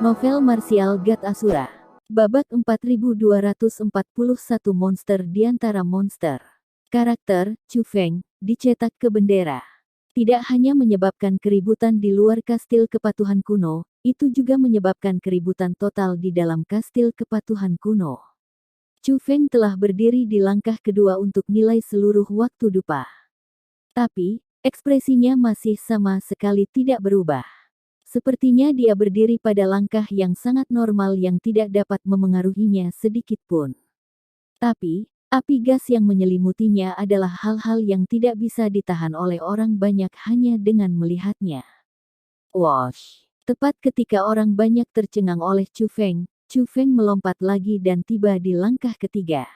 Novel Martial God Asura. Babak 4241 monster diantara monster. Karakter, Chu Feng, dicetak ke bendera. Tidak hanya menyebabkan keributan di luar kastil kepatuhan kuno, itu juga menyebabkan keributan total di dalam kastil kepatuhan kuno. Chu Feng telah berdiri di langkah kedua untuk nilai seluruh waktu dupa. Tapi, ekspresinya masih sama sekali tidak berubah. Sepertinya dia berdiri pada langkah yang sangat normal yang tidak dapat memengaruhinya sedikit pun. Tapi, api gas yang menyelimutinya adalah hal-hal yang tidak bisa ditahan oleh orang banyak hanya dengan melihatnya. Wosh! Tepat ketika orang banyak tercengang oleh Chu Feng melompat lagi dan tiba di langkah ketiga.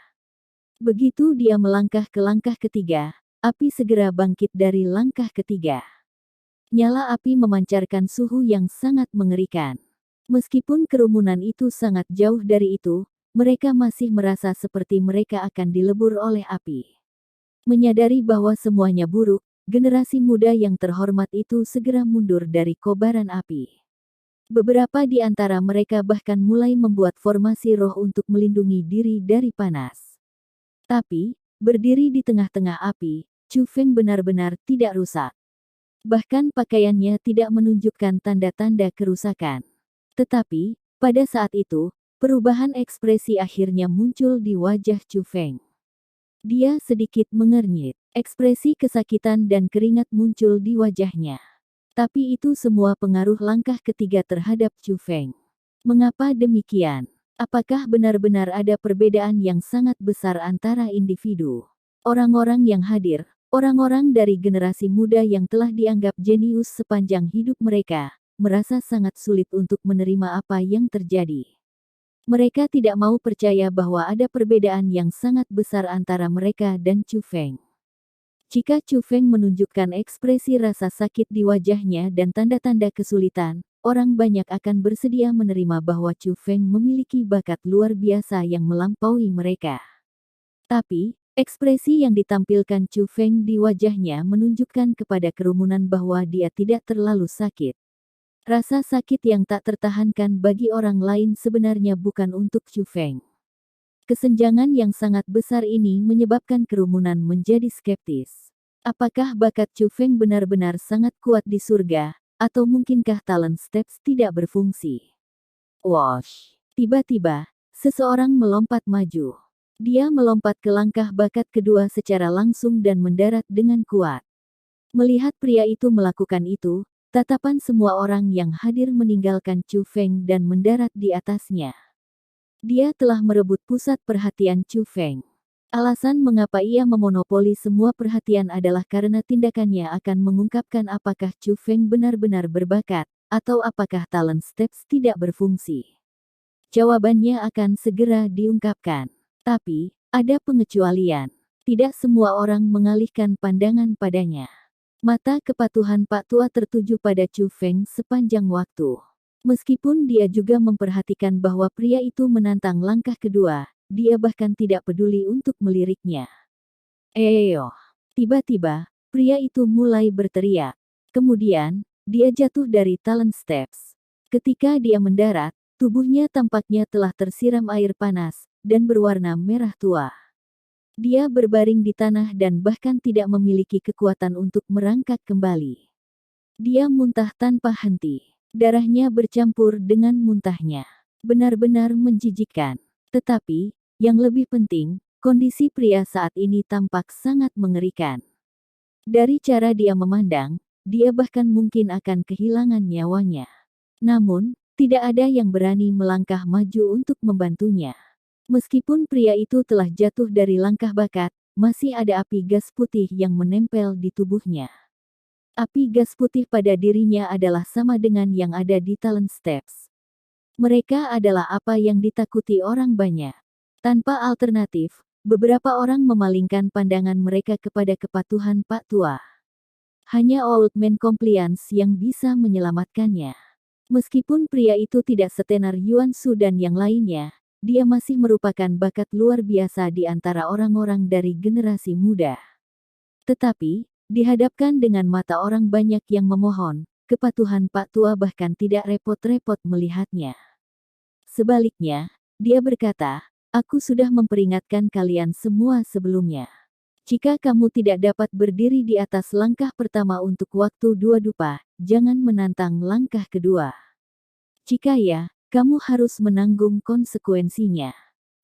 Begitu dia melangkah ke langkah ketiga, api segera bangkit dari langkah ketiga. Nyala api memancarkan suhu yang sangat mengerikan. Meskipun kerumunan itu sangat jauh dari itu, mereka masih merasa seperti mereka akan dilebur oleh api. Menyadari bahwa semuanya buruk, generasi muda yang terhormat itu segera mundur dari kobaran api. Beberapa di antara mereka bahkan mulai membuat formasi roh untuk melindungi diri dari panas. Tapi, berdiri di tengah-tengah api, Chu Feng benar-benar tidak rusak. Bahkan pakaiannya tidak menunjukkan tanda-tanda kerusakan. Tetapi, pada saat itu, perubahan ekspresi akhirnya muncul di wajah Chu Feng. Dia sedikit mengernyit. Ekspresi kesakitan dan keringat muncul di wajahnya. Tapi itu semua pengaruh langkah ketiga terhadap Chu Feng. Mengapa demikian? Apakah benar-benar ada perbedaan yang sangat besar antara individu? Orang-orang yang hadir, orang-orang dari generasi muda yang telah dianggap jenius sepanjang hidup mereka, merasa sangat sulit untuk menerima apa yang terjadi. Mereka tidak mau percaya bahwa ada perbedaan yang sangat besar antara mereka dan Chu Feng. Jika Chu Feng menunjukkan ekspresi rasa sakit di wajahnya dan tanda-tanda kesulitan, orang banyak akan bersedia menerima bahwa Chu Feng memiliki bakat luar biasa yang melampaui mereka. Tapi, ekspresi yang ditampilkan Chu Feng di wajahnya menunjukkan kepada kerumunan bahwa dia tidak terlalu sakit. Rasa sakit yang tak tertahankan bagi orang lain sebenarnya bukan untuk Chu Feng. Kesenjangan yang sangat besar ini menyebabkan kerumunan menjadi skeptis. Apakah bakat Chu Feng benar-benar sangat kuat di surga, atau mungkinkah talent steps tidak berfungsi? Wosh! Tiba-tiba, seseorang melompat maju. Dia melompat ke langkah bakat kedua secara langsung dan mendarat dengan kuat. Melihat pria itu melakukan itu, tatapan semua orang yang hadir meninggalkan Chu Feng dan mendarat di atasnya. Dia telah merebut pusat perhatian Chu Feng. Alasan mengapa ia memonopoli semua perhatian adalah karena tindakannya akan mengungkapkan apakah Chu Feng benar-benar berbakat, atau apakah talent steps tidak berfungsi. Jawabannya akan segera diungkapkan. Tapi, ada pengecualian. Tidak semua orang mengalihkan pandangan padanya. Mata kepatuhan Pak Tua tertuju pada Chu Feng sepanjang waktu. Meskipun dia juga memperhatikan bahwa pria itu menantang langkah kedua, dia bahkan tidak peduli untuk meliriknya. Tiba-tiba, pria itu mulai berteriak. Kemudian, dia jatuh dari talent steps. Ketika dia mendarat, tubuhnya tampaknya telah tersiram air panas, dan berwarna merah tua. Dia berbaring di tanah dan bahkan tidak memiliki kekuatan untuk merangkak kembali. Dia muntah tanpa henti. Darahnya bercampur dengan muntahnya. Benar-benar menjijikkan. Tetapi, yang lebih penting, kondisi pria saat ini tampak sangat mengerikan. Dari cara dia memandang, dia bahkan mungkin akan kehilangan nyawanya. Namun, tidak ada yang berani melangkah maju untuk membantunya. Meskipun pria itu telah jatuh dari langkah bakat, masih ada api gas putih yang menempel di tubuhnya. Api gas putih pada dirinya adalah sama dengan yang ada di talent steps. Mereka adalah apa yang ditakuti orang banyak. Tanpa alternatif, beberapa orang memalingkan pandangan mereka kepada kepatuhan Pak Tua. Hanya Old Man Compliance yang bisa menyelamatkannya. Meskipun pria itu tidak setenar Yuan Shu dan yang lainnya, dia masih merupakan bakat luar biasa di antara orang-orang dari generasi muda. Tetapi, dihadapkan dengan mata orang banyak yang memohon, kepatuhan Pak Tua bahkan tidak repot-repot melihatnya. Sebaliknya, dia berkata, "Aku sudah memperingatkan kalian semua sebelumnya. Jika kamu tidak dapat berdiri di atas langkah pertama untuk waktu 2 dupa, jangan menantang langkah kedua. Jika ya, kamu harus menanggung konsekuensinya."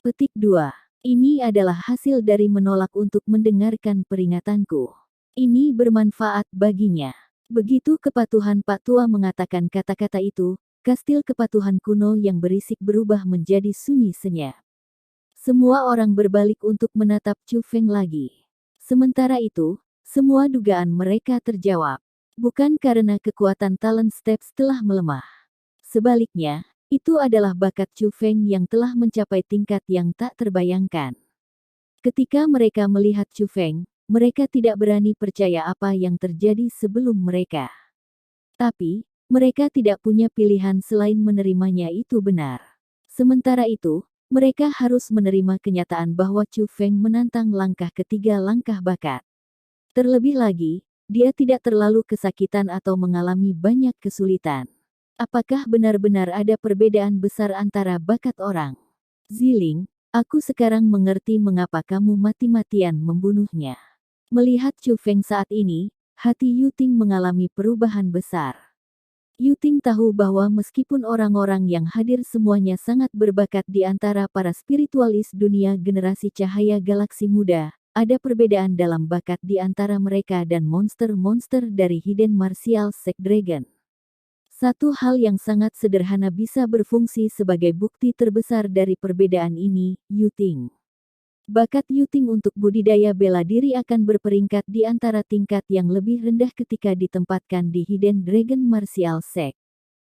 Petik 2. Ini adalah hasil dari menolak untuk mendengarkan peringatanku. Ini bermanfaat baginya. Begitu kepatuhan Pak Tua mengatakan kata-kata itu, kastil kepatuhan kuno yang berisik berubah menjadi sunyi senyap. Semua orang berbalik untuk menatap Chu Feng lagi. Sementara itu, semua dugaan mereka terjawab. Bukan karena kekuatan talent steps telah melemah. Sebaliknya, itu adalah bakat Chu Feng yang telah mencapai tingkat yang tak terbayangkan. Ketika mereka melihat Chu Feng, mereka tidak berani percaya apa yang terjadi sebelum mereka. Tapi, mereka tidak punya pilihan selain menerimanya itu benar. Sementara itu, mereka harus menerima kenyataan bahwa Chu Feng menantang langkah ketiga langkah bakat. Terlebih lagi, dia tidak terlalu kesakitan atau mengalami banyak kesulitan. Apakah benar-benar ada perbedaan besar antara bakat orang? Ziling, aku sekarang mengerti mengapa kamu mati-matian membunuhnya. Melihat Chu Feng saat ini, hati Yu Ting mengalami perubahan besar. Yu Ting tahu bahwa meskipun orang-orang yang hadir semuanya sangat berbakat di antara para spiritualis dunia generasi cahaya galaksi muda, ada perbedaan dalam bakat di antara mereka dan monster-monster dari Hidden Martial Sect Dragon. Satu hal yang sangat sederhana bisa berfungsi sebagai bukti terbesar dari perbedaan ini, Yu Ting. Bakat Yu Ting untuk budidaya bela diri akan berperingkat di antara tingkat yang lebih rendah ketika ditempatkan di Hidden Dragon Martial Sect.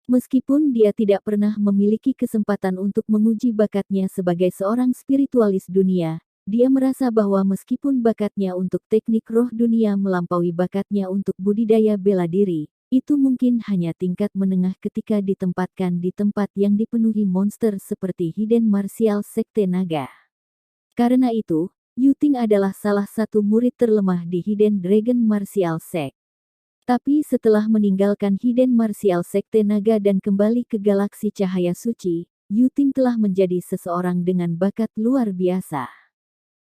Meskipun dia tidak pernah memiliki kesempatan untuk menguji bakatnya sebagai seorang spiritualis dunia, dia merasa bahwa meskipun bakatnya untuk teknik roh dunia melampaui bakatnya untuk budidaya bela diri, itu mungkin hanya tingkat menengah ketika ditempatkan di tempat yang dipenuhi monster seperti Hidden Martial Sekte Naga. Karena itu, Yu Ting adalah salah satu murid terlemah di Hidden Dragon Martial Sect. Tapi setelah meninggalkan Hidden Martial Sekte Naga dan kembali ke galaksi cahaya suci, Yu Ting telah menjadi seseorang dengan bakat luar biasa.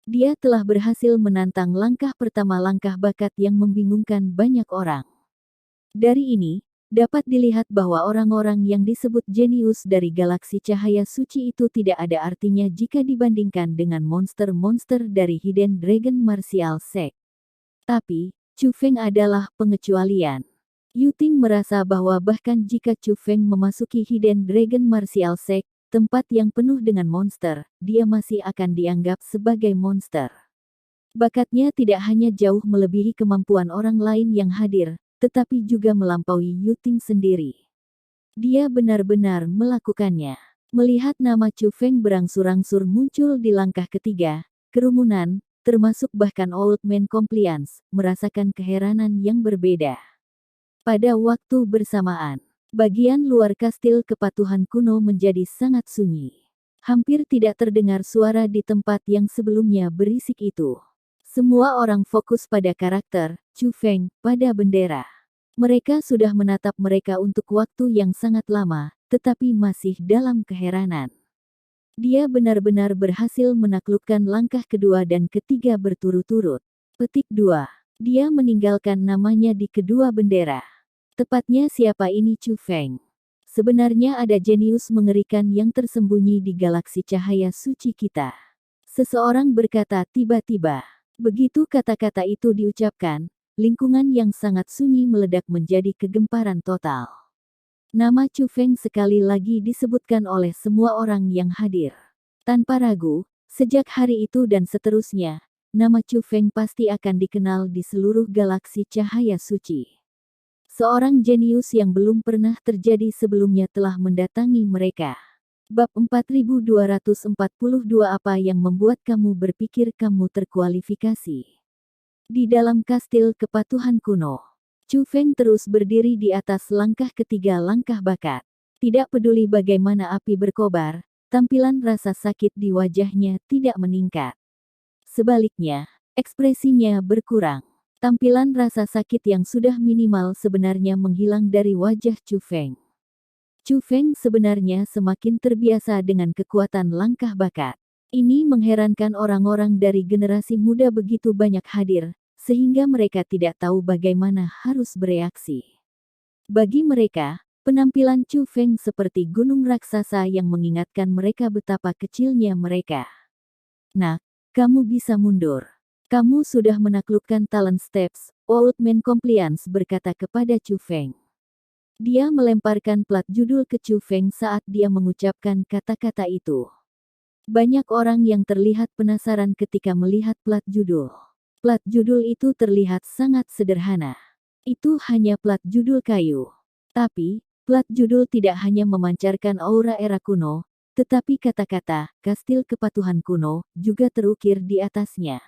Dia telah berhasil menantang langkah pertama langkah bakat yang membingungkan banyak orang. Dari ini, dapat dilihat bahwa orang-orang yang disebut jenius dari galaksi cahaya suci itu tidak ada artinya jika dibandingkan dengan monster-monster dari Hidden Dragon Martial Sect. Tapi, Chu Feng adalah pengecualian. Yu Ting merasa bahwa bahkan jika Chu Feng memasuki Hidden Dragon Martial Sect, tempat yang penuh dengan monster, dia masih akan dianggap sebagai monster. Bakatnya tidak hanya jauh melebihi kemampuan orang lain yang hadir, tetapi juga melampaui Yu Ting sendiri. Dia benar-benar melakukannya. Melihat nama Chu Feng berangsur-angsur muncul di langkah ketiga, kerumunan, termasuk bahkan Old Man Compliance, merasakan keheranan yang berbeda. Pada waktu bersamaan, bagian luar kastil kepatuhan kuno menjadi sangat sunyi. Hampir tidak terdengar suara di tempat yang sebelumnya berisik itu. Semua orang fokus pada karakter, Chu Feng, pada bendera. Mereka sudah menatap mereka untuk waktu yang sangat lama, tetapi masih dalam keheranan. Dia benar-benar berhasil menaklukkan langkah kedua dan ketiga berturut-turut. Petik 2. Dia meninggalkan namanya di kedua bendera. Tepatnya siapa ini Chu Feng? Sebenarnya ada jenius mengerikan yang tersembunyi di galaksi cahaya suci kita. Seseorang berkata tiba-tiba. Begitu kata-kata itu diucapkan, lingkungan yang sangat sunyi meledak menjadi kegemparan total. Nama Chu Feng sekali lagi disebutkan oleh semua orang yang hadir. Tanpa ragu, sejak hari itu dan seterusnya, nama Chu Feng pasti akan dikenal di seluruh galaksi cahaya suci. Seorang jenius yang belum pernah terjadi sebelumnya telah mendatangi mereka. Bab 4242 Apa yang membuat kamu berpikir kamu terkualifikasi? Di dalam kastil kepatuhan kuno, Chu Feng terus berdiri di atas langkah ketiga langkah bakat. Tidak peduli bagaimana api berkobar, tampilan rasa sakit di wajahnya tidak meningkat. Sebaliknya, ekspresinya berkurang. Tampilan rasa sakit yang sudah minimal sebenarnya menghilang dari wajah Chu Feng. Chu Feng sebenarnya semakin terbiasa dengan kekuatan langkah bakat. Ini mengherankan orang-orang dari generasi muda begitu banyak hadir, sehingga mereka tidak tahu bagaimana harus bereaksi. Bagi mereka, penampilan Chu Feng seperti gunung raksasa yang mengingatkan mereka betapa kecilnya mereka. Nak, kamu bisa mundur. Kamu sudah menaklukkan talent steps, Old Man Compliance berkata kepada Chu Feng. Dia melemparkan plat judul ke Chu Feng saat dia mengucapkan kata-kata itu. Banyak orang yang terlihat penasaran ketika melihat plat judul. Plat judul itu terlihat sangat sederhana. Itu hanya plat judul kayu. Tapi, plat judul tidak hanya memancarkan aura era kuno, tetapi kata-kata "kastil kepatuhan kuno" juga terukir di atasnya.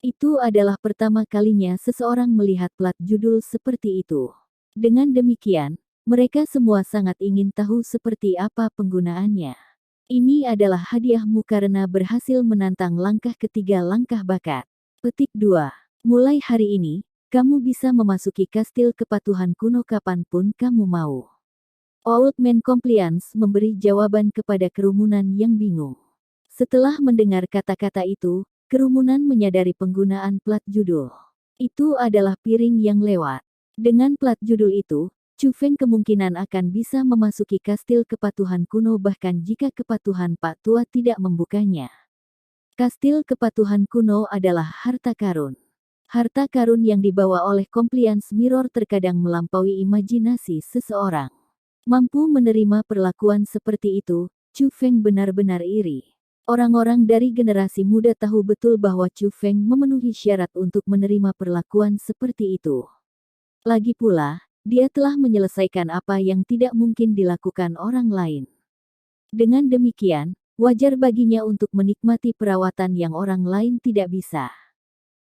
Itu adalah pertama kalinya seseorang melihat plat judul seperti itu. Dengan demikian, mereka semua sangat ingin tahu seperti apa penggunaannya. Ini adalah hadiahmu karena berhasil menantang langkah ketiga langkah bakat. Petik 2. Mulai hari ini, kamu bisa memasuki kastil kepatuhan kuno kapanpun kamu mau. Old Man Compliance memberi jawaban kepada kerumunan yang bingung. Setelah mendengar kata-kata itu, kerumunan menyadari penggunaan plat judul. Itu adalah piring yang lewat. Dengan plat judul itu, Chu Feng kemungkinan akan bisa memasuki kastil kepatuhan kuno bahkan jika kepatuhan Pak Tua tidak membukanya. Kastil kepatuhan kuno adalah harta karun. Harta karun yang dibawa oleh Compliance Mirror terkadang melampaui imajinasi seseorang. Mampu menerima perlakuan seperti itu, Chu Feng benar-benar iri. Orang-orang dari generasi muda tahu betul bahwa Chu Feng memenuhi syarat untuk menerima perlakuan seperti itu. Lagi pula, dia telah menyelesaikan apa yang tidak mungkin dilakukan orang lain. Dengan demikian, wajar baginya untuk menikmati perawatan yang orang lain tidak bisa.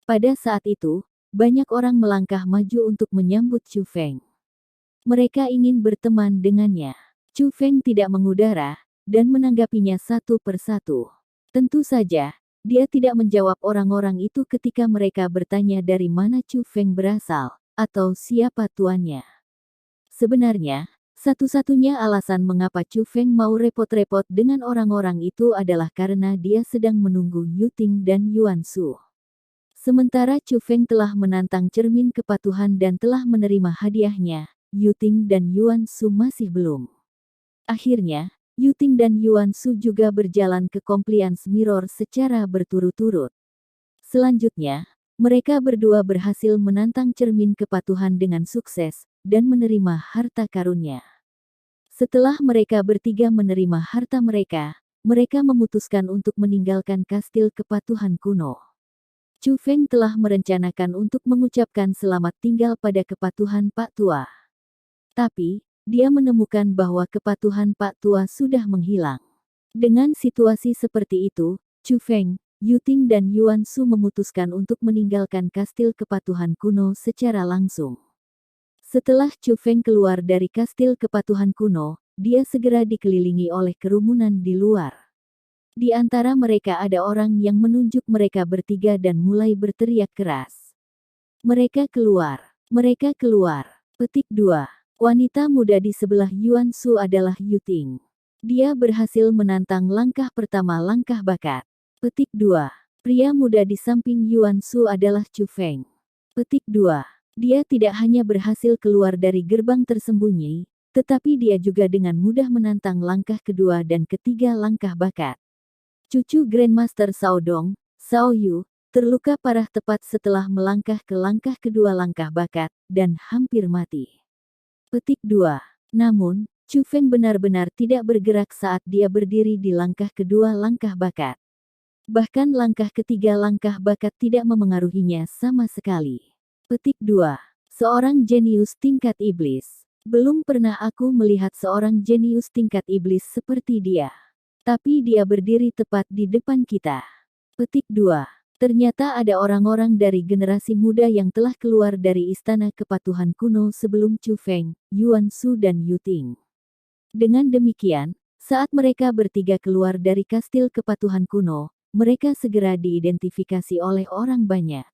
Pada saat itu, banyak orang melangkah maju untuk menyambut Chu Feng. Mereka ingin berteman dengannya. Chu Feng tidak mengudara dan menanggapinya satu persatu. Tentu saja, dia tidak menjawab orang-orang itu ketika mereka bertanya dari mana Chu Feng berasal, atau siapa tuannya. Sebenarnya, satu-satunya alasan mengapa Chu Feng mau repot-repot dengan orang-orang itu adalah karena dia sedang menunggu Yu Ting dan Yuan Shu. Sementara Chu Feng telah menantang cermin kepatuhan dan telah menerima hadiahnya, Yu Ting dan Yuan Shu masih belum. Akhirnya, Yu Ting dan Yuan Shu juga berjalan ke Compliance Mirror secara berturut-turut. Selanjutnya, mereka berdua berhasil menantang cermin kepatuhan dengan sukses, dan menerima harta karunnya. Setelah mereka bertiga menerima harta mereka memutuskan untuk meninggalkan kastil kepatuhan kuno. Chu Feng telah merencanakan untuk mengucapkan selamat tinggal pada kepatuhan Pak Tua. Tapi, dia menemukan bahwa kepatuhan Pak Tua sudah menghilang. Dengan situasi seperti itu, Chu Feng, Yu Ting dan Yuan Shu memutuskan untuk meninggalkan kastil kepatuhan kuno secara langsung. Setelah Chu Feng keluar dari kastil kepatuhan kuno, dia segera dikelilingi oleh kerumunan di luar. Di antara mereka ada orang yang menunjuk mereka bertiga dan mulai berteriak keras. Mereka keluar. Mereka keluar. Petik 2. Wanita muda di sebelah Yuan Shu adalah Yu Ting. Dia berhasil menantang langkah pertama langkah bakat. Petik 2. Pria muda di samping Yuan Shu adalah Chu Feng. Petik 2. Dia tidak hanya berhasil keluar dari gerbang tersembunyi, tetapi dia juga dengan mudah menantang langkah kedua dan ketiga langkah bakat. Cucu Grandmaster Shao Dong, Shao Yu, terluka parah tepat setelah melangkah ke langkah kedua langkah bakat, dan hampir mati. Petik 2. Namun, Chu Feng benar-benar tidak bergerak saat dia berdiri di langkah kedua langkah bakat. Bahkan langkah ketiga langkah bakat tidak memengaruhinya sama sekali. Petik 2. Seorang jenius tingkat iblis. Belum pernah aku melihat seorang jenius tingkat iblis seperti dia. Tapi dia berdiri tepat di depan kita. Petik 2. Ternyata ada orang-orang dari generasi muda yang telah keluar dari istana kepatuhan kuno sebelum Chu Feng, Yuan Shu dan Yu Ting. Dengan demikian, saat mereka bertiga keluar dari kastil kepatuhan kuno, mereka segera diidentifikasi oleh orang banyak.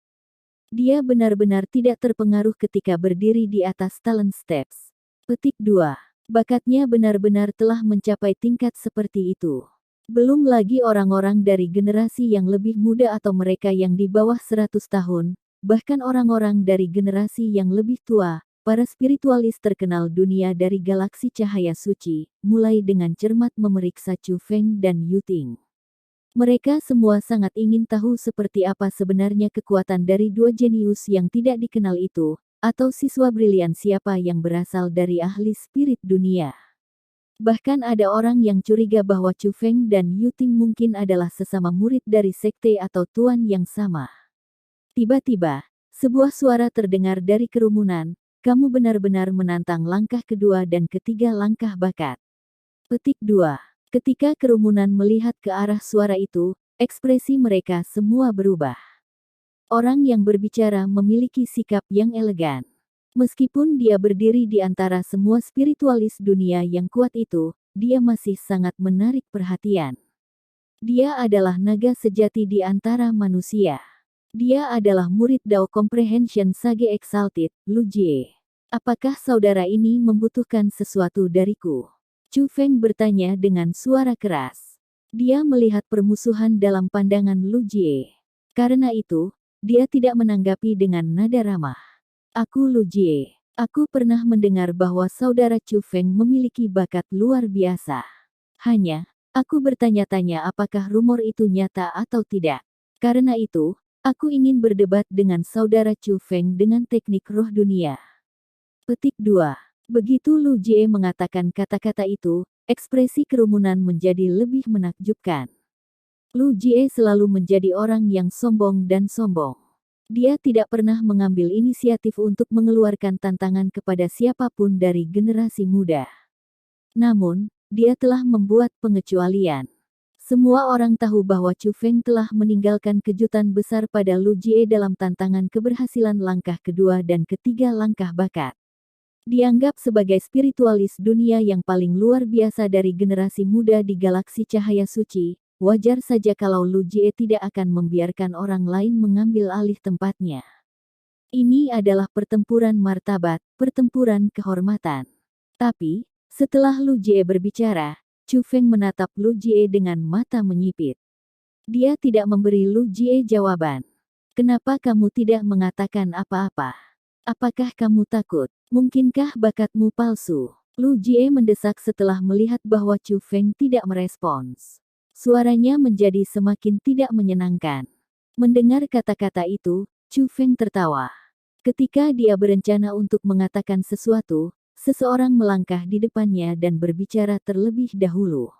Dia benar-benar tidak terpengaruh ketika berdiri di atas talent steps. Petik 2. Bakatnya benar-benar telah mencapai tingkat seperti itu. Belum lagi orang-orang dari generasi yang lebih muda atau mereka yang di bawah 100 tahun, bahkan orang-orang dari generasi yang lebih tua, para spiritualis terkenal dunia dari galaksi cahaya suci, mulai dengan cermat memeriksa Chu Feng dan Yu Ting. Mereka semua sangat ingin tahu seperti apa sebenarnya kekuatan dari dua jenius yang tidak dikenal itu, atau siswa brilian siapa yang berasal dari ahli spirit dunia. Bahkan ada orang yang curiga bahwa Chu Feng dan Yu Ting mungkin adalah sesama murid dari sekte atau tuan yang sama. Tiba-tiba, sebuah suara terdengar dari kerumunan, kamu benar-benar menantang langkah kedua dan ketiga langkah bakat. Petik 2. Ketika kerumunan melihat ke arah suara itu, ekspresi mereka semua berubah. Orang yang berbicara memiliki sikap yang elegan. Meskipun dia berdiri di antara semua spiritualis dunia yang kuat itu, dia masih sangat menarik perhatian. Dia adalah naga sejati di antara manusia. Dia adalah murid Dao Comprehension Sage Exalted, Lu Jie. Apakah saudara ini membutuhkan sesuatu dariku? Chu Feng bertanya dengan suara keras. Dia melihat permusuhan dalam pandangan Lu Jie. Karena itu, dia tidak menanggapi dengan nada ramah. Aku Lu Jie. Aku pernah mendengar bahwa saudara Chu Feng memiliki bakat luar biasa. Hanya, aku bertanya-tanya apakah rumor itu nyata atau tidak. Karena itu, aku ingin berdebat dengan saudara Chu Feng dengan teknik roh dunia. Petik 2. Begitu Lu Jie mengatakan kata-kata itu, ekspresi kerumunan menjadi lebih menakjubkan. Lu Jie selalu menjadi orang yang sombong dan sombong. Dia tidak pernah mengambil inisiatif untuk mengeluarkan tantangan kepada siapapun dari generasi muda. Namun, dia telah membuat pengecualian. Semua orang tahu bahwa Chu Feng telah meninggalkan kejutan besar pada Lu Jie dalam tantangan keberhasilan langkah kedua dan ketiga langkah bakat. Dianggap sebagai spiritualis dunia yang paling luar biasa dari generasi muda di galaksi cahaya suci, wajar saja kalau Lu Jie tidak akan membiarkan orang lain mengambil alih tempatnya. Ini adalah pertempuran martabat, pertempuran kehormatan. Tapi, setelah Lu Jie berbicara, Chu Feng menatap Lu Jie dengan mata menyipit. Dia tidak memberi Lu Jie jawaban. Kenapa kamu tidak mengatakan apa-apa? Apakah kamu takut? Mungkinkah bakatmu palsu? Lu Jie mendesak setelah melihat bahwa Chu Feng tidak merespons. Suaranya menjadi semakin tidak menyenangkan. Mendengar kata-kata itu, Chu Feng tertawa. Ketika dia berencana untuk mengatakan sesuatu, seseorang melangkah di depannya dan berbicara terlebih dahulu.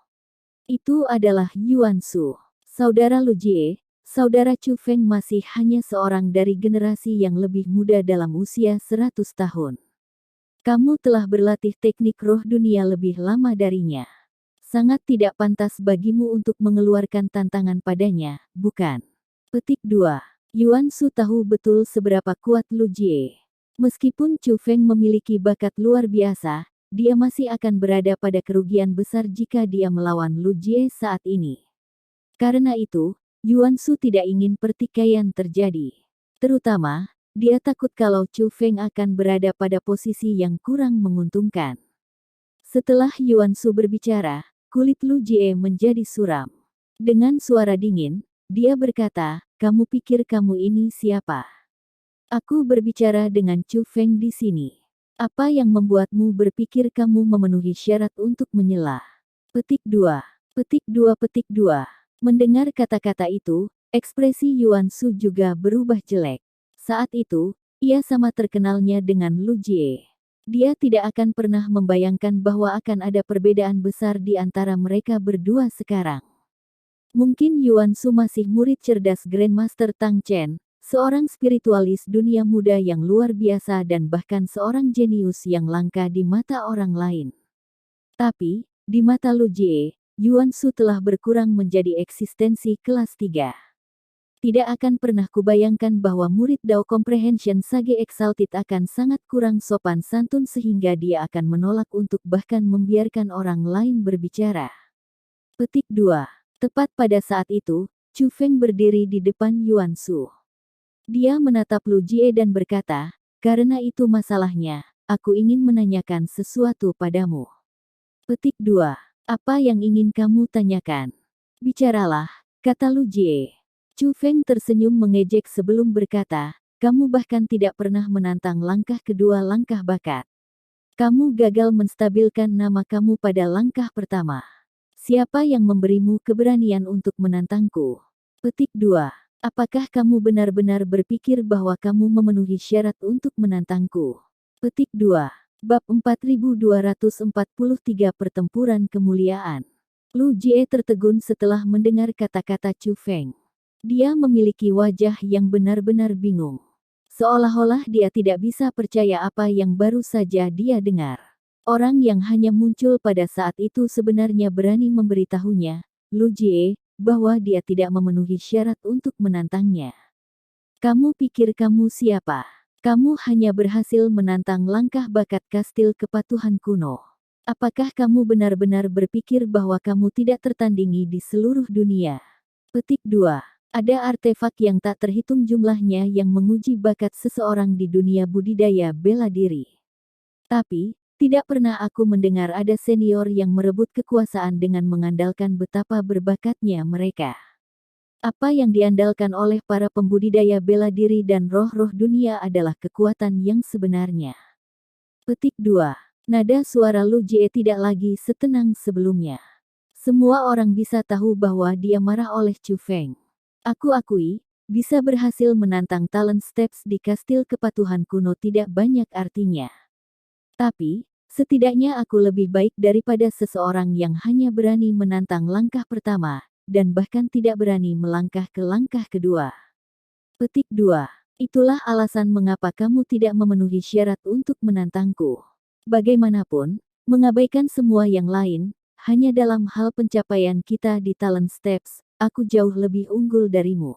Itu adalah Yuan Shu. Saudara Lu Jie, saudara Chu Feng masih hanya seorang dari generasi yang lebih muda dalam usia 100 tahun. Kamu telah berlatih teknik roh dunia lebih lama darinya. Sangat tidak pantas bagimu untuk mengeluarkan tantangan padanya, bukan? Petik 2. Yuan Shu tahu betul seberapa kuat Lu Jie. Meskipun Chu Feng memiliki bakat luar biasa, dia masih akan berada pada kerugian besar jika dia melawan Lu Jie saat ini. Karena itu, Yuan Shu tidak ingin pertikaian terjadi. Terutama, dia takut kalau Chu Feng akan berada pada posisi yang kurang menguntungkan. Setelah Yuan Shu berbicara, kulit Lu Jie menjadi suram. Dengan suara dingin, dia berkata, kamu pikir kamu ini siapa? Aku berbicara dengan Chu Feng di sini. Apa yang membuatmu berpikir kamu memenuhi syarat untuk menyela? Petik 2. Petik 2 Petik 2. Mendengar kata-kata itu, ekspresi Yuan Shu juga berubah jelek. Saat itu, ia sama terkenalnya dengan Lu Jie. Dia tidak akan pernah membayangkan bahwa akan ada perbedaan besar di antara mereka berdua sekarang. Mungkin Yuan Shu masih murid cerdas Grandmaster Tang Chen, seorang spiritualis dunia muda yang luar biasa dan bahkan seorang jenius yang langka di mata orang lain. Tapi, di mata Lu Jie, Yuan Shu telah berkurang menjadi eksistensi kelas 3. Tidak akan pernah kubayangkan bahwa murid Dao Comprehension Sage Exalted akan sangat kurang sopan santun sehingga dia akan menolak untuk bahkan membiarkan orang lain berbicara. Petik 2. Tepat pada saat itu, Chu Feng berdiri di depan Yuan Shu. Dia menatap Lu Jie dan berkata, karena itu masalahnya, aku ingin menanyakan sesuatu padamu. Petik 2. Apa yang ingin kamu tanyakan? Bicaralah, kata Lu Jie. Chu Feng tersenyum mengejek sebelum berkata, kamu bahkan tidak pernah menantang langkah kedua langkah bakat. Kamu gagal menstabilkan nama kamu pada langkah pertama. Siapa yang memberimu keberanian untuk menantangku? Petik 2. Apakah kamu benar-benar berpikir bahwa kamu memenuhi syarat untuk menantangku? Petik 2. Bab 4243 Pertempuran Kemuliaan. Lu Jie tertegun setelah mendengar kata-kata Chu Feng. Dia memiliki wajah yang benar-benar bingung. Seolah-olah dia tidak bisa percaya apa yang baru saja dia dengar. Orang yang hanya muncul pada saat itu sebenarnya berani memberitahunya, Lu Jie, bahwa dia tidak memenuhi syarat untuk menantangnya. Kamu pikir kamu siapa? Kamu hanya berhasil menantang langkah bakat kastil kepatuhan kuno. Apakah kamu benar-benar berpikir bahwa kamu tidak tertandingi di seluruh dunia? Petik 2. Ada artefak yang tak terhitung jumlahnya yang menguji bakat seseorang di dunia budidaya bela diri. Tapi, tidak pernah aku mendengar ada senior yang merebut kekuasaan dengan mengandalkan betapa berbakatnya mereka. Apa yang diandalkan oleh para pembudidaya bela diri dan roh-roh dunia adalah kekuatan yang sebenarnya. Petik 2. Nada suara Lu Jie tidak lagi setenang sebelumnya. Semua orang bisa tahu bahwa dia marah oleh Chu Feng. Aku akui, bisa berhasil menantang talent steps di kastil kepatuhan kuno tidak banyak artinya. Tapi, setidaknya aku lebih baik daripada seseorang yang hanya berani menantang langkah pertama, dan bahkan tidak berani melangkah ke langkah kedua. Petik 2. Itulah alasan mengapa kamu tidak memenuhi syarat untuk menantangku. Bagaimanapun, mengabaikan semua yang lain, hanya dalam hal pencapaian kita di talent steps, aku jauh lebih unggul darimu.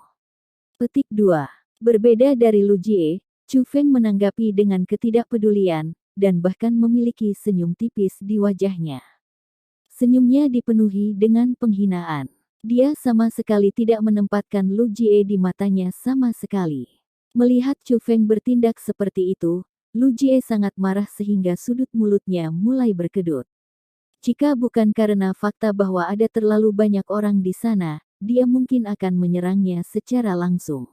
Petik 2. Berbeda dari Lu Jie, Chu Feng menanggapi dengan ketidakpedulian, dan bahkan memiliki senyum tipis di wajahnya. Senyumnya dipenuhi dengan penghinaan. Dia sama sekali tidak menempatkan Lu Jie di matanya sama sekali. Melihat Chu Feng bertindak seperti itu, Lu Jie sangat marah sehingga sudut mulutnya mulai berkedut. Jika bukan karena fakta bahwa ada terlalu banyak orang di sana, dia mungkin akan menyerangnya secara langsung.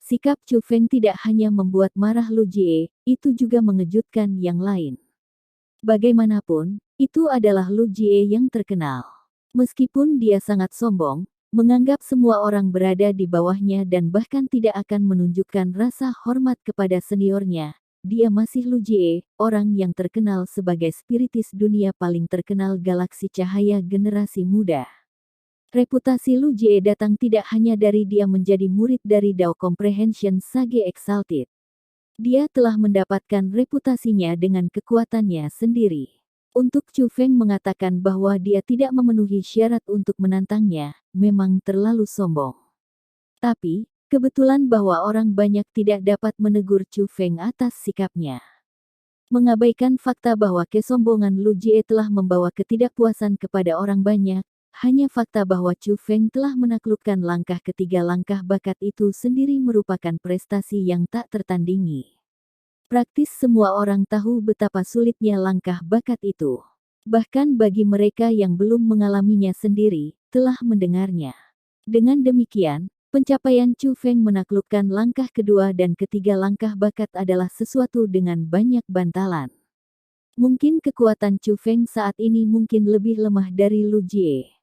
Sikap Chu Feng tidak hanya membuat marah Lu Jie, itu juga mengejutkan yang lain. Bagaimanapun, itu adalah Lu Jie yang terkenal. Meskipun dia sangat sombong, menganggap semua orang berada di bawahnya dan bahkan tidak akan menunjukkan rasa hormat kepada seniornya, dia masih Lu Jie, orang yang terkenal sebagai spiritis dunia paling terkenal galaksi cahaya generasi muda. Reputasi Lu Jie datang tidak hanya dari dia menjadi murid dari Dao Comprehension Sage Exalted. Dia telah mendapatkan reputasinya dengan kekuatannya sendiri. Untuk Chu Feng mengatakan bahwa dia tidak memenuhi syarat untuk menantangnya, memang terlalu sombong. Tapi, kebetulan bahwa orang banyak tidak dapat menegur Chu Feng atas sikapnya. Mengabaikan fakta bahwa kesombongan Lu Jie telah membawa ketidakpuasan kepada orang banyak, hanya fakta bahwa Chu Feng telah menaklukkan langkah ketiga langkah bakat itu sendiri merupakan prestasi yang tak tertandingi. Praktis semua orang tahu betapa sulitnya langkah bakat itu. Bahkan bagi mereka yang belum mengalaminya sendiri, telah mendengarnya. Dengan demikian, pencapaian Chu Feng menaklukkan langkah kedua dan ketiga langkah bakat adalah sesuatu dengan banyak bantalan. Mungkin kekuatan Chu Feng saat ini mungkin lebih lemah dari Lu Jie.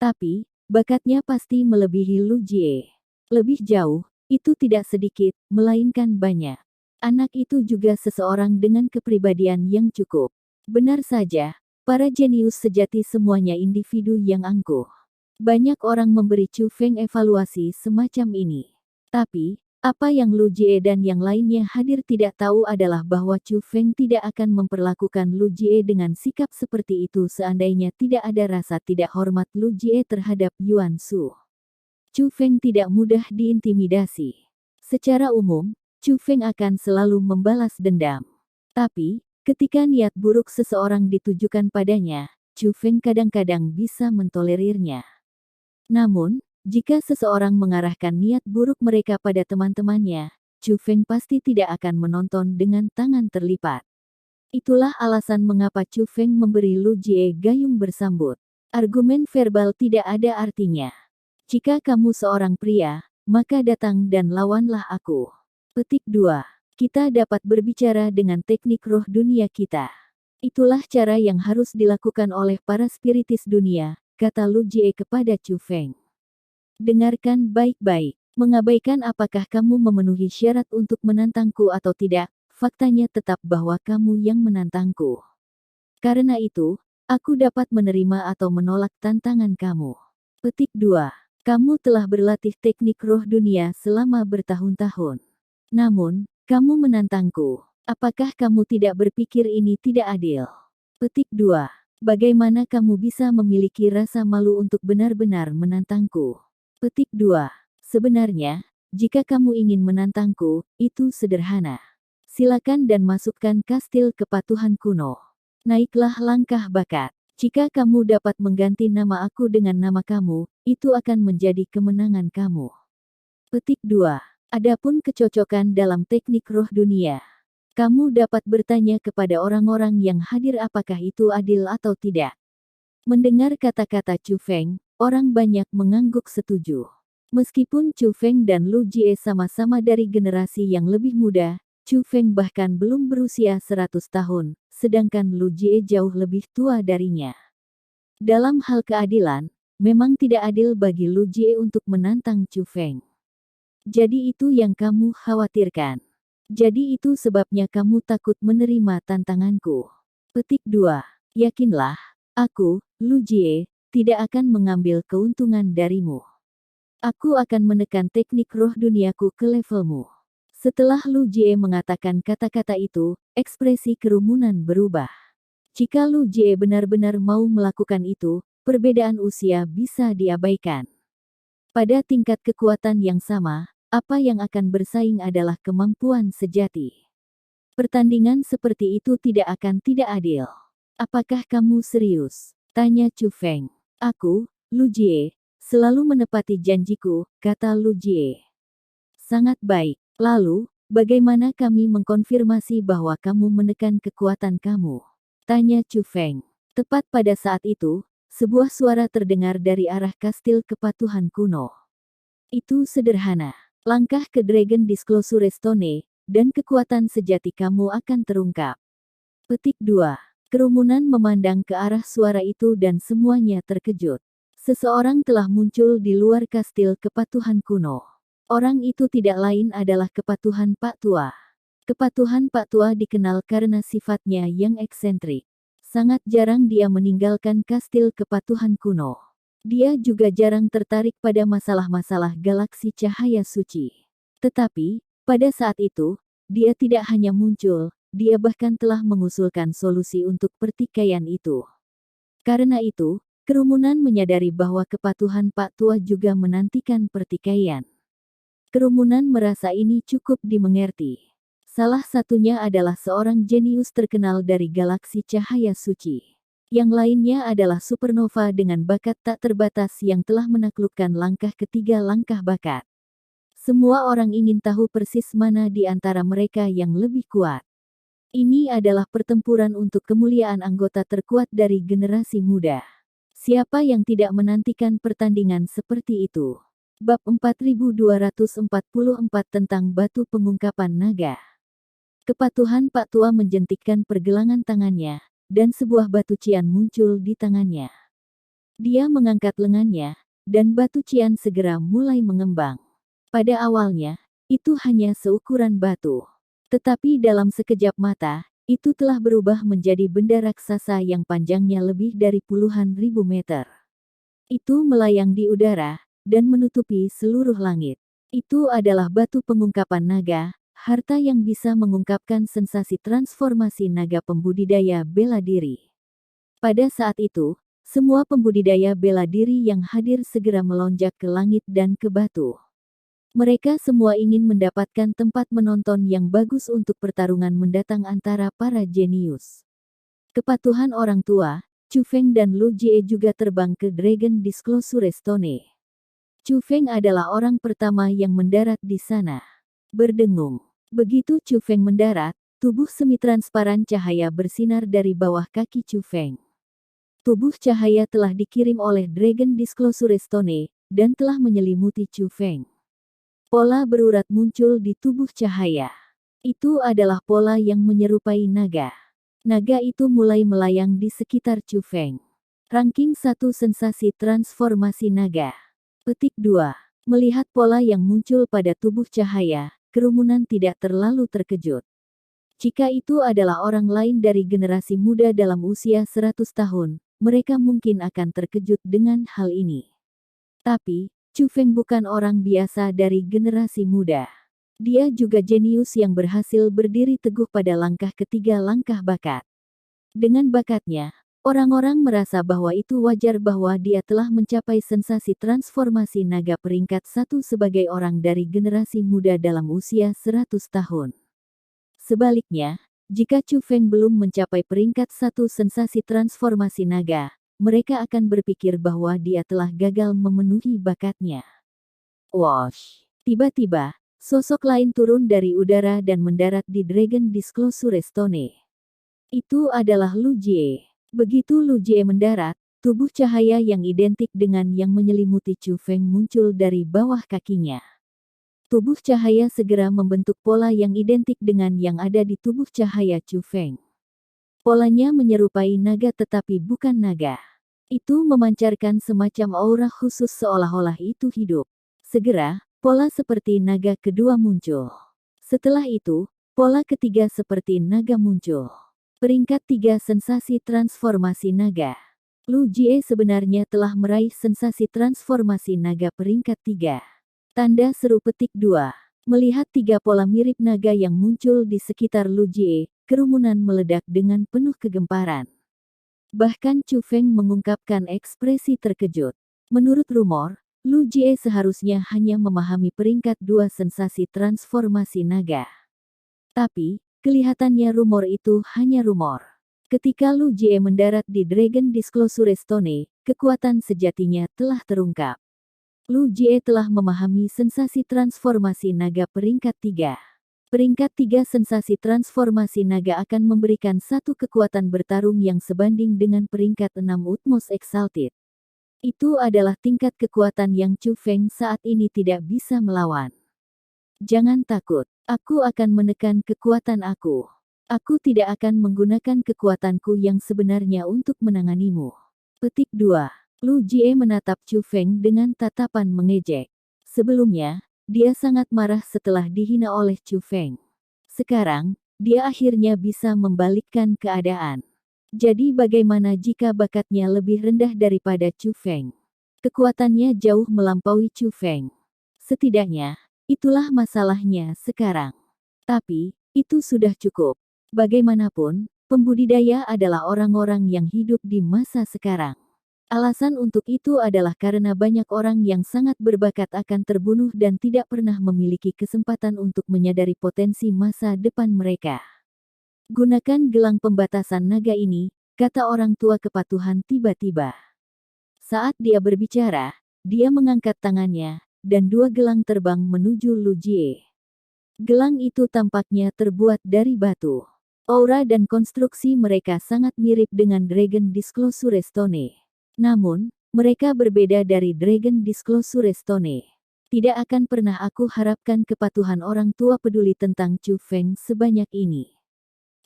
Tapi, bakatnya pasti melebihi Lu Jie. Lebih jauh, itu tidak sedikit, melainkan banyak. Anak itu juga seseorang dengan kepribadian yang cukup. Benar saja, para jenius sejati semuanya individu yang angkuh. Banyak orang memberi Chu Feng evaluasi semacam ini. Tapi, apa yang Lu Jie dan yang lainnya hadir tidak tahu adalah bahwa Chu Feng tidak akan memperlakukan Lu Jie dengan sikap seperti itu seandainya tidak ada rasa tidak hormat Lu Jie terhadap Yuan Shu. Chu Feng tidak mudah diintimidasi. Secara umum, Chu Feng akan selalu membalas dendam. Tapi, ketika niat buruk seseorang ditujukan padanya, Chu Feng kadang-kadang bisa mentolerirnya. Namun, Jika seseorang mengarahkan niat buruk mereka pada teman-temannya, Chu Feng pasti tidak akan menonton dengan tangan terlipat. Itulah alasan mengapa Chu Feng memberi Lu Jie gayung bersambut. Argumen verbal tidak ada artinya. Jika kamu seorang pria, maka datang dan lawanlah aku. Petik 2. Kita dapat berbicara dengan teknik roh dunia kita. Itulah cara yang harus dilakukan oleh para spiritis dunia, kata Lu Jie kepada Chu Feng. Dengarkan baik-baik. Mengabaikan apakah kamu memenuhi syarat untuk menantangku atau tidak, faktanya tetap bahwa kamu yang menantangku. Karena itu, aku dapat menerima atau menolak tantangan kamu. Petik 2. Kamu telah berlatih teknik roh dunia selama bertahun-tahun. Namun, kamu menantangku. Apakah kamu tidak berpikir ini tidak adil? Petik 2. Bagaimana kamu bisa memiliki rasa malu untuk benar-benar menantangku? Petik 2. Sebenarnya, jika kamu ingin menantangku, itu sederhana. Silakan dan masukkan kastil kepatuhan kuno. Naiklah langkah bakat. Jika kamu dapat mengganti nama aku dengan nama kamu, itu akan menjadi kemenangan kamu. Petik 2. Adapun kecocokan dalam teknik roh dunia. Kamu dapat bertanya kepada orang-orang yang hadir apakah itu adil atau tidak. Mendengar kata-kata Chu Feng, orang banyak mengangguk setuju. Meskipun Chu Feng dan Lu Jie sama-sama dari generasi yang lebih muda, Chu Feng bahkan belum berusia 100 tahun, sedangkan Lu Jie jauh lebih tua darinya. Dalam hal keadilan, memang tidak adil bagi Lu Jie untuk menantang Chu Feng. Jadi itu yang kamu khawatirkan. Jadi itu sebabnya kamu takut menerima tantanganku. Petik 2. Yakinlah, aku, Lu Jie, tidak akan mengambil keuntungan darimu. Aku akan menekan teknik roh duniaku ke levelmu. Setelah Lu Jie mengatakan kata-kata itu, ekspresi kerumunan berubah. Jika Lu Jie benar-benar mau melakukan itu, perbedaan usia bisa diabaikan. Pada tingkat kekuatan yang sama, apa yang akan bersaing adalah kemampuan sejati. Pertandingan seperti itu tidak akan tidak adil. Apakah kamu serius? Tanya Chu Feng. Aku, Lu Jie, selalu menepati janjiku, kata Lu Jie. Sangat baik. Lalu, bagaimana kami mengkonfirmasi bahwa kamu menekan kekuatan kamu? Tanya Chu Feng. Tepat pada saat itu, sebuah suara terdengar dari arah kastil kepatuhan kuno. Itu sederhana. Langkah ke Dragon Disclosure Stone, dan kekuatan sejati kamu akan terungkap. Petik 2. Kerumunan memandang ke arah suara itu dan semuanya terkejut. Seseorang telah muncul di luar kastil kepatuhan kuno. Orang itu tidak lain adalah kepatuhan Pak Tua. Kepatuhan Pak Tua dikenal karena sifatnya yang eksentrik. Sangat jarang dia meninggalkan kastil kepatuhan kuno. Dia juga jarang tertarik pada masalah-masalah galaksi cahaya suci. Tetapi, pada saat itu, dia tidak hanya muncul, dia bahkan telah mengusulkan solusi untuk pertikaian itu. Karena itu, kerumunan menyadari bahwa kepatuhan Pak Tua juga menantikan pertikaian. Kerumunan merasa ini cukup dimengerti. Salah satunya adalah seorang jenius terkenal dari galaksi cahaya suci. Yang lainnya adalah supernova dengan bakat tak terbatas yang telah menaklukkan langkah ketiga langkah bakat. Semua orang ingin tahu persis mana di antara mereka yang lebih kuat. Ini adalah pertempuran untuk kemuliaan anggota terkuat dari generasi muda. Siapa yang tidak menantikan pertandingan seperti itu? Bab 4244 tentang batu pengungkapan naga. Kepatuhan Pak Tua menjentikkan pergelangan tangannya, dan sebuah batu cian muncul di tangannya. Dia mengangkat lengannya, dan batu cian segera mulai mengembang. Pada awalnya, itu hanya seukuran batu. Tetapi dalam sekejap mata, itu telah berubah menjadi benda raksasa yang panjangnya lebih dari puluhan ribu meter. Itu melayang di udara, dan menutupi seluruh langit. Itu adalah batu pengungkapan naga, harta yang bisa mengungkapkan sensasi transformasi naga pembudidaya bela diri. Pada saat itu, semua pembudidaya bela diri yang hadir segera melonjak ke langit dan ke batu. Mereka semua ingin mendapatkan tempat menonton yang bagus untuk pertarungan mendatang antara para jenius. Kepatuhan orang tua, Chu Feng dan Lu Jie juga terbang ke Dragon Disclosure Stone. Chu Feng adalah orang pertama yang mendarat di sana. Berdengung. Begitu Chu Feng mendarat, tubuh semi-transparan cahaya bersinar dari bawah kaki Chu Feng. Tubuh cahaya telah dikirim oleh Dragon Disclosure Stone, dan telah menyelimuti Chu Feng. Pola berurat muncul di tubuh cahaya. Itu adalah pola yang menyerupai naga. Naga itu mulai melayang di sekitar Chu Feng. Ranking 1 Sensasi Transformasi Naga. Petik 2. Melihat pola yang muncul pada tubuh cahaya, kerumunan tidak terlalu terkejut. Jika itu adalah orang lain dari generasi muda dalam usia 100 tahun, mereka mungkin akan terkejut dengan hal ini. Tapi, Chu Feng bukan orang biasa dari generasi muda. Dia juga jenius yang berhasil berdiri teguh pada langkah ketiga langkah bakat. Dengan bakatnya, orang-orang merasa bahwa itu wajar bahwa dia telah mencapai sensasi transformasi naga peringkat 1 sebagai orang dari generasi muda dalam usia 100 tahun. Sebaliknya, jika Chu Feng belum mencapai peringkat 1 sensasi transformasi naga, mereka akan berpikir bahwa dia telah gagal memenuhi bakatnya. Wosh! Tiba-tiba, sosok lain turun dari udara dan mendarat di Dragon Disclosure Stone. Itu adalah Lu Jie. Begitu Lu Jie mendarat, tubuh cahaya yang identik dengan yang menyelimuti Chu Feng muncul dari bawah kakinya. Tubuh cahaya segera membentuk pola yang identik dengan yang ada di tubuh cahaya Chu Feng. Polanya menyerupai naga tetapi bukan naga. Itu memancarkan semacam aura khusus seolah-olah itu hidup. Segera, pola seperti naga kedua muncul. Setelah itu, pola ketiga seperti naga muncul. Peringkat 3 Sensasi Transformasi Naga. Lu Jie sebenarnya telah meraih sensasi transformasi naga peringkat 3. Tanda seru petik 2. Melihat 3 pola mirip naga yang muncul di sekitar Lu Jie, kerumunan meledak dengan penuh kegemparan. Bahkan Chu Feng mengungkapkan ekspresi terkejut. Menurut rumor, Lu Jie seharusnya hanya memahami peringkat 2 sensasi transformasi naga. Tapi, kelihatannya rumor itu hanya rumor. Ketika Lu Jie mendarat di Dragon Disclosure Stone, kekuatan sejatinya telah terungkap. Lu Jie telah memahami sensasi transformasi naga peringkat 3. Peringkat 3 sensasi transformasi naga akan memberikan satu kekuatan bertarung yang sebanding dengan peringkat 6 Utmost Exalted. Itu adalah tingkat kekuatan yang Chu Feng saat ini tidak bisa melawan. Jangan takut, aku akan menekan kekuatan aku. Aku tidak akan menggunakan kekuatanku yang sebenarnya untuk menanganimu. Petik 2. Lu Jie menatap Chu Feng dengan tatapan mengejek. Sebelumnya, dia sangat marah setelah dihina oleh Chu Feng. Sekarang, dia akhirnya bisa membalikkan keadaan. Jadi bagaimana jika bakatnya lebih rendah daripada Chu Feng? Kekuatannya jauh melampaui Chu Feng. Setidaknya, itulah masalahnya sekarang. Tapi, itu sudah cukup. Bagaimanapun, pembudidaya adalah orang-orang yang hidup di masa sekarang. Alasan untuk itu adalah karena banyak orang yang sangat berbakat akan terbunuh dan tidak pernah memiliki kesempatan untuk menyadari potensi masa depan mereka. Gunakan gelang pembatasan naga ini, kata orang tua kepatuhan tiba-tiba. Saat dia berbicara, dia mengangkat tangannya, dan 2 gelang terbang menuju Lu Jie. Gelang itu tampaknya terbuat dari batu. Aura dan konstruksi mereka sangat mirip dengan Dragon Disclosure Stone. Namun, mereka berbeda dari Dragon Disclosure Stone. Tidak akan pernah aku harapkan kepatuhan orang tua peduli tentang Chu Feng sebanyak ini.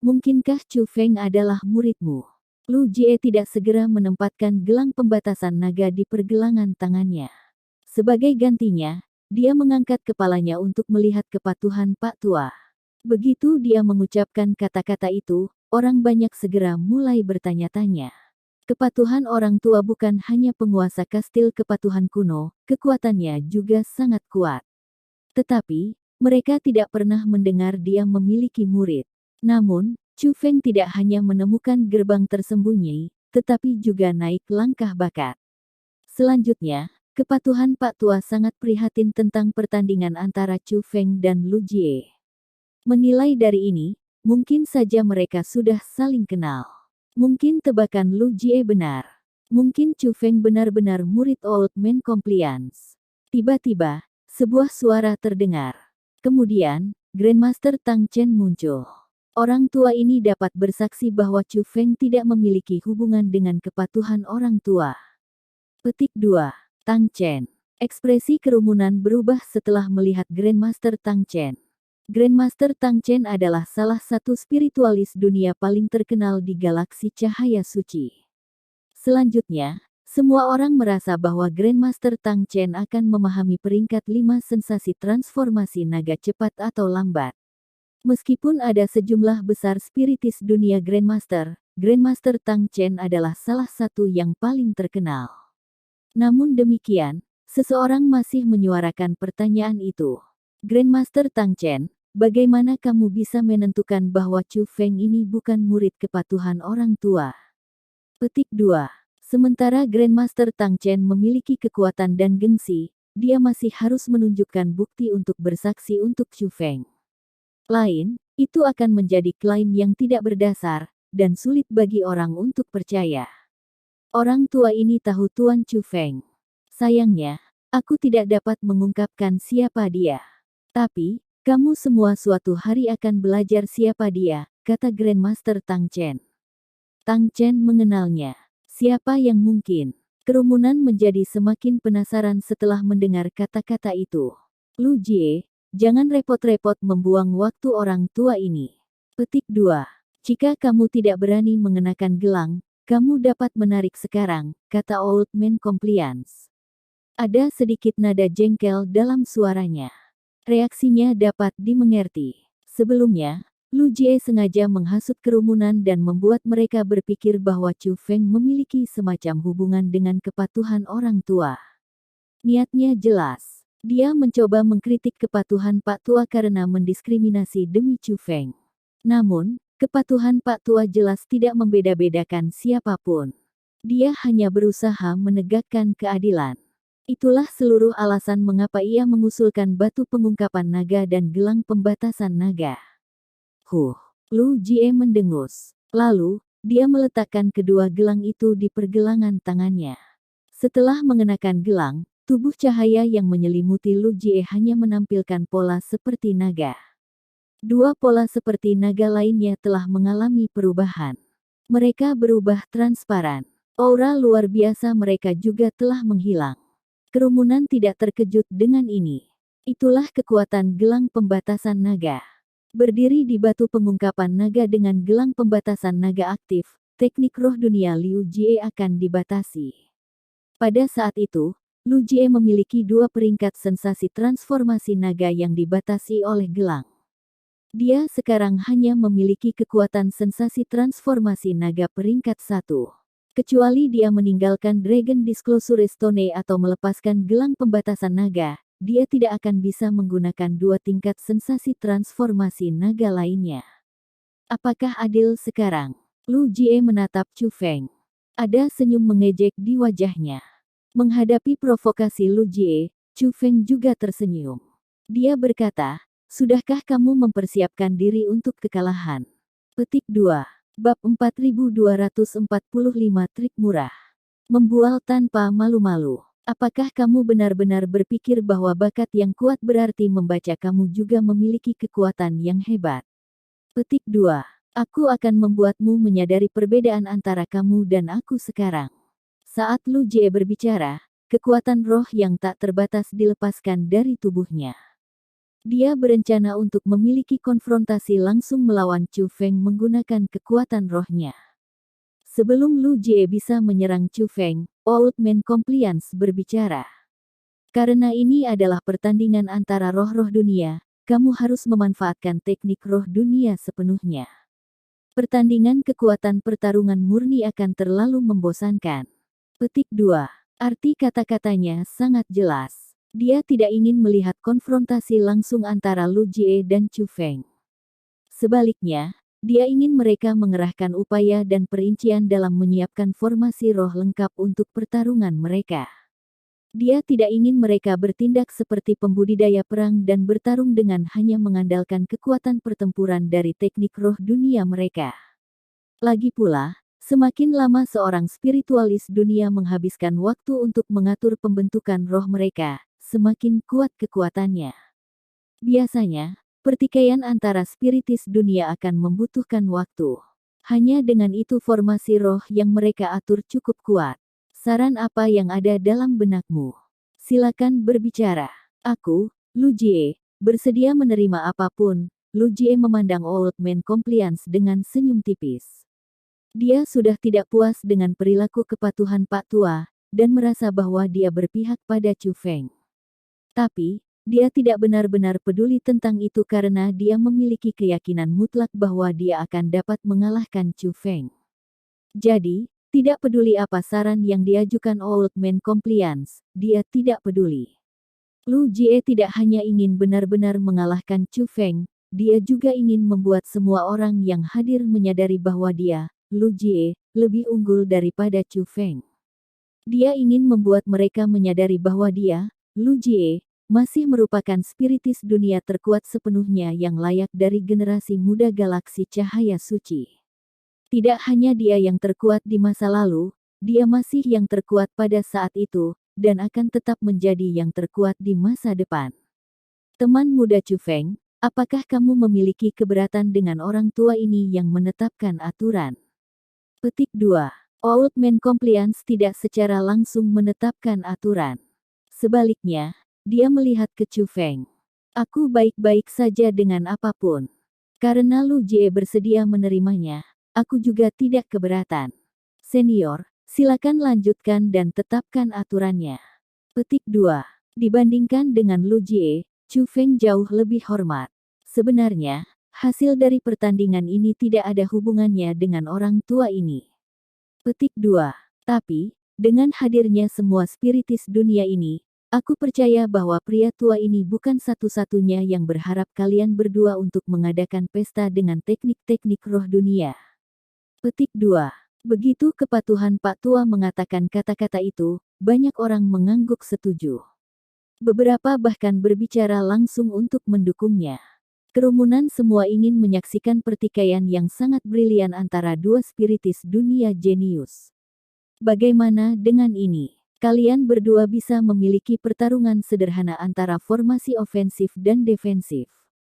Mungkinkah Chu Feng adalah muridmu? Lu Jie tidak segera menempatkan gelang pembatasan naga di pergelangan tangannya. Sebagai gantinya, dia mengangkat kepalanya untuk melihat kepatuhan Pak Tua. Begitu dia mengucapkan kata-kata itu, orang banyak segera mulai bertanya-tanya. Kepatuhan orang tua bukan hanya penguasa kastil kepatuhan kuno, kekuatannya juga sangat kuat. Tetapi, mereka tidak pernah mendengar dia memiliki murid. Namun, Chu Feng tidak hanya menemukan gerbang tersembunyi, tetapi juga naik langkah bakat. Selanjutnya, kepatuhan Pak Tua sangat prihatin tentang pertandingan antara Chu Feng dan Lu Jie. Menilai dari ini, mungkin saja mereka sudah saling kenal. Mungkin tebakan Lu Jie benar. Mungkin Chu Feng benar-benar murid Old Man Compliance. Tiba-tiba, sebuah suara terdengar. Kemudian, Grandmaster Tang Chen muncul. Orang tua ini dapat bersaksi bahwa Chu Feng tidak memiliki hubungan dengan kepatuhan orang tua. Petik 2. Tang Chen. Ekspresi kerumunan berubah setelah melihat Grandmaster Tang Chen. Grandmaster Tang Chen adalah salah satu spiritualis dunia paling terkenal di galaksi cahaya suci. Selanjutnya, semua orang merasa bahwa Grandmaster Tang Chen akan memahami peringkat 5 sensasi transformasi naga cepat atau lambat. Meskipun ada sejumlah besar spiritis dunia Grandmaster, Grandmaster Tang Chen adalah salah satu yang paling terkenal. Namun demikian, seseorang masih menyuarakan pertanyaan itu. Grandmaster Tang Chen, bagaimana kamu bisa menentukan bahwa Chu Feng ini bukan murid kepatuhan orang tua? Petik 2. Sementara Grandmaster Tang Chen memiliki kekuatan dan gengsi, dia masih harus menunjukkan bukti untuk bersaksi untuk Chu Feng. Lain, itu akan menjadi klaim yang tidak berdasar, dan sulit bagi orang untuk percaya. Orang tua ini tahu Tuan Chu Feng. Sayangnya, aku tidak dapat mengungkapkan siapa dia. Tapi, kamu semua suatu hari akan belajar siapa dia, kata Grandmaster Tang Chen. Tang Chen mengenalnya. Siapa yang mungkin? Kerumunan menjadi semakin penasaran setelah mendengar kata-kata itu. Lu Jie, jangan repot-repot membuang waktu orang tua ini. Petik 2. Jika kamu tidak berani mengenakan gelang, kamu dapat menarik sekarang, kata Old Man Compliance. Ada sedikit nada jengkel dalam suaranya. Reaksinya dapat dimengerti. Sebelumnya, Lu Jie sengaja menghasut kerumunan dan membuat mereka berpikir bahwa Chu Feng memiliki semacam hubungan dengan kepatuhan orang tua. Niatnya jelas. Dia mencoba mengkritik kepatuhan Pak Tua karena mendiskriminasi demi Chu Feng. Namun, kepatuhan Pak Tua jelas tidak membeda-bedakan siapapun. Dia hanya berusaha menegakkan keadilan. Itulah seluruh alasan mengapa ia mengusulkan batu pengungkapan naga dan gelang pembatasan naga. Lu Jie mendengus. Lalu, dia meletakkan kedua gelang itu di pergelangan tangannya. Setelah mengenakan gelang, tubuh cahaya yang menyelimuti Lu Jie hanya menampilkan pola seperti naga. Dua pola seperti naga lainnya telah mengalami perubahan. Mereka berubah transparan. Aura luar biasa mereka juga telah menghilang. Kerumunan tidak terkejut dengan ini. Itulah kekuatan gelang pembatasan naga. Berdiri di batu pengungkapan naga dengan gelang pembatasan naga aktif, teknik roh dunia Liu Jie akan dibatasi. Pada saat itu, Lu Jie memiliki dua peringkat sensasi transformasi naga yang dibatasi oleh gelang. Dia sekarang hanya memiliki kekuatan sensasi transformasi naga peringkat 1. Kecuali dia meninggalkan Dragon Disclosure Stone atau melepaskan gelang pembatasan naga, dia tidak akan bisa menggunakan dua tingkat sensasi transformasi naga lainnya. Apakah adil sekarang? Lu Jie menatap Chu Feng. Ada senyum mengejek di wajahnya. Menghadapi provokasi Lu Jie, Chu Feng juga tersenyum. Dia berkata, sudahkah kamu mempersiapkan diri untuk kekalahan? Petik 2. Bab 4245 Trik Murah. Membual tanpa malu-malu. Apakah kamu benar-benar berpikir bahwa bakat yang kuat berarti membaca kamu juga memiliki kekuatan yang hebat? Petik 2. Aku akan membuatmu menyadari perbedaan antara kamu dan aku sekarang. Saat Lu Jie berbicara, kekuatan roh yang tak terbatas dilepaskan dari tubuhnya. Dia berencana untuk memiliki konfrontasi langsung melawan Chu Feng menggunakan kekuatan rohnya. Sebelum Lu Jie bisa menyerang Chu Feng, Old Man Compliance berbicara. Karena ini adalah pertandingan antara roh-roh dunia, kamu harus memanfaatkan teknik roh dunia sepenuhnya. Pertandingan kekuatan pertarungan murni akan terlalu membosankan. Petik 2. Arti kata-katanya sangat jelas. Dia tidak ingin melihat konfrontasi langsung antara Lu Jie dan Chu Feng. Sebaliknya, dia ingin mereka mengerahkan upaya dan perincian dalam menyiapkan formasi roh lengkap untuk pertarungan mereka. Dia tidak ingin mereka bertindak seperti pembudidaya perang dan bertarung dengan hanya mengandalkan kekuatan pertempuran dari teknik roh dunia mereka. Lagi pula, semakin lama seorang spiritualis dunia menghabiskan waktu untuk mengatur pembentukan roh mereka, semakin kuat kekuatannya. Biasanya, pertikaian antara spiritis dunia akan membutuhkan waktu. Hanya dengan itu formasi roh yang mereka atur cukup kuat. Saran apa yang ada dalam benakmu? Silakan berbicara. Aku, Lu Jie, bersedia menerima apapun. Lu Jie memandang Old Man Compliance dengan senyum tipis. Dia sudah tidak puas dengan perilaku kepatuhan Pak Tua, dan merasa bahwa dia berpihak pada Chu Feng. Tapi, dia tidak benar-benar peduli tentang itu karena dia memiliki keyakinan mutlak bahwa dia akan dapat mengalahkan Chu Feng. Jadi, tidak peduli apa saran yang diajukan Old Man Compliance, dia tidak peduli. Lu Jie tidak hanya ingin benar-benar mengalahkan Chu Feng, dia juga ingin membuat semua orang yang hadir menyadari bahwa dia, Lu Jie, lebih unggul daripada Chu Feng. Dia ingin membuat mereka menyadari bahwa dia, Lu Jie, masih merupakan spiritis dunia terkuat sepenuhnya yang layak dari generasi muda galaksi cahaya suci. Tidak hanya dia yang terkuat di masa lalu, dia masih yang terkuat pada saat itu, dan akan tetap menjadi yang terkuat di masa depan. Teman muda Chu Feng, apakah kamu memiliki keberatan dengan orang tua ini yang menetapkan aturan? Petik 2. Old Man Compliance tidak secara langsung menetapkan aturan. Sebaliknya, dia melihat ke Chu Feng. Aku baik-baik saja dengan apapun. Karena Lu Jie bersedia menerimanya, aku juga tidak keberatan. Senior, silakan lanjutkan dan tetapkan aturannya. Petik 2. Dibandingkan dengan Lu Jie, Chu Feng jauh lebih hormat. Sebenarnya, hasil dari pertandingan ini tidak ada hubungannya dengan orang tua ini. Petik 2. Tapi, dengan hadirnya semua spiritis dunia ini, aku percaya bahwa pria tua ini bukan satu-satunya yang berharap kalian berdua untuk mengadakan pesta dengan teknik-teknik roh dunia. Petik 2. Begitu kepatuhan Pak Tua mengatakan kata-kata itu, banyak orang mengangguk setuju. Beberapa bahkan berbicara langsung untuk mendukungnya. Kerumunan semua ingin menyaksikan pertikaian yang sangat brilian antara dua spiritis dunia jenius. Bagaimana dengan ini? Kalian berdua bisa memiliki pertarungan sederhana antara formasi ofensif dan defensif.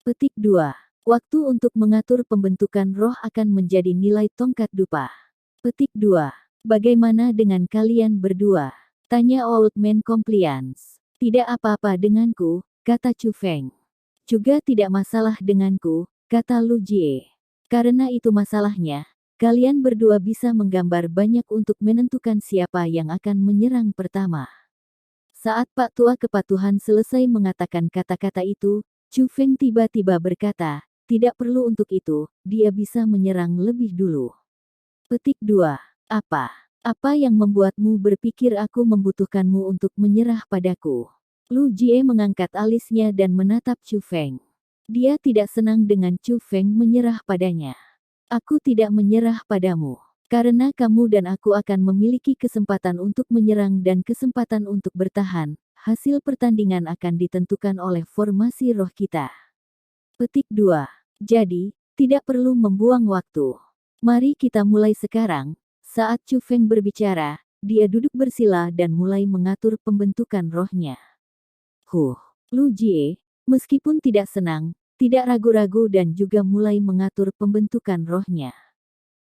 Petik 2. Waktu untuk mengatur pembentukan roh akan menjadi nilai tongkat dupa. Petik 2. Bagaimana dengan kalian berdua? Tanya Old Man Compliance. Tidak apa-apa denganku, kata Chu Feng. Juga tidak masalah denganku, kata Lu Jie. Karena itu masalahnya, kalian berdua bisa menggambar banyak untuk menentukan siapa yang akan menyerang pertama. Saat Pak Tua Kepatuhan selesai mengatakan kata-kata itu, Chu Feng tiba-tiba berkata, tidak perlu untuk itu, dia bisa menyerang lebih dulu. Petik 2. Apa? Apa yang membuatmu berpikir aku membutuhkanmu untuk menyerah padaku? Lu Jie mengangkat alisnya dan menatap Chu Feng. Dia tidak senang dengan Chu Feng menyerah padanya. Aku tidak menyerah padamu. Karena kamu dan aku akan memiliki kesempatan untuk menyerang dan kesempatan untuk bertahan, hasil pertandingan akan ditentukan oleh formasi roh kita. Petik 2. Jadi, tidak perlu membuang waktu. Mari kita mulai sekarang. Saat Chu Feng berbicara, dia duduk bersila dan mulai mengatur pembentukan rohnya. Lu Jie, meskipun tidak senang, tidak ragu-ragu dan juga mulai mengatur pembentukan rohnya.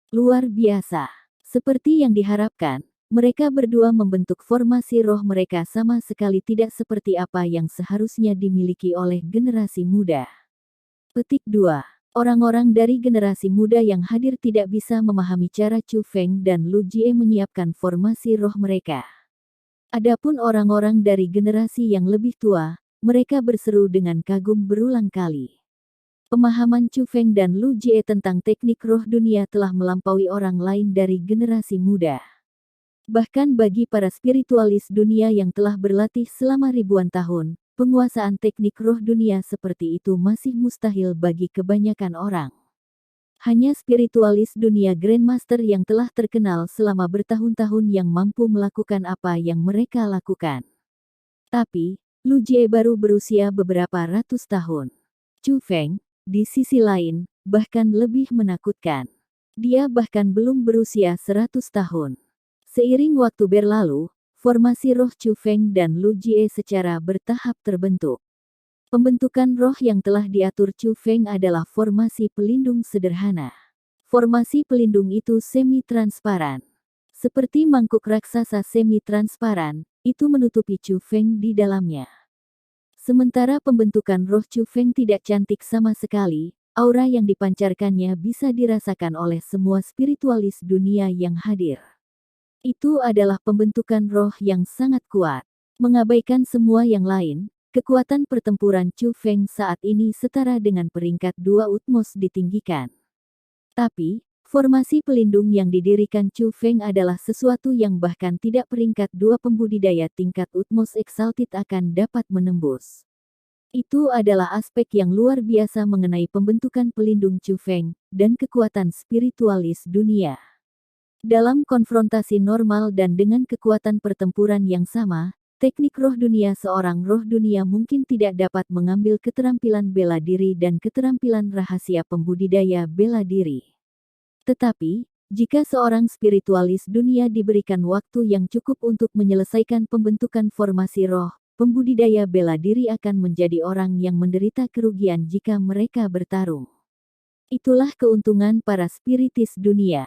Luar biasa. Seperti yang diharapkan, mereka berdua membentuk formasi roh mereka sama sekali tidak seperti apa yang seharusnya dimiliki oleh generasi muda. Petik 2. Orang-orang dari generasi muda yang hadir tidak bisa memahami cara Chu Feng dan Lu Jie menyiapkan formasi roh mereka. Adapun orang-orang dari generasi yang lebih tua, mereka berseru dengan kagum berulang kali. Pemahaman Chu Feng dan Lu Jie tentang teknik roh dunia telah melampaui orang lain dari generasi muda. Bahkan bagi para spiritualis dunia yang telah berlatih selama ribuan tahun, penguasaan teknik roh dunia seperti itu masih mustahil bagi kebanyakan orang. Hanya spiritualis dunia Grandmaster yang telah terkenal selama bertahun-tahun yang mampu melakukan apa yang mereka lakukan. Tapi, Lu Jie baru berusia beberapa ratus tahun. Chu Feng, di sisi lain, bahkan lebih menakutkan. Dia bahkan belum berusia 100 tahun. Seiring waktu berlalu, formasi roh Chu Feng dan Lu Jie secara bertahap terbentuk. Pembentukan roh yang telah diatur Chu Feng adalah formasi pelindung sederhana. Formasi pelindung itu semi-transparan. Seperti mangkuk raksasa semi-transparan, itu menutupi Chu Feng di dalamnya. Sementara pembentukan roh Chu Feng tidak cantik sama sekali, aura yang dipancarkannya bisa dirasakan oleh semua spiritualis dunia yang hadir. Itu adalah pembentukan roh yang sangat kuat. Mengabaikan semua yang lain, kekuatan pertempuran Chu Feng saat ini setara dengan peringkat 2 utmos ditinggikan. Tapi, formasi pelindung yang didirikan Chu Feng adalah sesuatu yang bahkan tidak peringkat 2 pembudidaya tingkat utmos exalted akan dapat menembus. Itu adalah aspek yang luar biasa mengenai pembentukan pelindung Chu Feng dan kekuatan spiritualis dunia. Dalam konfrontasi normal dan dengan kekuatan pertempuran yang sama, teknik roh dunia seorang roh dunia mungkin tidak dapat mengambil keterampilan bela diri dan keterampilan rahasia pembudidaya bela diri. Tetapi, jika seorang spiritualis dunia diberikan waktu yang cukup untuk menyelesaikan pembentukan formasi roh, pembudidaya bela diri akan menjadi orang yang menderita kerugian jika mereka bertarung. Itulah keuntungan para spiritis dunia.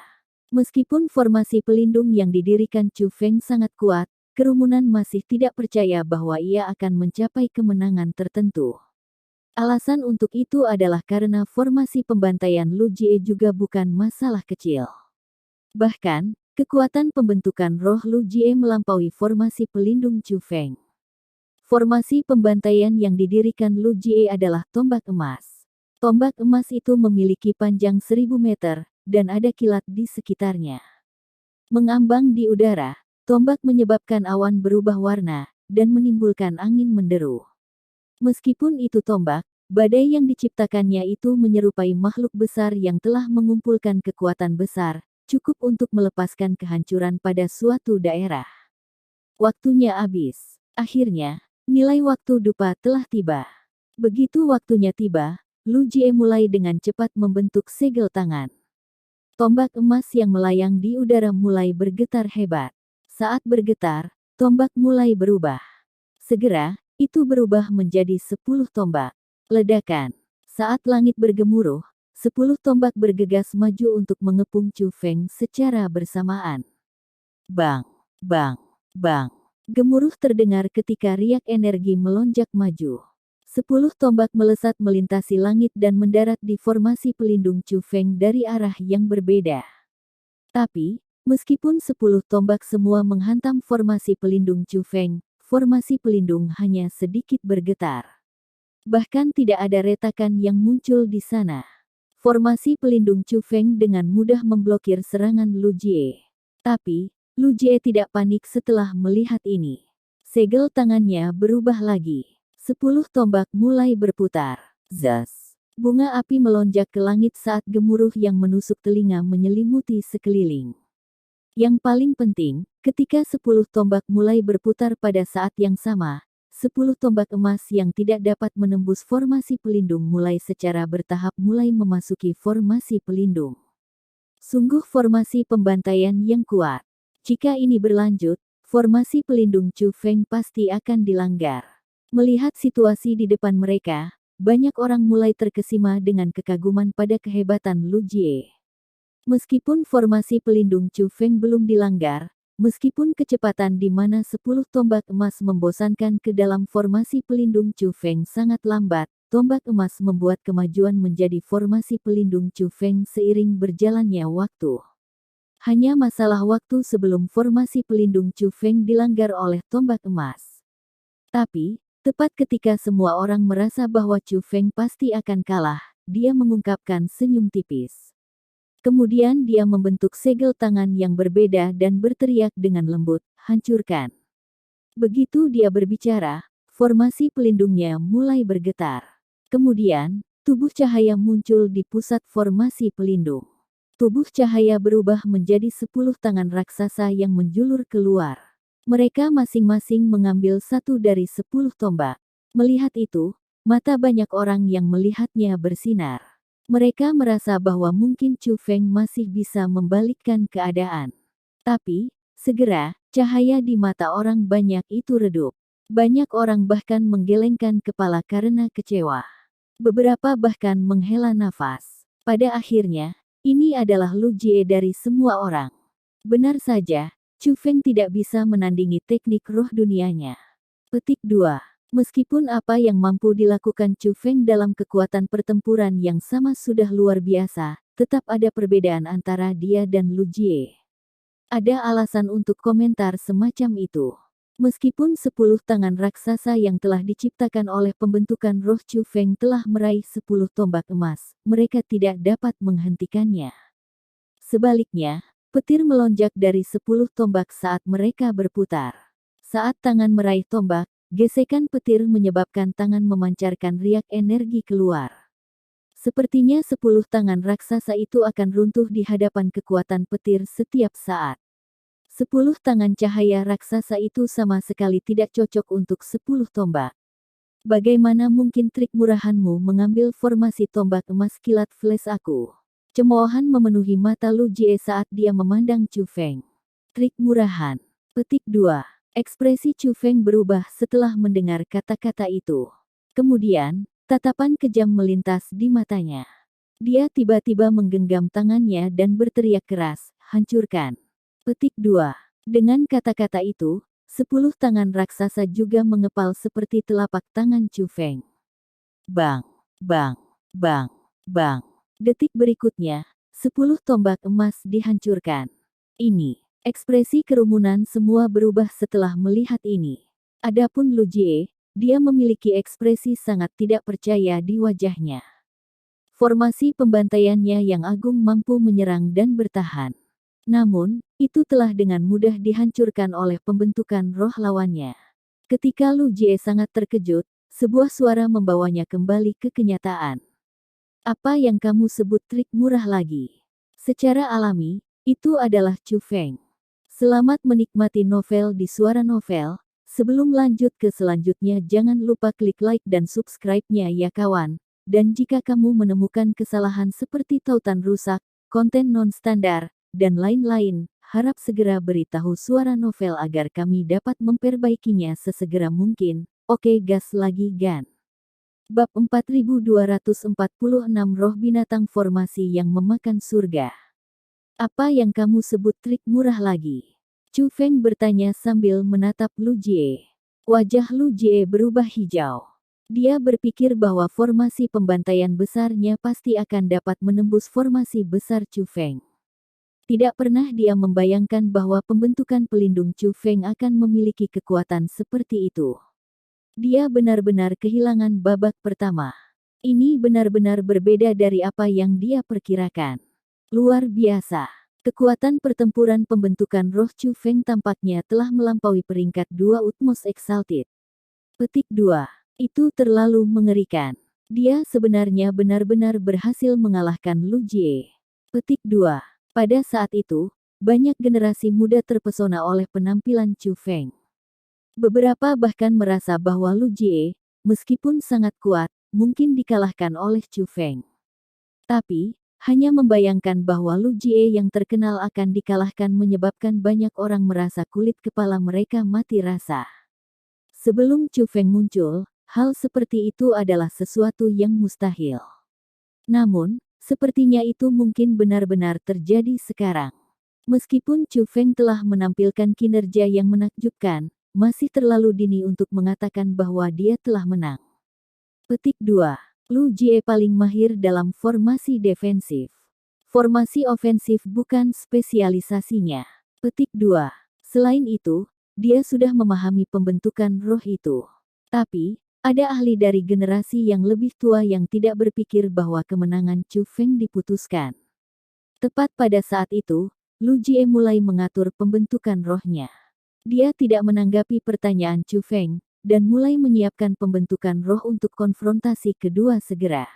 Meskipun formasi pelindung yang didirikan Chu Feng sangat kuat, kerumunan masih tidak percaya bahwa ia akan mencapai kemenangan tertentu. Alasan untuk itu adalah karena formasi pembantaian Lu Jie juga bukan masalah kecil. Bahkan, kekuatan pembentukan roh Lu Jie melampaui formasi pelindung Chu Feng. Formasi pembantaian yang didirikan Lu Jie adalah tombak emas. Tombak emas itu memiliki panjang 1000 meter, dan ada kilat di sekitarnya. Mengambang di udara, tombak menyebabkan awan berubah warna, dan menimbulkan angin menderu. Meskipun itu tombak, badai yang diciptakannya itu menyerupai makhluk besar yang telah mengumpulkan kekuatan besar, cukup untuk melepaskan kehancuran pada suatu daerah. Waktunya habis. Akhirnya, nilai waktu dupa telah tiba. Begitu waktunya tiba, Lu Jie mulai dengan cepat membentuk segel tangan. Tombak emas yang melayang di udara mulai bergetar hebat. Saat bergetar, tombak mulai berubah. Segera, itu berubah menjadi 10 tombak. Ledakan. Saat langit bergemuruh, 10 tombak bergegas maju untuk mengepung Chu Feng secara bersamaan. Bang, bang, bang. Gemuruh terdengar ketika riak energi melonjak maju. 10 tombak melesat melintasi langit dan mendarat di formasi pelindung Chu Feng dari arah yang berbeda. Tapi, meskipun 10 tombak semua menghantam formasi pelindung Chu Feng, formasi pelindung hanya sedikit bergetar. Bahkan tidak ada retakan yang muncul di sana. Formasi pelindung Chu Feng dengan mudah memblokir serangan Lu Jie. Tapi, Lu Jie tidak panik setelah melihat ini. Segel tangannya berubah lagi. 10 tombak mulai berputar. Zas. Bunga api melonjak ke langit saat gemuruh yang menusuk telinga menyelimuti sekeliling. Yang paling penting, ketika 10 tombak mulai berputar pada saat yang sama, 10 tombak emas yang tidak dapat menembus formasi pelindung mulai secara bertahap mulai memasuki formasi pelindung. Sungguh formasi pembantaian yang kuat. Jika ini berlanjut, formasi pelindung Chu Feng pasti akan dilanggar. Melihat situasi di depan mereka, banyak orang mulai terkesima dengan kekaguman pada kehebatan Lu Jie. Meskipun formasi pelindung Chu Feng belum dilanggar, meskipun kecepatan di mana 10 tombak emas membosankan ke dalam formasi pelindung Chu Feng sangat lambat, tombak emas membuat kemajuan menjadi formasi pelindung Chu Feng seiring berjalannya waktu. Hanya masalah waktu sebelum formasi pelindung Chu Feng dilanggar oleh tombak emas. Tapi, tepat ketika semua orang merasa bahwa Chu Feng pasti akan kalah, dia mengungkapkan senyum tipis. Kemudian dia membentuk segel tangan yang berbeda dan berteriak dengan lembut, "Hancurkan." Begitu dia berbicara, formasi pelindungnya mulai bergetar. Kemudian, tubuh cahaya muncul di pusat formasi pelindung. Tubuh cahaya berubah menjadi 10 tangan raksasa yang menjulur keluar. Mereka masing-masing mengambil satu dari 10 tombak. Melihat itu, mata banyak orang yang melihatnya bersinar. Mereka merasa bahwa mungkin Chu Feng masih bisa membalikkan keadaan. Tapi, segera, Cahaya di mata orang banyak itu redup. Banyak orang bahkan menggelengkan kepala karena kecewa. Beberapa bahkan menghela nafas. Pada akhirnya, ini adalah Lu Jie dari semua orang. Benar saja, Chu Feng tidak bisa menandingi teknik roh dunianya. Petik 2. Meskipun apa yang mampu dilakukan Chu Feng dalam kekuatan pertempuran yang sama sudah luar biasa, tetap ada perbedaan antara dia dan Lu Jie. Ada alasan untuk komentar semacam itu. Meskipun 10 tangan raksasa yang telah diciptakan oleh pembentukan roh Chu Feng telah meraih 10 tombak emas, mereka tidak dapat menghentikannya. Sebaliknya, petir melonjak dari 10 tombak saat mereka berputar. Saat tangan meraih tombak, gesekan petir menyebabkan tangan memancarkan riak energi keluar. Sepertinya 10 tangan raksasa itu akan runtuh di hadapan kekuatan petir setiap saat. 10 tangan cahaya raksasa itu sama sekali tidak cocok untuk 10 tombak. Bagaimana mungkin trik murahanmu mengambil formasi tombak emas kilat flash aku? Cemoohan memenuhi mata Lu Jie saat dia memandang Chu Feng. Trik murahan. Petik 2. Ekspresi Chu Feng berubah setelah mendengar kata-kata itu. Kemudian, tatapan kejam melintas di matanya. Dia tiba-tiba menggenggam tangannya dan berteriak keras, "Hancurkan!" Petik 2. Dengan kata-kata itu, 10 tangan raksasa juga mengepal seperti telapak tangan Chu Feng. Bang, bang, bang, bang. Detik berikutnya, 10 tombak emas dihancurkan. Ini, ekspresi kerumunan semua berubah setelah melihat ini. Adapun Lu Jie, dia memiliki ekspresi sangat tidak percaya di wajahnya. Formasi pembantaiannya yang agung mampu menyerang dan bertahan. Namun, itu telah dengan mudah dihancurkan oleh pembentukan roh lawannya. Ketika Lu Jie sangat terkejut, sebuah suara membawanya kembali ke kenyataan. Apa yang kamu sebut trik murah lagi? Secara alami, itu adalah Chu Feng. Selamat menikmati novel di Suara Novel. Sebelum lanjut ke selanjutnya jangan lupa klik like dan subscribe-nya ya kawan. Dan jika kamu menemukan kesalahan seperti tautan rusak, konten non-standar, dan lain-lain, harap segera beritahu Suara Novel agar kami dapat memperbaikinya sesegera mungkin. Oke gas lagi Gan. Bab 4246 Roh Binatang Formasi yang Memakan Surga. Apa yang kamu sebut trik murah lagi? Chu Feng bertanya sambil menatap Lu Jie. Wajah Lu Jie berubah hijau. Dia berpikir bahwa formasi pembantaian besarnya pasti akan dapat menembus formasi besar Chu Feng. Tidak pernah dia membayangkan bahwa pembentukan pelindung Chu Feng akan memiliki kekuatan seperti itu. Dia benar-benar kehilangan babak pertama. Ini benar-benar berbeda dari apa yang dia perkirakan. Luar biasa. Kekuatan pertempuran pembentukan roh Chu Feng tampaknya telah melampaui peringkat 2 Utmost Exalted. Petik 2. Itu terlalu mengerikan. Dia sebenarnya benar-benar berhasil mengalahkan Lu Jie. Petik 2. Pada saat itu, banyak generasi muda terpesona oleh penampilan Chu Feng. Beberapa bahkan merasa bahwa Lu Jie, meskipun sangat kuat, mungkin dikalahkan oleh Chu Feng. Tapi, hanya membayangkan bahwa Lu Jie yang terkenal akan dikalahkan menyebabkan banyak orang merasa kulit kepala mereka mati rasa. Sebelum Chu Feng muncul, hal seperti itu adalah sesuatu yang mustahil. Namun, sepertinya itu mungkin benar-benar terjadi sekarang. Meskipun Chu Feng telah menampilkan kinerja yang menakjubkan, masih terlalu dini untuk mengatakan bahwa dia telah menang. Petik 2. Lu Jie paling mahir dalam formasi defensif. Formasi ofensif bukan spesialisasinya. Petik 2. Selain itu, dia sudah memahami pembentukan roh itu. Tapi, ada ahli dari generasi yang lebih tua yang tidak berpikir bahwa kemenangan Chu Feng diputuskan. Tepat pada saat itu, Lu Jie mulai mengatur pembentukan rohnya. Dia tidak menanggapi pertanyaan Chu Feng, dan mulai menyiapkan pembentukan roh untuk konfrontasi kedua segera.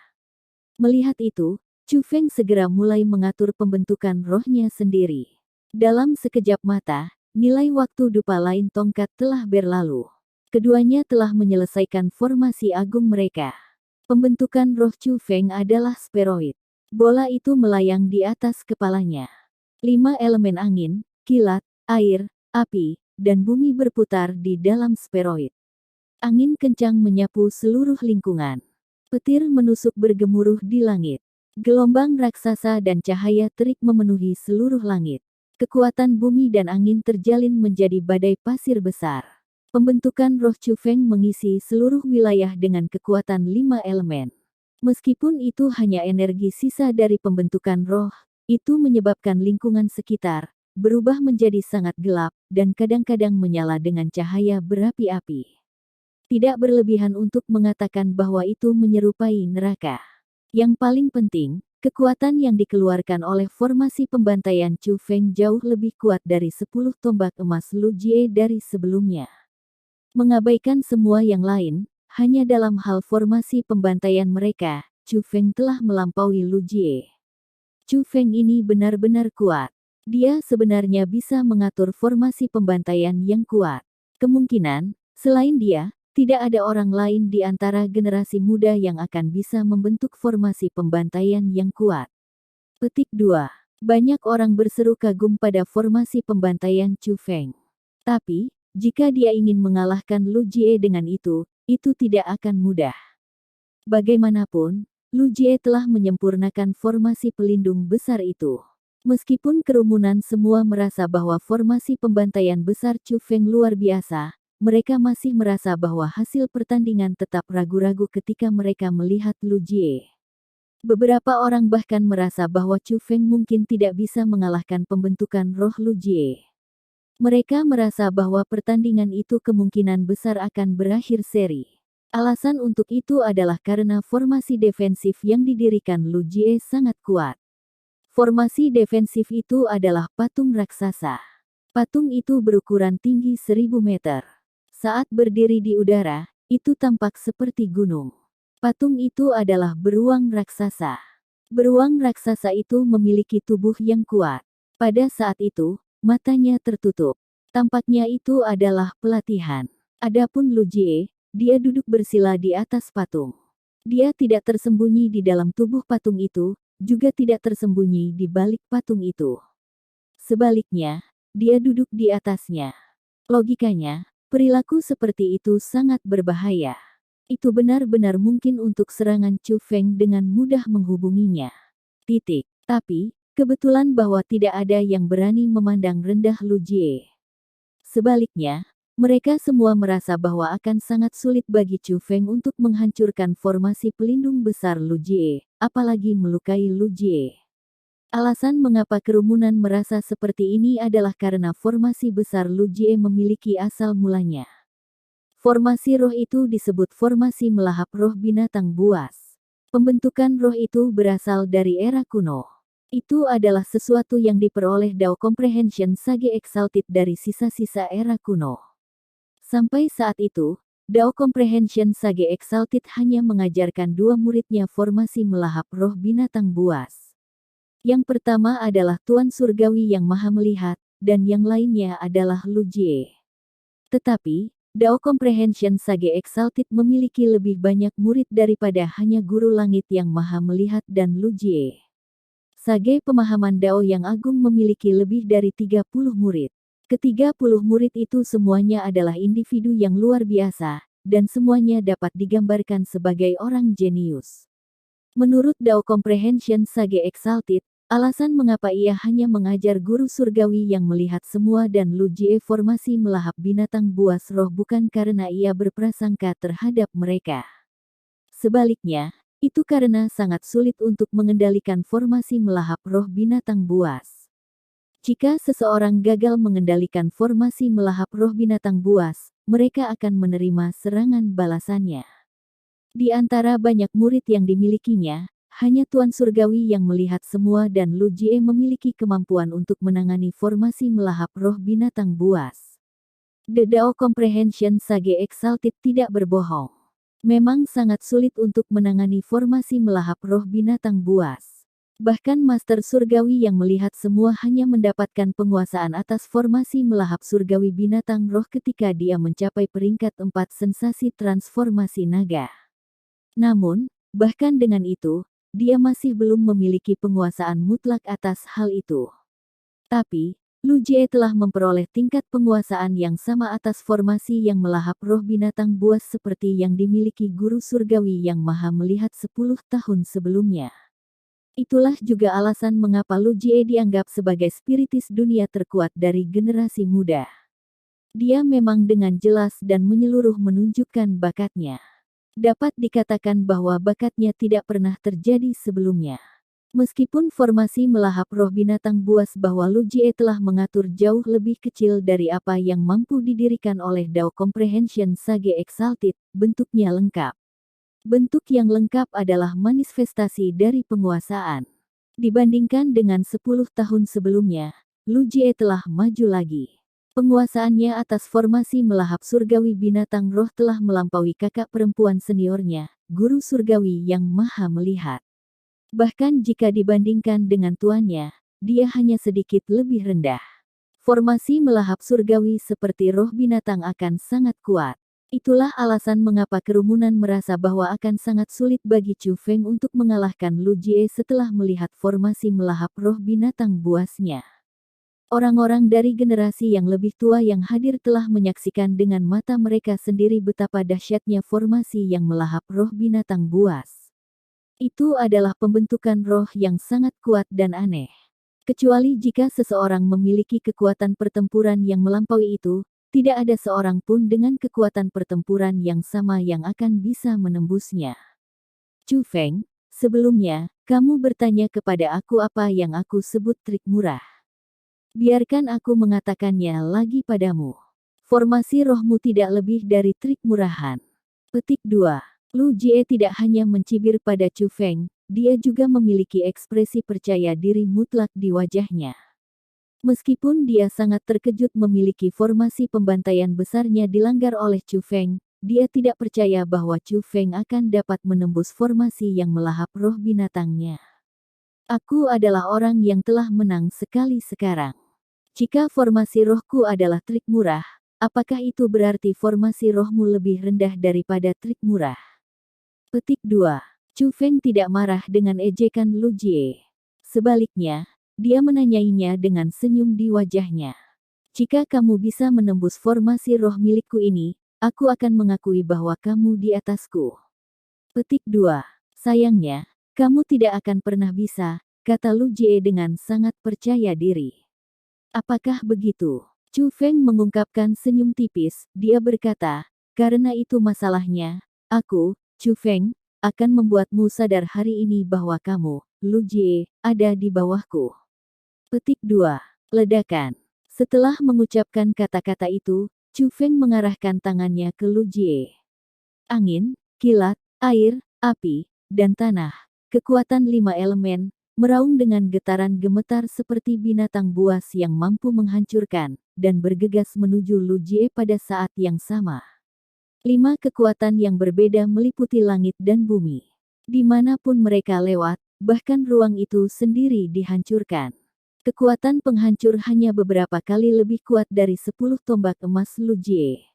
Melihat itu, Chu Feng segera mulai mengatur pembentukan rohnya sendiri. Dalam sekejap mata, nilai waktu dupa lain tongkat telah berlalu. Keduanya telah menyelesaikan formasi agung mereka. Pembentukan roh Chu Feng adalah spheroid. Bola itu melayang di atas kepalanya. 5 elemen angin, kilat, air, api, dan bumi berputar di dalam spheroid. Angin kencang menyapu seluruh lingkungan. Petir menusuk bergemuruh di langit. Gelombang raksasa dan cahaya terik memenuhi seluruh langit. Kekuatan bumi dan angin terjalin menjadi badai pasir besar. Pembentukan roh Chu Feng mengisi seluruh wilayah dengan kekuatan 5 elemen. Meskipun itu hanya energi sisa dari pembentukan roh, itu menyebabkan lingkungan sekitar berubah menjadi sangat gelap dan kadang-kadang menyala dengan cahaya berapi-api. Tidak berlebihan untuk mengatakan bahwa itu menyerupai neraka. Yang paling penting, kekuatan yang dikeluarkan oleh formasi pembantaian Chu Feng jauh lebih kuat dari 10 tombak emas Lu Jie dari sebelumnya. Mengabaikan semua yang lain, hanya dalam hal formasi pembantaian mereka, Chu Feng telah melampaui Lu Jie. Chu Feng ini benar-benar kuat. Dia sebenarnya bisa mengatur formasi pembantaian yang kuat. Kemungkinan, selain dia, tidak ada orang lain di antara generasi muda yang akan bisa membentuk formasi pembantaian yang kuat. Petik 2. Banyak orang berseru kagum pada formasi pembantaian Chu Feng. Tapi, jika dia ingin mengalahkan Lu Jie dengan itu tidak akan mudah. Bagaimanapun, Lu Jie telah menyempurnakan formasi pelindung besar itu. Meskipun kerumunan semua merasa bahwa formasi pembantaian besar Chu Feng luar biasa, mereka masih merasa bahwa hasil pertandingan tetap ragu-ragu ketika mereka melihat Lu Jie. Beberapa orang bahkan merasa bahwa Chu Feng mungkin tidak bisa mengalahkan pembentukan roh Lu Jie. Mereka merasa bahwa pertandingan itu kemungkinan besar akan berakhir seri. Alasan untuk itu adalah karena formasi defensif yang didirikan Lu Jie sangat kuat. Formasi defensif itu adalah patung raksasa. Patung itu berukuran tinggi 1000 meter. Saat berdiri di udara, itu tampak seperti gunung. Patung itu adalah beruang raksasa. Beruang raksasa itu memiliki tubuh yang kuat. Pada saat itu, matanya tertutup. Tampaknya itu adalah pelatihan. Adapun Lu Jie, dia duduk bersila di atas patung. Dia tidak tersembunyi di dalam tubuh patung itu, juga tidak tersembunyi di balik patung itu. Sebaliknya, dia duduk di atasnya. Logikanya, perilaku seperti itu sangat berbahaya. Itu benar-benar mungkin untuk serangan Chu Feng dengan mudah menghubunginya. Titik. Tapi, kebetulan bahwa tidak ada yang berani memandang rendah Lu Jie. Sebaliknya, mereka semua merasa bahwa akan sangat sulit bagi Chu Feng untuk menghancurkan formasi pelindung besar Lu Jie, apalagi melukai Lu Jie. Alasan mengapa kerumunan merasa seperti ini adalah karena formasi besar Lu Jie memiliki asal mulanya. Formasi roh itu disebut formasi melahap roh binatang buas. Pembentukan roh itu berasal dari era kuno. Itu adalah sesuatu yang diperoleh Dao Comprehension Sage Exalted dari sisa-sisa era kuno. Sampai saat itu, Dao Comprehension Sage Exalted hanya mengajarkan 2 muridnya formasi melahap roh binatang buas. Yang pertama adalah Tuan Surgawi yang Maha Melihat, dan yang lainnya adalah Lu Jie. Tetapi, Dao Comprehension Sage Exalted memiliki lebih banyak murid daripada hanya Guru Langit yang Maha Melihat dan Lu Jie. Sage Pemahaman Dao yang Agung memiliki lebih dari 30 murid. Ke-30 murid itu semuanya adalah individu yang luar biasa, dan semuanya dapat digambarkan sebagai orang jenius. Menurut Dao Comprehension Sage Exalted, alasan mengapa ia hanya mengajar guru surgawi yang melihat semua dan Lu Jie formasi melahap binatang buas roh bukan karena ia berprasangka terhadap mereka. Sebaliknya, itu karena sangat sulit untuk mengendalikan formasi melahap roh binatang buas. Jika seseorang gagal mengendalikan formasi melahap roh binatang buas, mereka akan menerima serangan balasannya. Di antara banyak murid yang dimilikinya, hanya Tuan Surgawi yang melihat semua dan Lu Jie memiliki kemampuan untuk menangani formasi melahap roh binatang buas. The Dao Comprehension Sage Exalted tidak berbohong. Memang sangat sulit untuk menangani formasi melahap roh binatang buas. Bahkan Master Surgawi yang melihat semua hanya mendapatkan penguasaan atas formasi melahap surgawi binatang roh ketika dia mencapai peringkat 4 sensasi transformasi naga. Namun, bahkan dengan itu, dia masih belum memiliki penguasaan mutlak atas hal itu. Tapi, Lu Jie telah memperoleh tingkat penguasaan yang sama atas formasi yang melahap roh binatang buas seperti yang dimiliki guru surgawi yang maha melihat 10 tahun sebelumnya. Itulah juga alasan mengapa Lu Jie dianggap sebagai spiritis dunia terkuat dari generasi muda. Dia memang dengan jelas dan menyeluruh menunjukkan bakatnya. Dapat dikatakan bahwa bakatnya tidak pernah terjadi sebelumnya. Meskipun formasi melahap roh binatang buas bahwa Lu Jie telah mengatur jauh lebih kecil dari apa yang mampu didirikan oleh Dao Comprehension Sage Exalted, bentuknya lengkap. Bentuk yang lengkap adalah manifestasi dari penguasaan. Dibandingkan dengan 10 tahun sebelumnya, Lu Jie telah maju lagi. Penguasaannya atas formasi melahap surgawi binatang roh telah melampaui kakak perempuan seniornya, guru surgawi yang maha melihat. Bahkan jika dibandingkan dengan tuannya, dia hanya sedikit lebih rendah. Formasi melahap surgawi seperti roh binatang akan sangat kuat. Itulah alasan mengapa kerumunan merasa bahwa akan sangat sulit bagi Chu Feng untuk mengalahkan Lu Jie setelah melihat formasi melahap roh binatang buasnya. Orang-orang dari generasi yang lebih tua yang hadir telah menyaksikan dengan mata mereka sendiri betapa dahsyatnya formasi yang melahap roh binatang buas. Itu adalah pembentukan roh yang sangat kuat dan aneh. Kecuali jika seseorang memiliki kekuatan pertempuran yang melampaui itu, tidak ada seorang pun dengan kekuatan pertempuran yang sama yang akan bisa menembusnya. Chu Feng, sebelumnya, kamu bertanya kepada aku apa yang aku sebut trik murah. Biarkan aku mengatakannya lagi padamu. Formasi rohmu tidak lebih dari trik murahan. Petik 2. Lu Jie tidak hanya mencibir pada Chu Feng, dia juga memiliki ekspresi percaya diri mutlak di wajahnya. Meskipun dia sangat terkejut memiliki formasi pembantaian besarnya dilanggar oleh Chu Feng, dia tidak percaya bahwa Chu Feng akan dapat menembus formasi yang melahap roh binatangnya. Aku adalah orang yang telah menang sekali sekarang. Jika formasi rohku adalah trik murah, apakah itu berarti formasi rohmu lebih rendah daripada trik murah? Petik 2. Chu Feng tidak marah dengan ejekan Lu Jie. Sebaliknya, dia menanyainya dengan senyum di wajahnya. Jika kamu bisa menembus formasi roh milikku ini, aku akan mengakui bahwa kamu di atasku. Petik 2. Sayangnya, kamu tidak akan pernah bisa, kata Lu Jie dengan sangat percaya diri. Apakah begitu? Chu Feng mengungkapkan senyum tipis, dia berkata, karena itu masalahnya, aku, Chu Feng, akan membuatmu sadar hari ini bahwa kamu, Lu Jie, ada di bawahku. Petik 2. Ledakan. Setelah mengucapkan kata-kata itu, Chu Feng mengarahkan tangannya ke Lu Jie. Angin, kilat, air, api, dan tanah, kekuatan 5 elemen, meraung dengan getaran gemetar seperti binatang buas yang mampu menghancurkan, dan bergegas menuju Lu Jie pada saat yang sama. 5 kekuatan yang berbeda meliputi langit dan bumi. Dimanapun mereka lewat, bahkan ruang itu sendiri dihancurkan. Kekuatan penghancur hanya beberapa kali lebih kuat dari 10 tombak emas Lu Jie.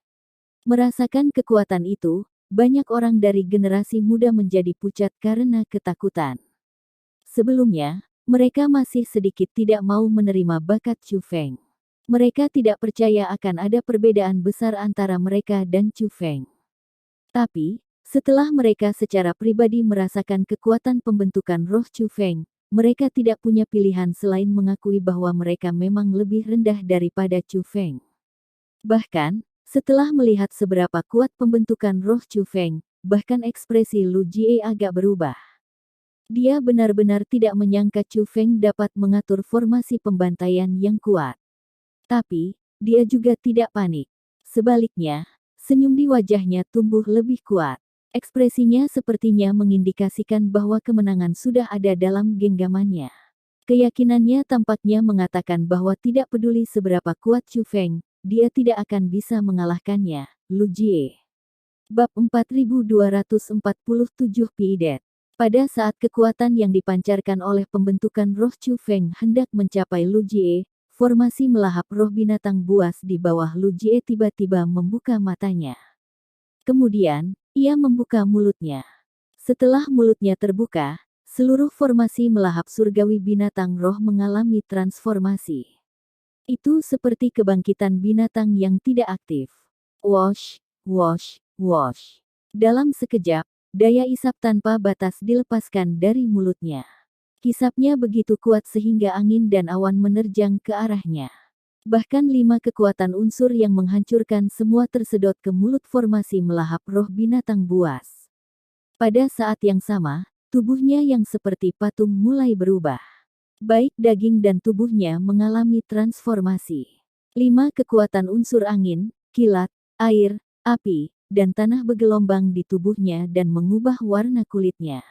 Merasakan kekuatan itu, banyak orang dari generasi muda menjadi pucat karena ketakutan. Sebelumnya, mereka masih sedikit tidak mau menerima bakat Chu Feng. Mereka tidak percaya akan ada perbedaan besar antara mereka dan Chu Feng. Tapi, setelah mereka secara pribadi merasakan kekuatan pembentukan roh Chu Feng, mereka tidak punya pilihan selain mengakui bahwa mereka memang lebih rendah daripada Chu Feng. Bahkan, setelah melihat seberapa kuat pembentukan roh Chu Feng, bahkan ekspresi Lu Jie agak berubah. Dia benar-benar tidak menyangka Chu Feng dapat mengatur formasi pembantaian yang kuat. Tapi, dia juga tidak panik. Sebaliknya, senyum di wajahnya tumbuh lebih kuat. Ekspresinya sepertinya mengindikasikan bahwa kemenangan sudah ada dalam genggamannya. Keyakinannya tampaknya mengatakan bahwa tidak peduli seberapa kuat Chu Feng, dia tidak akan bisa mengalahkannya. Lu Jie. Bab 4247 Pidet. Pada saat kekuatan yang dipancarkan oleh pembentukan roh Chu Feng hendak mencapai Lu Jie, formasi melahap roh binatang buas di bawah Lu Jie tiba-tiba membuka matanya. Kemudian, ia membuka mulutnya. Setelah mulutnya terbuka, seluruh formasi melahap surgawi binatang roh mengalami transformasi. Itu seperti kebangkitan binatang yang tidak aktif. Wosh, wosh, wosh. Dalam sekejap, daya isap tanpa batas dilepaskan dari mulutnya. Hisapnya begitu kuat sehingga angin dan awan menerjang ke arahnya. Bahkan 5 kekuatan unsur yang menghancurkan semua tersedot ke mulut formasi melahap roh binatang buas. Pada saat yang sama, tubuhnya yang seperti patung mulai berubah. Baik daging dan tubuhnya mengalami transformasi. 5 kekuatan unsur angin, kilat, air, api, dan tanah bergelombang di tubuhnya dan mengubah warna kulitnya.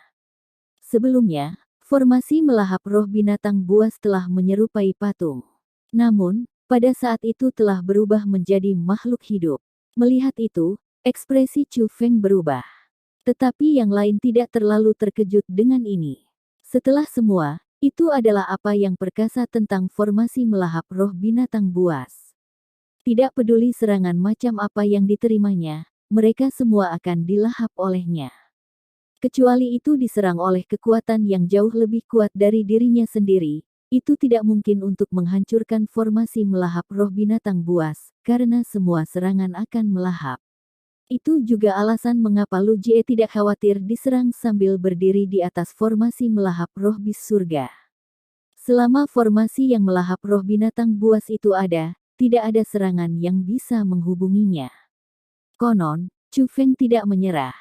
Sebelumnya, formasi melahap roh binatang buas telah menyerupai patung. Namun, pada saat itu telah berubah menjadi makhluk hidup. Melihat itu, ekspresi Chu Feng berubah. Tetapi yang lain tidak terlalu terkejut dengan ini. Setelah semua, itu adalah apa yang perkasa tentang formasi melahap roh binatang buas. Tidak peduli serangan macam apa yang diterimanya, mereka semua akan dilahap olehnya. Kecuali itu diserang oleh kekuatan yang jauh lebih kuat dari dirinya sendiri, itu tidak mungkin untuk menghancurkan formasi melahap roh binatang buas, karena semua serangan akan melahap. Itu juga alasan mengapa Lu Jie tidak khawatir diserang sambil berdiri di atas formasi melahap roh bis surga. Selama formasi yang melahap roh binatang buas itu ada, tidak ada serangan yang bisa menghubunginya. Konon, Chu Feng tidak menyerah.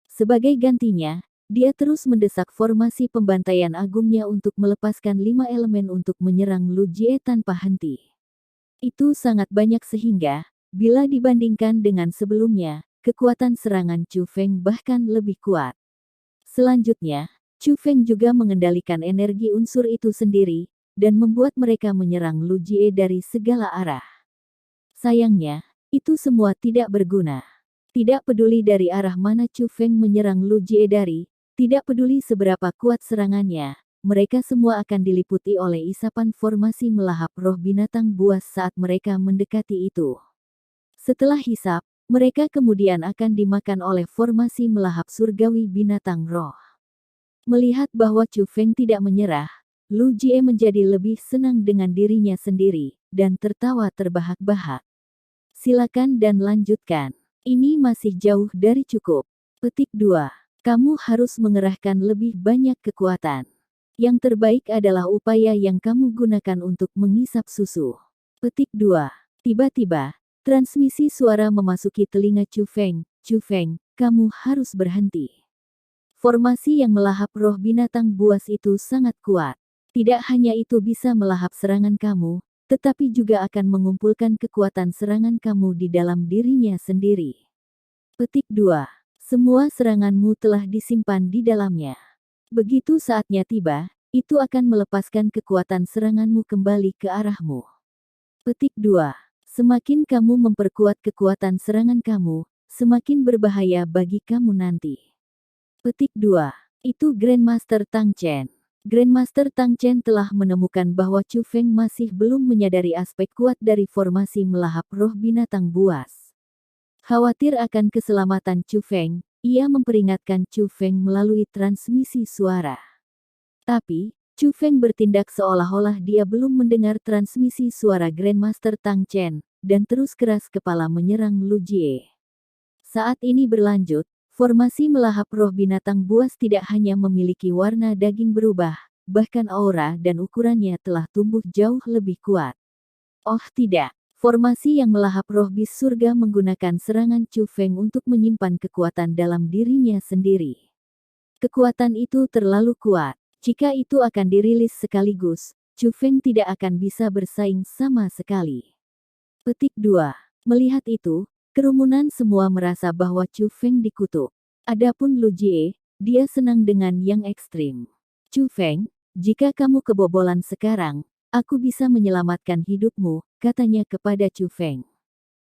Sebagai gantinya, dia terus mendesak formasi pembantaian agungnya untuk melepaskan 5 elemen untuk menyerang Lu Jie tanpa henti. Itu sangat banyak sehingga, bila dibandingkan dengan sebelumnya, kekuatan serangan Chu Feng bahkan lebih kuat. Selanjutnya, Chu Feng juga mengendalikan energi unsur itu sendiri, dan membuat mereka menyerang Lu Jie dari segala arah. Sayangnya, itu semua tidak berguna. Tidak peduli dari arah mana Chu Feng menyerang Lu Jie dari, tidak peduli seberapa kuat serangannya, mereka semua akan diliputi oleh isapan formasi melahap roh binatang buas saat mereka mendekati itu. Setelah hisap, mereka kemudian akan dimakan oleh formasi melahap surgawi binatang roh. Melihat bahwa Chu Feng tidak menyerah, Lu Jie menjadi lebih senang dengan dirinya sendiri, dan tertawa terbahak-bahak. Silakan dan lanjutkan. Ini masih jauh dari cukup. Petik 2. Kamu harus mengerahkan lebih banyak kekuatan. Yang terbaik adalah upaya yang kamu gunakan untuk mengisap susu. Petik 2. Tiba-tiba, transmisi suara memasuki telinga Chu Feng. Chu Feng, kamu harus berhenti. Formasi yang melahap roh binatang buas itu sangat kuat. Tidak hanya itu bisa melahap serangan kamu, tetapi juga akan mengumpulkan kekuatan serangan kamu di dalam dirinya sendiri. Petik 2. Semua seranganmu telah disimpan di dalamnya. Begitu saatnya tiba, itu akan melepaskan kekuatan seranganmu kembali ke arahmu. Petik 2. Semakin kamu memperkuat kekuatan serangan kamu, semakin berbahaya bagi kamu nanti. Petik 2. Itu Grandmaster Tang Chen. Grandmaster Tang Chen telah menemukan bahwa Chu Feng masih belum menyadari aspek kuat dari formasi melahap roh binatang buas. Khawatir akan keselamatan Chu Feng, ia memperingatkan Chu Feng melalui transmisi suara. Tapi, Chu Feng bertindak seolah-olah dia belum mendengar transmisi suara Grandmaster Tang Chen, dan terus keras kepala menyerang Lu Jie. Saat ini berlanjut, formasi melahap roh binatang buas tidak hanya memiliki warna daging berubah, bahkan aura dan ukurannya telah tumbuh jauh lebih kuat. Oh tidak, formasi yang melahap roh bis surga menggunakan serangan Chu Feng untuk menyimpan kekuatan dalam dirinya sendiri. Kekuatan itu terlalu kuat. Jika itu akan dirilis sekaligus, Chu Feng tidak akan bisa bersaing sama sekali. Petik 2. Melihat itu, kerumunan semua merasa bahwa Chu Feng dikutuk. Adapun Lu Jie, dia senang dengan yang ekstrim. Chu Feng, jika kamu kebobolan sekarang, aku bisa menyelamatkan hidupmu, katanya kepada Chu Feng.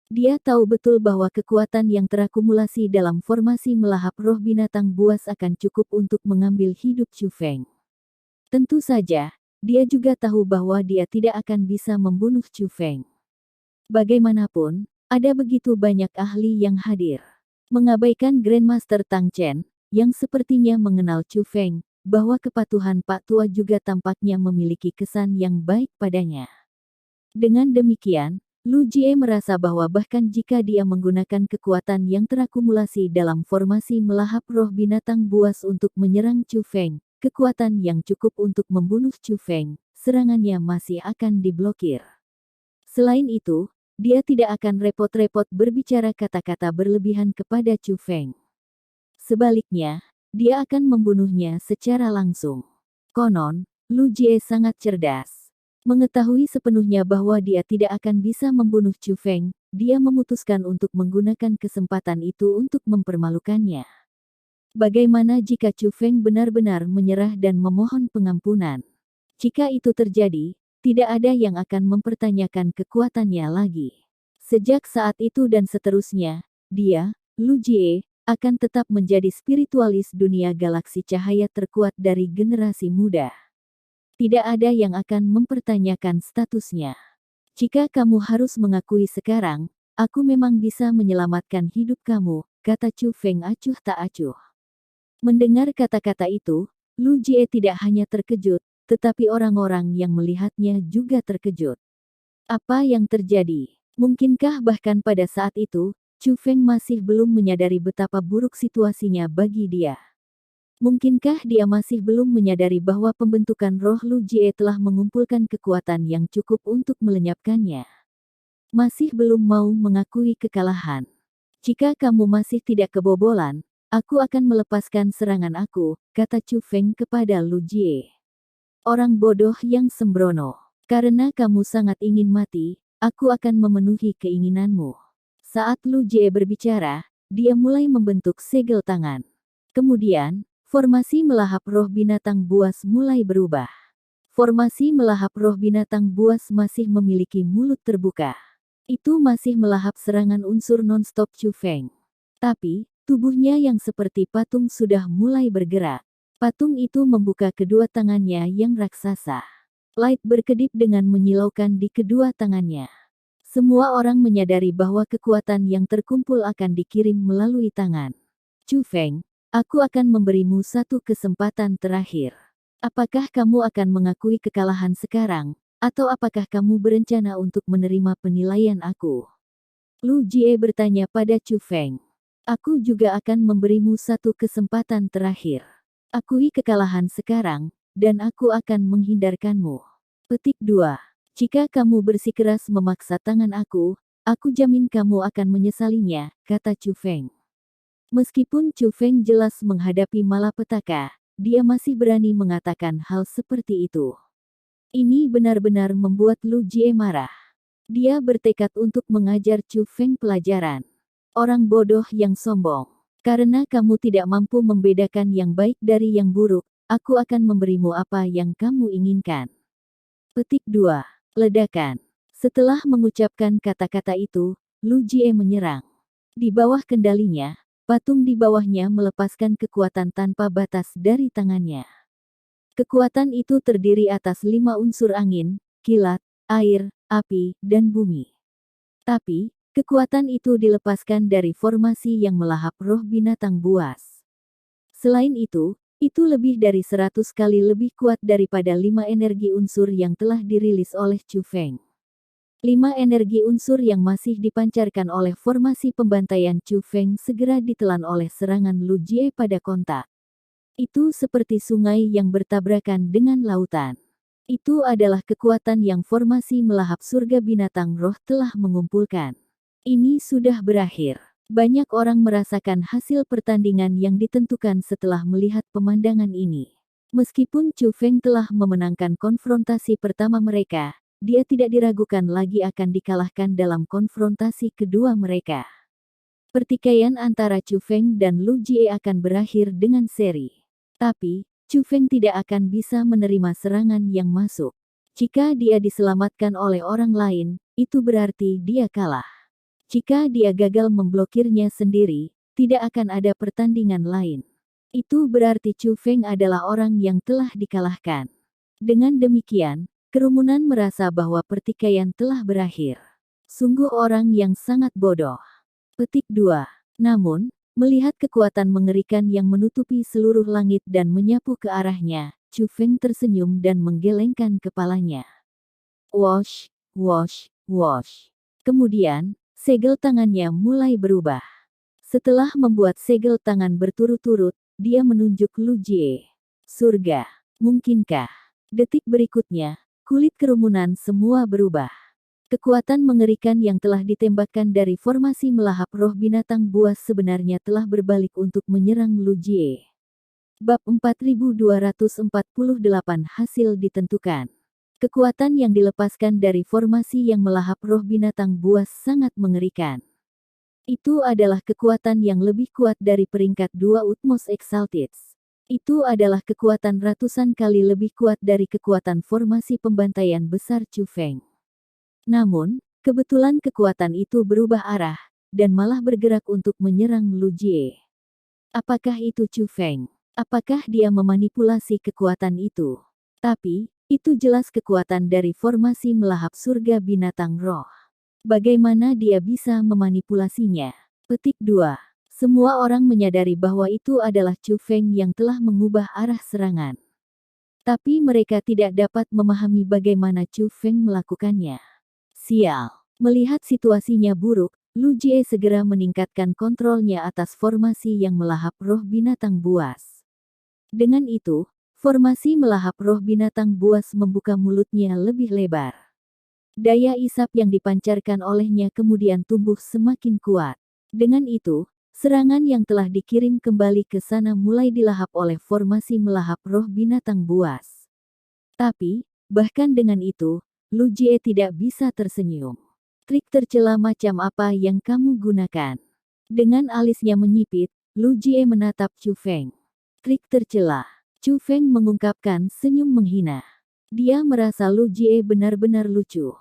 Dia tahu betul bahwa kekuatan yang terakumulasi dalam formasi melahap roh binatang buas akan cukup untuk mengambil hidup Chu Feng. Tentu saja, dia juga tahu bahwa dia tidak akan bisa membunuh Chu Feng. Bagaimanapun, ada begitu banyak ahli yang hadir. Mengabaikan Grandmaster Tang Chen, yang sepertinya mengenal Chu Feng, bahwa kepatuhan Pak Tua juga tampaknya memiliki kesan yang baik padanya. Dengan demikian, Lu Jie merasa bahwa bahkan jika dia menggunakan kekuatan yang terakumulasi dalam formasi melahap roh binatang buas untuk menyerang Chu Feng, kekuatan yang cukup untuk membunuh Chu Feng, serangannya masih akan diblokir. Selain itu, dia tidak akan repot-repot berbicara kata-kata berlebihan kepada Chu Feng. Sebaliknya, dia akan membunuhnya secara langsung. Konon, Lu Jie sangat cerdas. Mengetahui sepenuhnya bahwa dia tidak akan bisa membunuh Chu Feng, dia memutuskan untuk menggunakan kesempatan itu untuk mempermalukannya. Bagaimana jika Chu Feng benar-benar menyerah dan memohon pengampunan? Jika itu terjadi, tidak ada yang akan mempertanyakan kekuatannya lagi. Sejak saat itu dan seterusnya, dia, Lu Jie, akan tetap menjadi spiritualis dunia galaksi cahaya terkuat dari generasi muda. Tidak ada yang akan mempertanyakan statusnya. Jika kamu harus mengakui sekarang, aku memang bisa menyelamatkan hidup kamu, kata Chu Feng acuh tak acuh. Mendengar kata-kata itu, Lu Jie tidak hanya terkejut, tetapi orang-orang yang melihatnya juga terkejut. Apa yang terjadi? Mungkinkah bahkan pada saat itu, Chu Feng masih belum menyadari betapa buruk situasinya bagi dia? Mungkinkah dia masih belum menyadari bahwa pembentukan roh Lu Jie telah mengumpulkan kekuatan yang cukup untuk melenyapkannya? Masih belum mau mengakui kekalahan. Jika kamu masih tidak kebobolan, aku akan melepaskan serangan aku, kata Chu Feng kepada Lu Jie. Orang bodoh yang sembrono. Karena kamu sangat ingin mati, aku akan memenuhi keinginanmu. Saat Lu Jie berbicara, dia mulai membentuk segel tangan. Kemudian, formasi melahap roh binatang buas mulai berubah. Formasi melahap roh binatang buas masih memiliki mulut terbuka. Itu masih melahap serangan unsur non-stop Chu Feng. Tapi, tubuhnya yang seperti patung sudah mulai bergerak. Patung itu membuka kedua tangannya yang raksasa. Light berkedip dengan menyilaukan di kedua tangannya. Semua orang menyadari bahwa kekuatan yang terkumpul akan dikirim melalui tangan. Chu Feng, aku akan memberimu satu kesempatan terakhir. Apakah kamu akan mengakui kekalahan sekarang, atau apakah kamu berencana untuk menerima penilaian aku? Lu Jie bertanya pada Chu Feng. Aku juga akan memberimu satu kesempatan terakhir. Akui kekalahan sekarang, dan aku akan menghindarkanmu. Petik 2. Jika kamu bersikeras memaksa tangan aku jamin kamu akan menyesalinya, kata Chu Feng. Meskipun Chu Feng jelas menghadapi malapetaka, dia masih berani mengatakan hal seperti itu. Ini benar-benar membuat Lu Jie marah. Dia bertekad untuk mengajar Chu Feng pelajaran. Orang bodoh yang sombong. Karena kamu tidak mampu membedakan yang baik dari yang buruk, aku akan memberimu apa yang kamu inginkan. Petik 2. Ledakan. Setelah mengucapkan kata-kata itu, Lu Jie menyerang. Di bawah kendalinya, patung di bawahnya melepaskan kekuatan tanpa batas dari tangannya. Kekuatan itu terdiri atas 5 unsur angin, kilat, air, api, dan bumi. Tapi, kekuatan itu dilepaskan dari formasi yang melahap roh binatang buas. Selain itu lebih dari 100 kali lebih kuat daripada 5 energi unsur yang telah dirilis oleh Chu Feng. 5 energi unsur yang masih dipancarkan oleh formasi pembantaian Chu Feng segera ditelan oleh serangan Lu Jie pada kontak. Itu seperti sungai yang bertabrakan dengan lautan. Itu adalah kekuatan yang formasi melahap surga binatang roh telah mengumpulkan. Ini sudah berakhir. Banyak orang merasakan hasil pertandingan yang ditentukan setelah melihat pemandangan ini. Meskipun Chu Feng telah memenangkan konfrontasi pertama mereka, dia tidak diragukan lagi akan dikalahkan dalam konfrontasi kedua mereka. Pertikaian antara Chu Feng dan Lu Jie akan berakhir dengan seri. Tapi, Chu Feng tidak akan bisa menerima serangan yang masuk. Jika dia diselamatkan oleh orang lain, itu berarti dia kalah. Jika dia gagal memblokirnya sendiri, tidak akan ada pertandingan lain. Itu berarti Chu Feng adalah orang yang telah dikalahkan. Dengan demikian, kerumunan merasa bahwa pertikaian telah berakhir. Sungguh orang yang sangat bodoh. Petik 2. Namun, melihat kekuatan mengerikan yang menutupi seluruh langit dan menyapu ke arahnya, Chu Feng tersenyum dan menggelengkan kepalanya. Wosh, wash, wash. Kemudian, segel tangannya mulai berubah. Setelah membuat segel tangan berturut-turut, dia menunjuk Lu Jie. Surga, mungkinkah? Detik berikutnya, kulit kerumunan semua berubah. Kekuatan mengerikan yang telah ditembakkan dari formasi melahap roh binatang buas sebenarnya telah berbalik untuk menyerang Lu Jie. Bab 4248 hasil ditentukan. Kekuatan yang dilepaskan dari formasi yang melahap roh binatang buas sangat mengerikan. Itu adalah kekuatan yang lebih kuat dari peringkat 2 Utmost Exalted. Itu adalah kekuatan ratusan kali lebih kuat dari kekuatan formasi pembantaian besar Chu Feng. Namun, kebetulan kekuatan itu berubah arah, dan malah bergerak untuk menyerang Lu Jie. Apakah itu Chu Feng? Apakah dia memanipulasi kekuatan itu? Tapi, itu jelas kekuatan dari formasi melahap surga binatang roh. Bagaimana dia bisa memanipulasinya? Petik 2. Semua orang menyadari bahwa itu adalah Chu Feng yang telah mengubah arah serangan. Tapi mereka tidak dapat memahami bagaimana Chu Feng melakukannya. Sial. Melihat situasinya buruk, Lu Jie segera meningkatkan kontrolnya atas formasi yang melahap roh binatang buas. Dengan itu, formasi melahap roh binatang buas membuka mulutnya lebih lebar. Daya isap yang dipancarkan olehnya kemudian tumbuh semakin kuat. Dengan itu, serangan yang telah dikirim kembali ke sana mulai dilahap oleh formasi melahap roh binatang buas. Tapi, bahkan dengan itu, Lu Jie tidak bisa tersenyum. Trik tercela macam apa yang kamu gunakan? Dengan alisnya menyipit, Lu Jie menatap Chu Feng. Trik tercela. Chu Feng mengungkapkan senyum menghina. Dia merasa Lu Jie benar-benar lucu.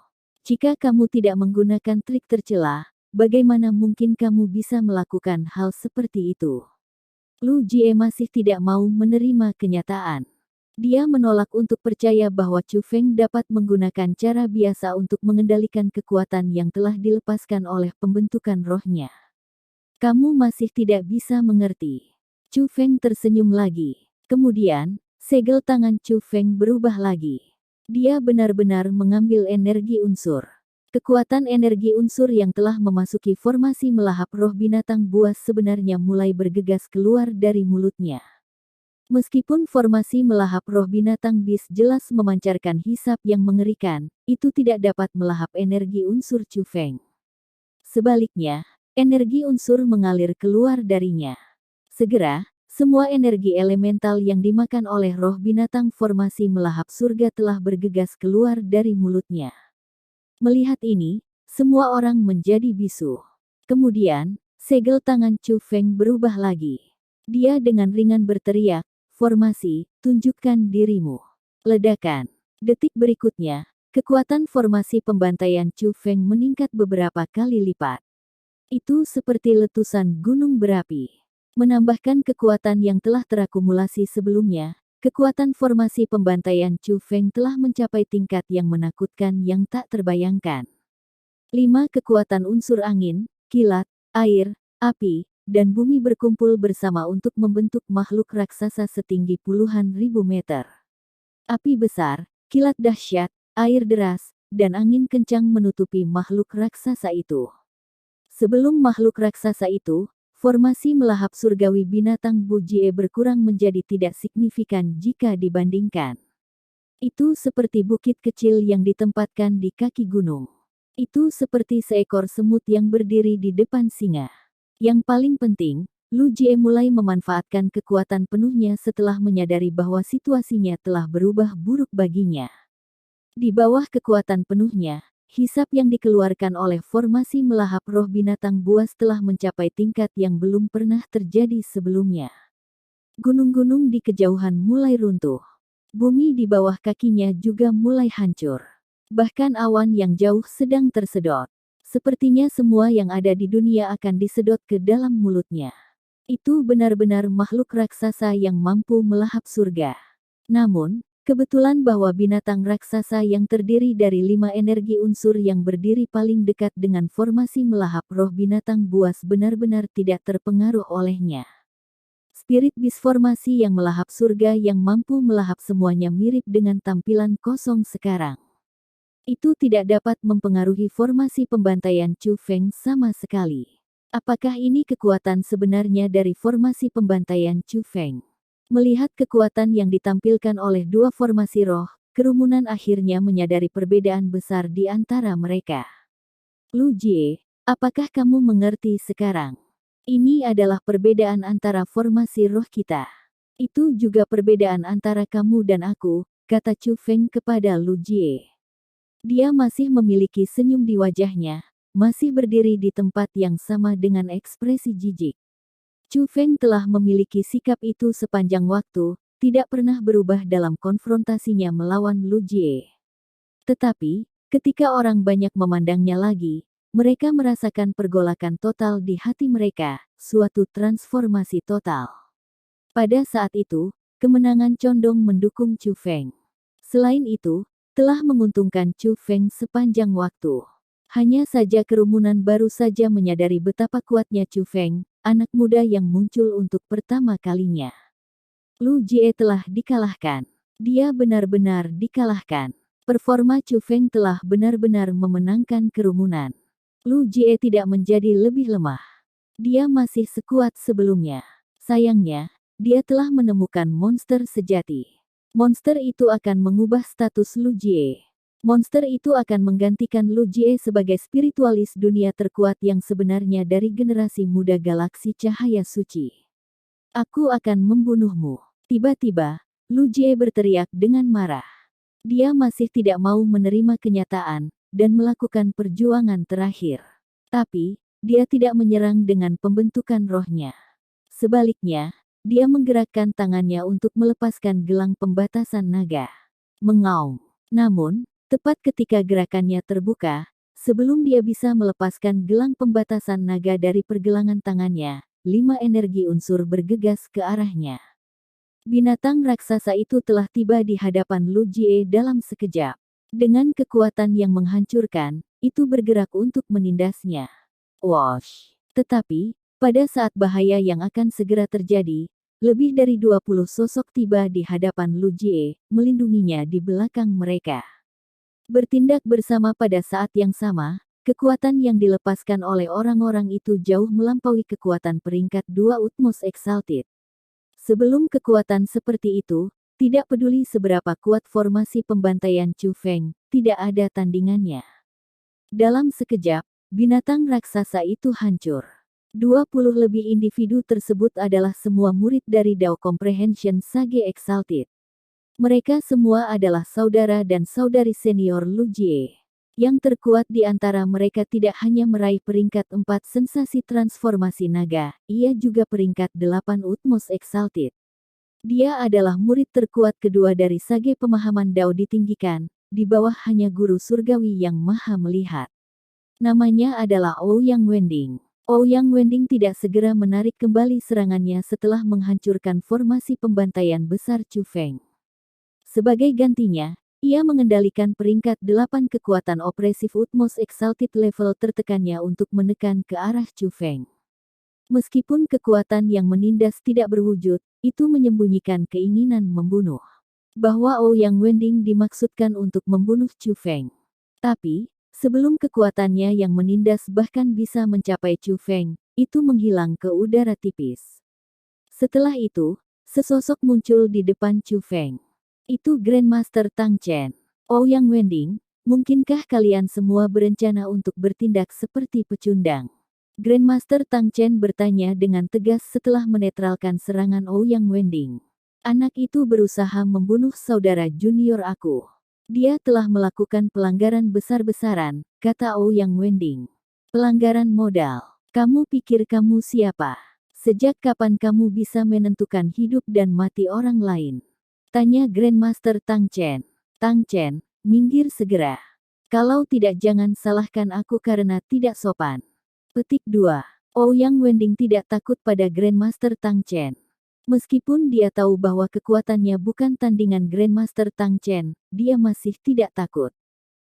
Jika kamu tidak menggunakan trik tercela, bagaimana mungkin kamu bisa melakukan hal seperti itu? Lu Jie masih tidak mau menerima kenyataan. Dia menolak untuk percaya bahwa Chu Feng dapat menggunakan cara biasa untuk mengendalikan kekuatan yang telah dilepaskan oleh pembentukan rohnya. Kamu masih tidak bisa mengerti. Chu Feng tersenyum lagi. Kemudian, segel tangan Chu Feng berubah lagi. Dia benar-benar mengambil energi unsur. Kekuatan energi unsur yang telah memasuki formasi melahap roh binatang buas sebenarnya mulai bergegas keluar dari mulutnya. Meskipun formasi melahap roh binatang bis jelas memancarkan hisap yang mengerikan, itu tidak dapat melahap energi unsur Chu Feng. Sebaliknya, energi unsur mengalir keluar darinya. Segera, semua energi elemental yang dimakan oleh roh binatang formasi melahap surga telah bergegas keluar dari mulutnya. Melihat ini, semua orang menjadi bisu. Kemudian, segel tangan Chu Feng berubah lagi. Dia dengan ringan berteriak, "Formasi, tunjukkan dirimu." Ledakan. Detik berikutnya, kekuatan formasi pembantaian Chu Feng meningkat beberapa kali lipat. Itu seperti letusan gunung berapi. Menambahkan kekuatan yang telah terakumulasi sebelumnya, kekuatan formasi pembantaian Chu Feng telah mencapai tingkat yang menakutkan yang tak terbayangkan. 5 kekuatan unsur angin, kilat, air, api, dan bumi berkumpul bersama untuk membentuk makhluk raksasa setinggi puluhan ribu meter. Api besar, kilat dahsyat, air deras, dan angin kencang menutupi makhluk raksasa itu. Sebelum makhluk raksasa itu, formasi melahap surgawi binatang Bu Jie berkurang menjadi tidak signifikan jika dibandingkan. Itu seperti bukit kecil yang ditempatkan di kaki gunung. Itu seperti seekor semut yang berdiri di depan singa. Yang paling penting, Lu Jie mulai memanfaatkan kekuatan penuhnya setelah menyadari bahwa situasinya telah berubah buruk baginya. Di bawah kekuatan penuhnya, hisap yang dikeluarkan oleh formasi melahap roh binatang buas telah mencapai tingkat yang belum pernah terjadi sebelumnya. Gunung-gunung di kejauhan mulai runtuh. Bumi di bawah kakinya juga mulai hancur. Bahkan awan yang jauh sedang tersedot. Sepertinya semua yang ada di dunia akan disedot ke dalam mulutnya. Itu benar-benar makhluk raksasa yang mampu melahap surga. Namun, kebetulan bahwa binatang raksasa yang terdiri dari 5 energi unsur yang berdiri paling dekat dengan formasi melahap roh binatang buas benar-benar tidak terpengaruh olehnya. Spirit bis formasi yang melahap surga yang mampu melahap semuanya mirip dengan tampilan kosong sekarang. Itu tidak dapat mempengaruhi formasi pembantaian Chu Feng sama sekali. Apakah ini kekuatan sebenarnya dari formasi pembantaian Chu Feng? Melihat kekuatan yang ditampilkan oleh dua formasi roh, kerumunan akhirnya menyadari perbedaan besar di antara mereka. Lu Jie, apakah kamu mengerti sekarang? Ini adalah perbedaan antara formasi roh kita. Itu juga perbedaan antara kamu dan aku, kata Chu Feng kepada Lu Jie. Dia masih memiliki senyum di wajahnya, masih berdiri di tempat yang sama dengan ekspresi jijik. Chu Feng telah memiliki sikap itu sepanjang waktu, tidak pernah berubah dalam konfrontasinya melawan Lu Jie. Tetapi, ketika orang banyak memandangnya lagi, mereka merasakan pergolakan total di hati mereka, suatu transformasi total. Pada saat itu, kemenangan condong mendukung Chu Feng. Selain itu, telah menguntungkan Chu Feng sepanjang waktu. Hanya saja kerumunan baru saja menyadari betapa kuatnya Chu Feng, anak muda yang muncul untuk pertama kalinya. Lu Jie telah dikalahkan. Dia benar-benar dikalahkan. Performa Chu Feng telah benar-benar memenangkan kerumunan. Lu Jie tidak menjadi lebih lemah. Dia masih sekuat sebelumnya. Sayangnya, dia telah menemukan monster sejati. Monster itu akan mengubah status Lu Jie. Monster itu akan menggantikan Lu Jie sebagai spiritualis dunia terkuat yang sebenarnya dari generasi muda galaksi cahaya suci. Aku akan membunuhmu. Tiba-tiba, Lu Jie berteriak dengan marah. Dia masih tidak mau menerima kenyataan, dan melakukan perjuangan terakhir. Tapi, dia tidak menyerang dengan pembentukan rohnya. Sebaliknya, dia menggerakkan tangannya untuk melepaskan gelang pembatasan naga. Mengaum. Namun, tepat ketika gerakannya terbuka, sebelum dia bisa melepaskan gelang pembatasan naga dari pergelangan tangannya, 5 energi unsur bergegas ke arahnya. Binatang raksasa itu telah tiba di hadapan Lu Jie dalam sekejap. Dengan kekuatan yang menghancurkan, itu bergerak untuk menindasnya. Wosh! Tetapi, pada saat bahaya yang akan segera terjadi, lebih dari 20 sosok tiba di hadapan Lu Jie, melindunginya di belakang mereka. Bertindak bersama pada saat yang sama, kekuatan yang dilepaskan oleh orang-orang itu jauh melampaui kekuatan peringkat 2 Utmost Exalted. Sebelum kekuatan seperti itu, tidak peduli seberapa kuat formasi pembantaian Chu Feng, tidak ada tandingannya. Dalam sekejap, binatang raksasa itu hancur. 20 lebih individu tersebut adalah semua murid dari Dao Comprehension Sage Exalted. Mereka semua adalah saudara dan saudari senior Lu Jie. Yang terkuat di antara mereka tidak hanya meraih peringkat 4 sensasi transformasi naga, ia juga peringkat 8 Utmost Exalted. Dia adalah murid terkuat kedua dari Sage pemahaman Dao ditinggikan, di bawah hanya guru surgawi yang maha melihat. Namanya adalah Ouyang Wending. Ouyang Wending tidak segera menarik kembali serangannya setelah menghancurkan formasi pembantaian besar Chu Feng. Sebagai gantinya, ia mengendalikan peringkat 8 kekuatan opresif Utmost Exalted level tertekannya untuk menekan ke arah Chu Feng. Meskipun kekuatan yang menindas tidak berwujud, itu menyembunyikan keinginan membunuh. Bahwa Ouyang Wending dimaksudkan untuk membunuh Chu Feng. Tapi, sebelum kekuatannya yang menindas bahkan bisa mencapai Chu Feng, itu menghilang ke udara tipis. Setelah itu, sesosok muncul di depan Chu Feng. Itu Grandmaster Tang Chen. Ouyang Wending, mungkinkah kalian semua berencana untuk bertindak seperti pecundang? Grandmaster Tang Chen bertanya dengan tegas setelah menetralkan serangan Ouyang Wending. Anak itu berusaha membunuh saudara junior aku. Dia telah melakukan pelanggaran besar-besaran, kata Ouyang Wending. Pelanggaran modal. Kamu pikir kamu siapa? Sejak kapan kamu bisa menentukan hidup dan mati orang lain? Tanya Grandmaster Tang Chen. Tang Chen, minggir segera. Kalau tidak jangan salahkan aku karena tidak sopan. Petik 2. Ouyang Wending tidak takut pada Grandmaster Tang Chen. Meskipun dia tahu bahwa kekuatannya bukan tandingan Grandmaster Tang Chen, dia masih tidak takut.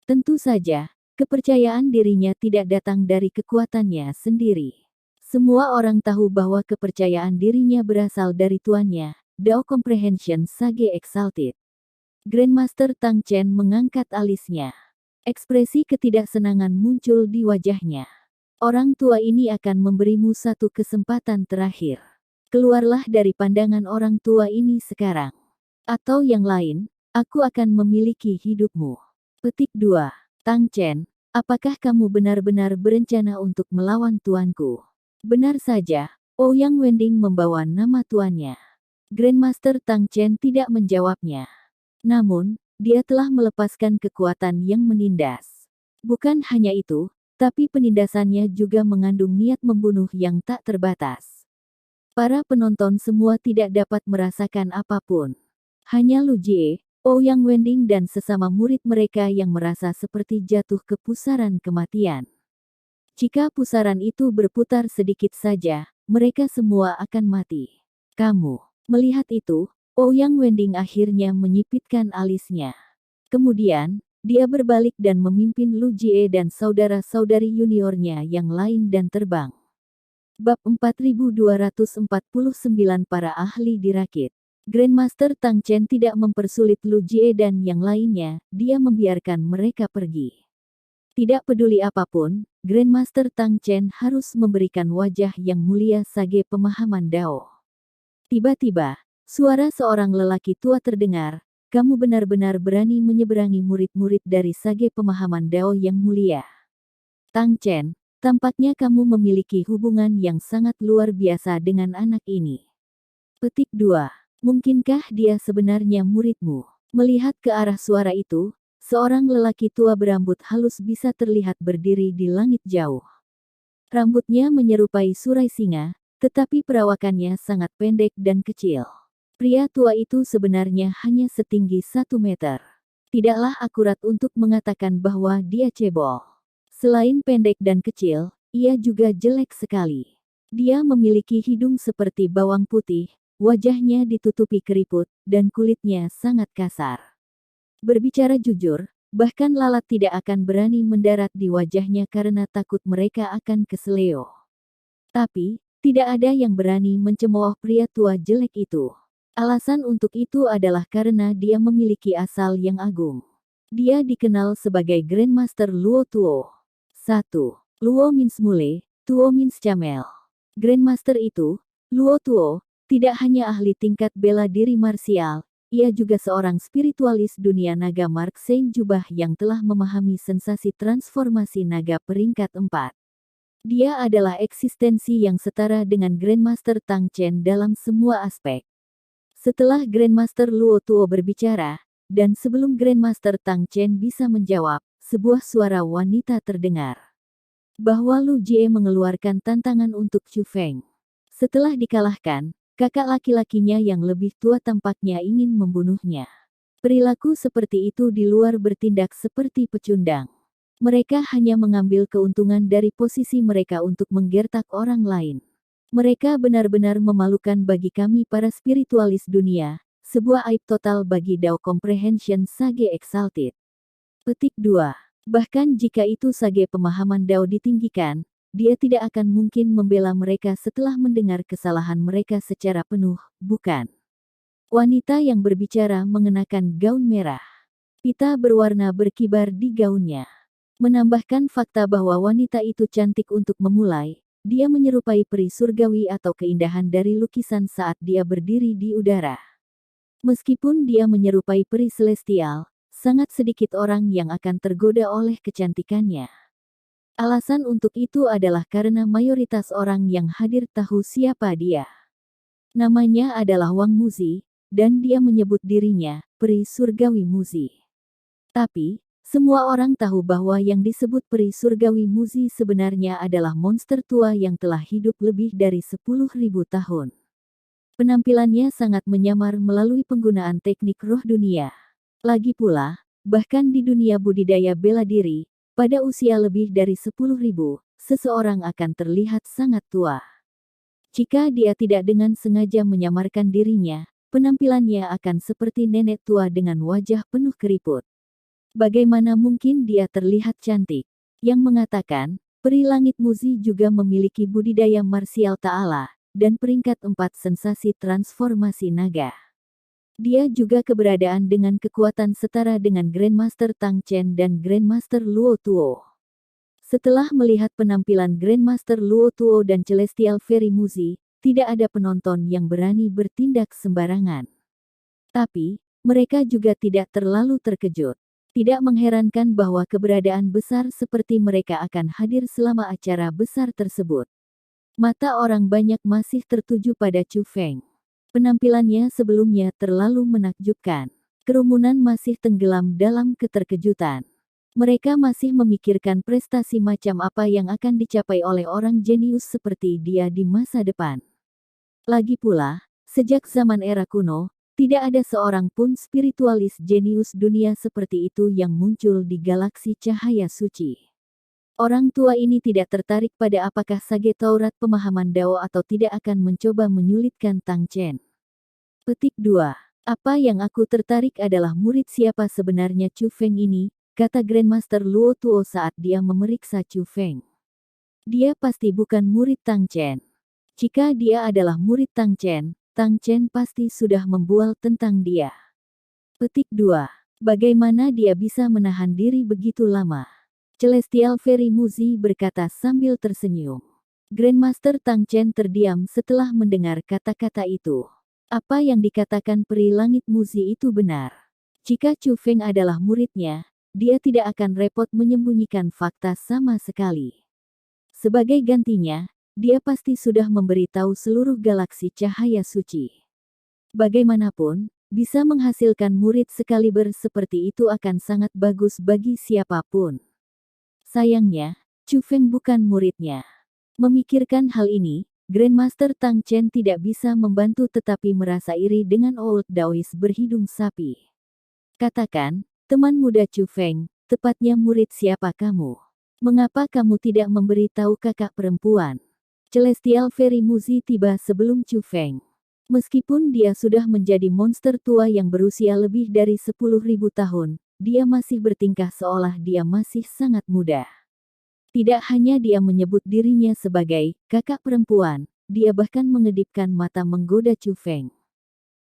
Tentu saja, kepercayaan dirinya tidak datang dari kekuatannya sendiri. Semua orang tahu bahwa kepercayaan dirinya berasal dari tuannya, Dao Comprehension Sage Exalted. Grandmaster Tang Chen mengangkat alisnya. Ekspresi ketidaksenangan muncul di wajahnya. Orang tua ini akan memberimu satu kesempatan terakhir. Keluarlah dari pandangan orang tua ini sekarang. Atau yang lain, aku akan memiliki hidupmu. Petik 2. Tang Chen, apakah kamu benar-benar berencana untuk melawan tuanku? Benar saja, Ouyang Wending membawa nama tuannya. Grandmaster Tang Chen tidak menjawabnya. Namun, dia telah melepaskan kekuatan yang menindas. Bukan hanya itu, tapi penindasannya juga mengandung niat membunuh yang tak terbatas. Para penonton semua tidak dapat merasakan apapun. Hanya Lu Jie, Ouyang Wending dan sesama murid mereka yang merasa seperti jatuh ke pusaran kematian. Jika pusaran itu berputar sedikit saja, mereka semua akan mati. Kamu, melihat itu, Ouyang Wending akhirnya menyipitkan alisnya. Kemudian, dia berbalik dan memimpin Lu Jie dan saudara-saudari juniornya yang lain dan terbang. Bab 4249 Para Ahli Dirakit. Grandmaster Tang Chen tidak mempersulit Lu Jie dan yang lainnya, dia membiarkan mereka pergi. Tidak peduli apapun, Grandmaster Tang Chen harus memberikan wajah yang mulia sage pemahaman Dao. Tiba-tiba, suara seorang lelaki tua terdengar, kamu benar-benar berani menyeberangi murid-murid dari sage pemahaman Dao yang mulia. Tang Chen, tampaknya kamu memiliki hubungan yang sangat luar biasa dengan anak ini. Petik 2. Mungkinkah dia sebenarnya muridmu? Melihat ke arah suara itu, seorang lelaki tua berambut halus bisa terlihat berdiri di langit jauh. Rambutnya menyerupai surai singa, tetapi perawakannya sangat pendek dan kecil. Pria tua itu sebenarnya hanya setinggi 1 meter. Tidaklah akurat untuk mengatakan bahwa dia cebol. Selain pendek dan kecil, ia juga jelek sekali. Dia memiliki hidung seperti bawang putih, wajahnya ditutupi keriput, dan kulitnya sangat kasar. Berbicara jujur, bahkan lalat tidak akan berani mendarat di wajahnya karena takut mereka akan keseleo. Tapi, tidak ada yang berani mencemooh pria tua jelek itu. Alasan untuk itu adalah karena dia memiliki asal yang agung. Dia dikenal sebagai Grandmaster Luo Tuo. 1. Luo means mule, Tuo means camel. Grandmaster itu, Luo Tuo, tidak hanya ahli tingkat bela diri marsial, ia juga seorang spiritualis dunia naga Mark Saint Jubah yang telah memahami sensasi transformasi naga peringkat 4. Dia adalah eksistensi yang setara dengan Grandmaster Tang Chen dalam semua aspek. Setelah Grandmaster Luo Tuo berbicara, dan sebelum Grandmaster Tang Chen bisa menjawab, sebuah suara wanita terdengar. Bahwa Lu Jie mengeluarkan tantangan untuk Chu Feng. Setelah dikalahkan, kakak laki-lakinya yang lebih tua tampaknya ingin membunuhnya. Perilaku seperti itu di luar bertindak seperti pecundang. Mereka hanya mengambil keuntungan dari posisi mereka untuk menggertak orang lain. Mereka benar-benar memalukan bagi kami para spiritualis dunia, sebuah aib total bagi Dao Comprehension Sage Exalted. Petik 2. Bahkan jika itu sage pemahaman Dao ditinggikan, dia tidak akan mungkin membela mereka setelah mendengar kesalahan mereka secara penuh, bukan? Wanita yang berbicara mengenakan gaun merah. Pita berwarna berkibar di gaunnya. Menambahkan fakta bahwa wanita itu cantik untuk memulai, dia menyerupai peri surgawi atau keindahan dari lukisan saat dia berdiri di udara. Meskipun dia menyerupai peri celestial, sangat sedikit orang yang akan tergoda oleh kecantikannya. Alasan untuk itu adalah karena mayoritas orang yang hadir tahu siapa dia. Namanya adalah Wang Muzi, dan dia menyebut dirinya peri surgawi Muzi. Tapi, semua orang tahu bahwa yang disebut peri surgawi Muzi sebenarnya adalah monster tua yang telah hidup lebih dari 10.000 tahun. Penampilannya sangat menyamar melalui penggunaan teknik roh dunia. Lagi pula, bahkan di dunia budidaya bela diri, pada usia lebih dari 10.000, seseorang akan terlihat sangat tua. Jika dia tidak dengan sengaja menyamarkan dirinya, penampilannya akan seperti nenek tua dengan wajah penuh keriput. Bagaimana mungkin dia terlihat cantik? Yang mengatakan, peri langit Muzi juga memiliki budidaya marsial ta'ala, dan peringkat 4 sensasi transformasi naga. Dia juga keberadaan dengan kekuatan setara dengan Grandmaster Tang Chen dan Grandmaster Luo Tuo. Setelah melihat penampilan Grandmaster Luo Tuo dan Celestial Fairy Muzi, tidak ada penonton yang berani bertindak sembarangan. Tapi, mereka juga tidak terlalu terkejut. Tidak mengherankan bahwa keberadaan besar seperti mereka akan hadir selama acara besar tersebut. Mata orang banyak masih tertuju pada Chu Feng. Penampilannya sebelumnya terlalu menakjubkan. Kerumunan masih tenggelam dalam keterkejutan. Mereka masih memikirkan prestasi macam apa yang akan dicapai oleh orang jenius seperti dia di masa depan. Lagi pula, sejak zaman era kuno, tidak ada seorang pun spiritualis jenius dunia seperti itu yang muncul di galaksi cahaya suci. Orang tua ini tidak tertarik pada apakah sage Taurat pemahaman Dao atau tidak akan mencoba menyulitkan Tang Chen. Petik 2. Apa yang aku tertarik adalah murid siapa sebenarnya Chu Feng ini, kata Grandmaster Luo Tuo saat dia memeriksa Chu Feng. Dia pasti bukan murid Tang Chen. Jika dia adalah murid Tang Chen pasti sudah membual tentang dia. Petik 2. Bagaimana dia bisa menahan diri begitu lama? Celestial Fairy Muzi berkata sambil tersenyum. Grandmaster Tang Chen terdiam setelah mendengar kata-kata itu. Apa yang dikatakan peri langit Muzi itu benar. Jika Chu Feng adalah muridnya, dia tidak akan repot menyembunyikan fakta sama sekali. Sebagai gantinya, dia pasti sudah memberitahu seluruh galaksi cahaya suci. Bagaimanapun, bisa menghasilkan murid sekaliber seperti itu akan sangat bagus bagi siapapun. Sayangnya, Chu Feng bukan muridnya. Memikirkan hal ini, Grandmaster Tang Chen tidak bisa membantu tetapi merasa iri dengan Old Daoist berhidung sapi. Katakan, teman muda Chu Feng, tepatnya murid siapa kamu? Mengapa kamu tidak memberitahu kakak perempuan? Celestial Fairy Muzi tiba sebelum Chu Feng. Meskipun dia sudah menjadi monster tua yang berusia lebih dari 10.000 tahun, dia masih bertingkah seolah dia masih sangat muda. Tidak hanya dia menyebut dirinya sebagai kakak perempuan, dia bahkan mengedipkan mata menggoda Chu Feng.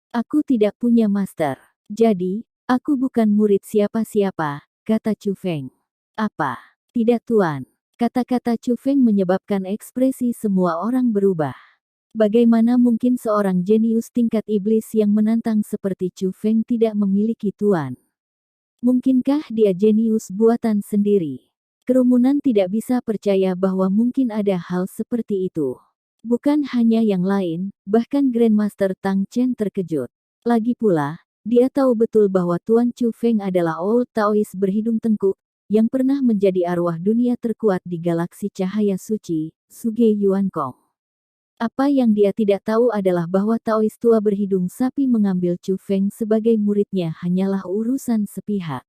Aku tidak punya master. Jadi, aku bukan murid siapa-siapa, kata Chu Feng. Apa? Tidak tuan. Kata-kata Chu Feng menyebabkan ekspresi semua orang berubah. Bagaimana mungkin seorang jenius tingkat iblis yang menantang seperti Chu Feng tidak memiliki tuan? Mungkinkah dia jenius buatan sendiri? Kerumunan tidak bisa percaya bahwa mungkin ada hal seperti itu. Bukan hanya yang lain, bahkan Grandmaster Tang Chen terkejut. Lagi pula, dia tahu betul bahwa Tuan Chu Feng adalah Old Taoist berhidung tengkuk, yang pernah menjadi arwah dunia terkuat di galaksi cahaya suci, Suge Yuankong. Apa yang dia tidak tahu adalah bahwa Taoist tua berhidung sapi mengambil Chu Feng sebagai muridnya hanyalah urusan sepihak.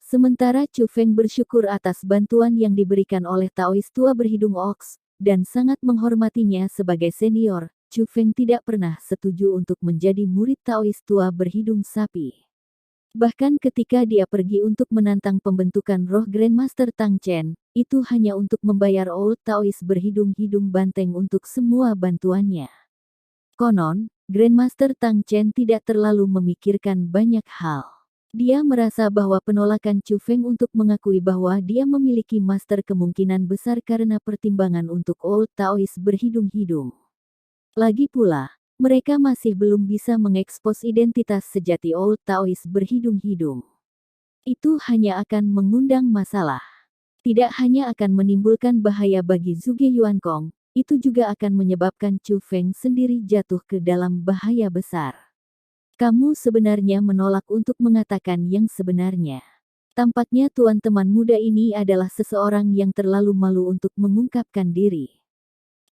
Sementara Chu Feng bersyukur atas bantuan yang diberikan oleh Taoist tua berhidung oks, dan sangat menghormatinya sebagai senior, Chu Feng tidak pernah setuju untuk menjadi murid Taoist tua berhidung sapi. Bahkan ketika dia pergi untuk menantang pembentukan roh Grandmaster Tang Chen, itu hanya untuk membayar Old Taoist berhidung-hidung banteng untuk semua bantuannya. Konon, Grandmaster Tang Chen tidak terlalu memikirkan banyak hal. Dia merasa bahwa penolakan Chu Feng untuk mengakui bahwa dia memiliki master kemungkinan besar karena pertimbangan untuk Old Taoist berhidung-hidung. Lagi pula, mereka masih belum bisa mengekspos identitas sejati Old Taoist berhidung-hidung. Itu hanya akan mengundang masalah. Tidak hanya akan menimbulkan bahaya bagi Zhuge Yuankong, itu juga akan menyebabkan Chu Feng sendiri jatuh ke dalam bahaya besar. Kamu sebenarnya menolak untuk mengatakan yang sebenarnya. Tampaknya tuan teman muda ini adalah seseorang yang terlalu malu untuk mengungkapkan diri.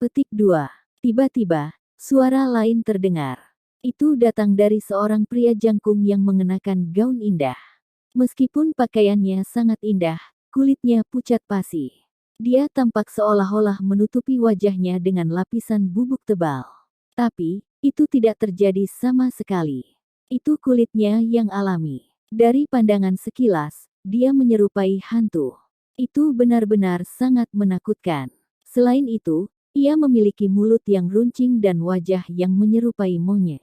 Petik 2. Tiba-tiba, suara lain terdengar. Itu datang dari seorang pria jangkung yang mengenakan gaun indah. Meskipun pakaiannya sangat indah, kulitnya pucat pasi. Dia tampak seolah-olah menutupi wajahnya dengan lapisan bubuk tebal. Tapi, itu tidak terjadi sama sekali. Itu kulitnya yang alami. Dari pandangan sekilas, dia menyerupai hantu. Itu benar-benar sangat menakutkan. Selain itu, ia memiliki mulut yang runcing dan wajah yang menyerupai monyet.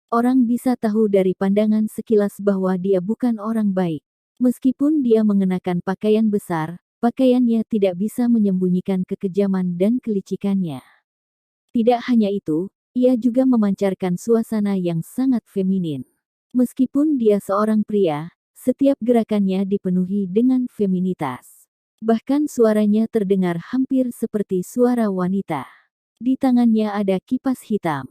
Orang bisa tahu dari pandangan sekilas bahwa dia bukan orang baik. Meskipun dia mengenakan pakaian besar, pakaiannya tidak bisa menyembunyikan kekejaman dan kelicikannya. Tidak hanya itu, ia juga memancarkan suasana yang sangat feminin. Meskipun dia seorang pria, setiap gerakannya dipenuhi dengan feminitas. Bahkan suaranya terdengar hampir seperti suara wanita. Di tangannya ada kipas hitam.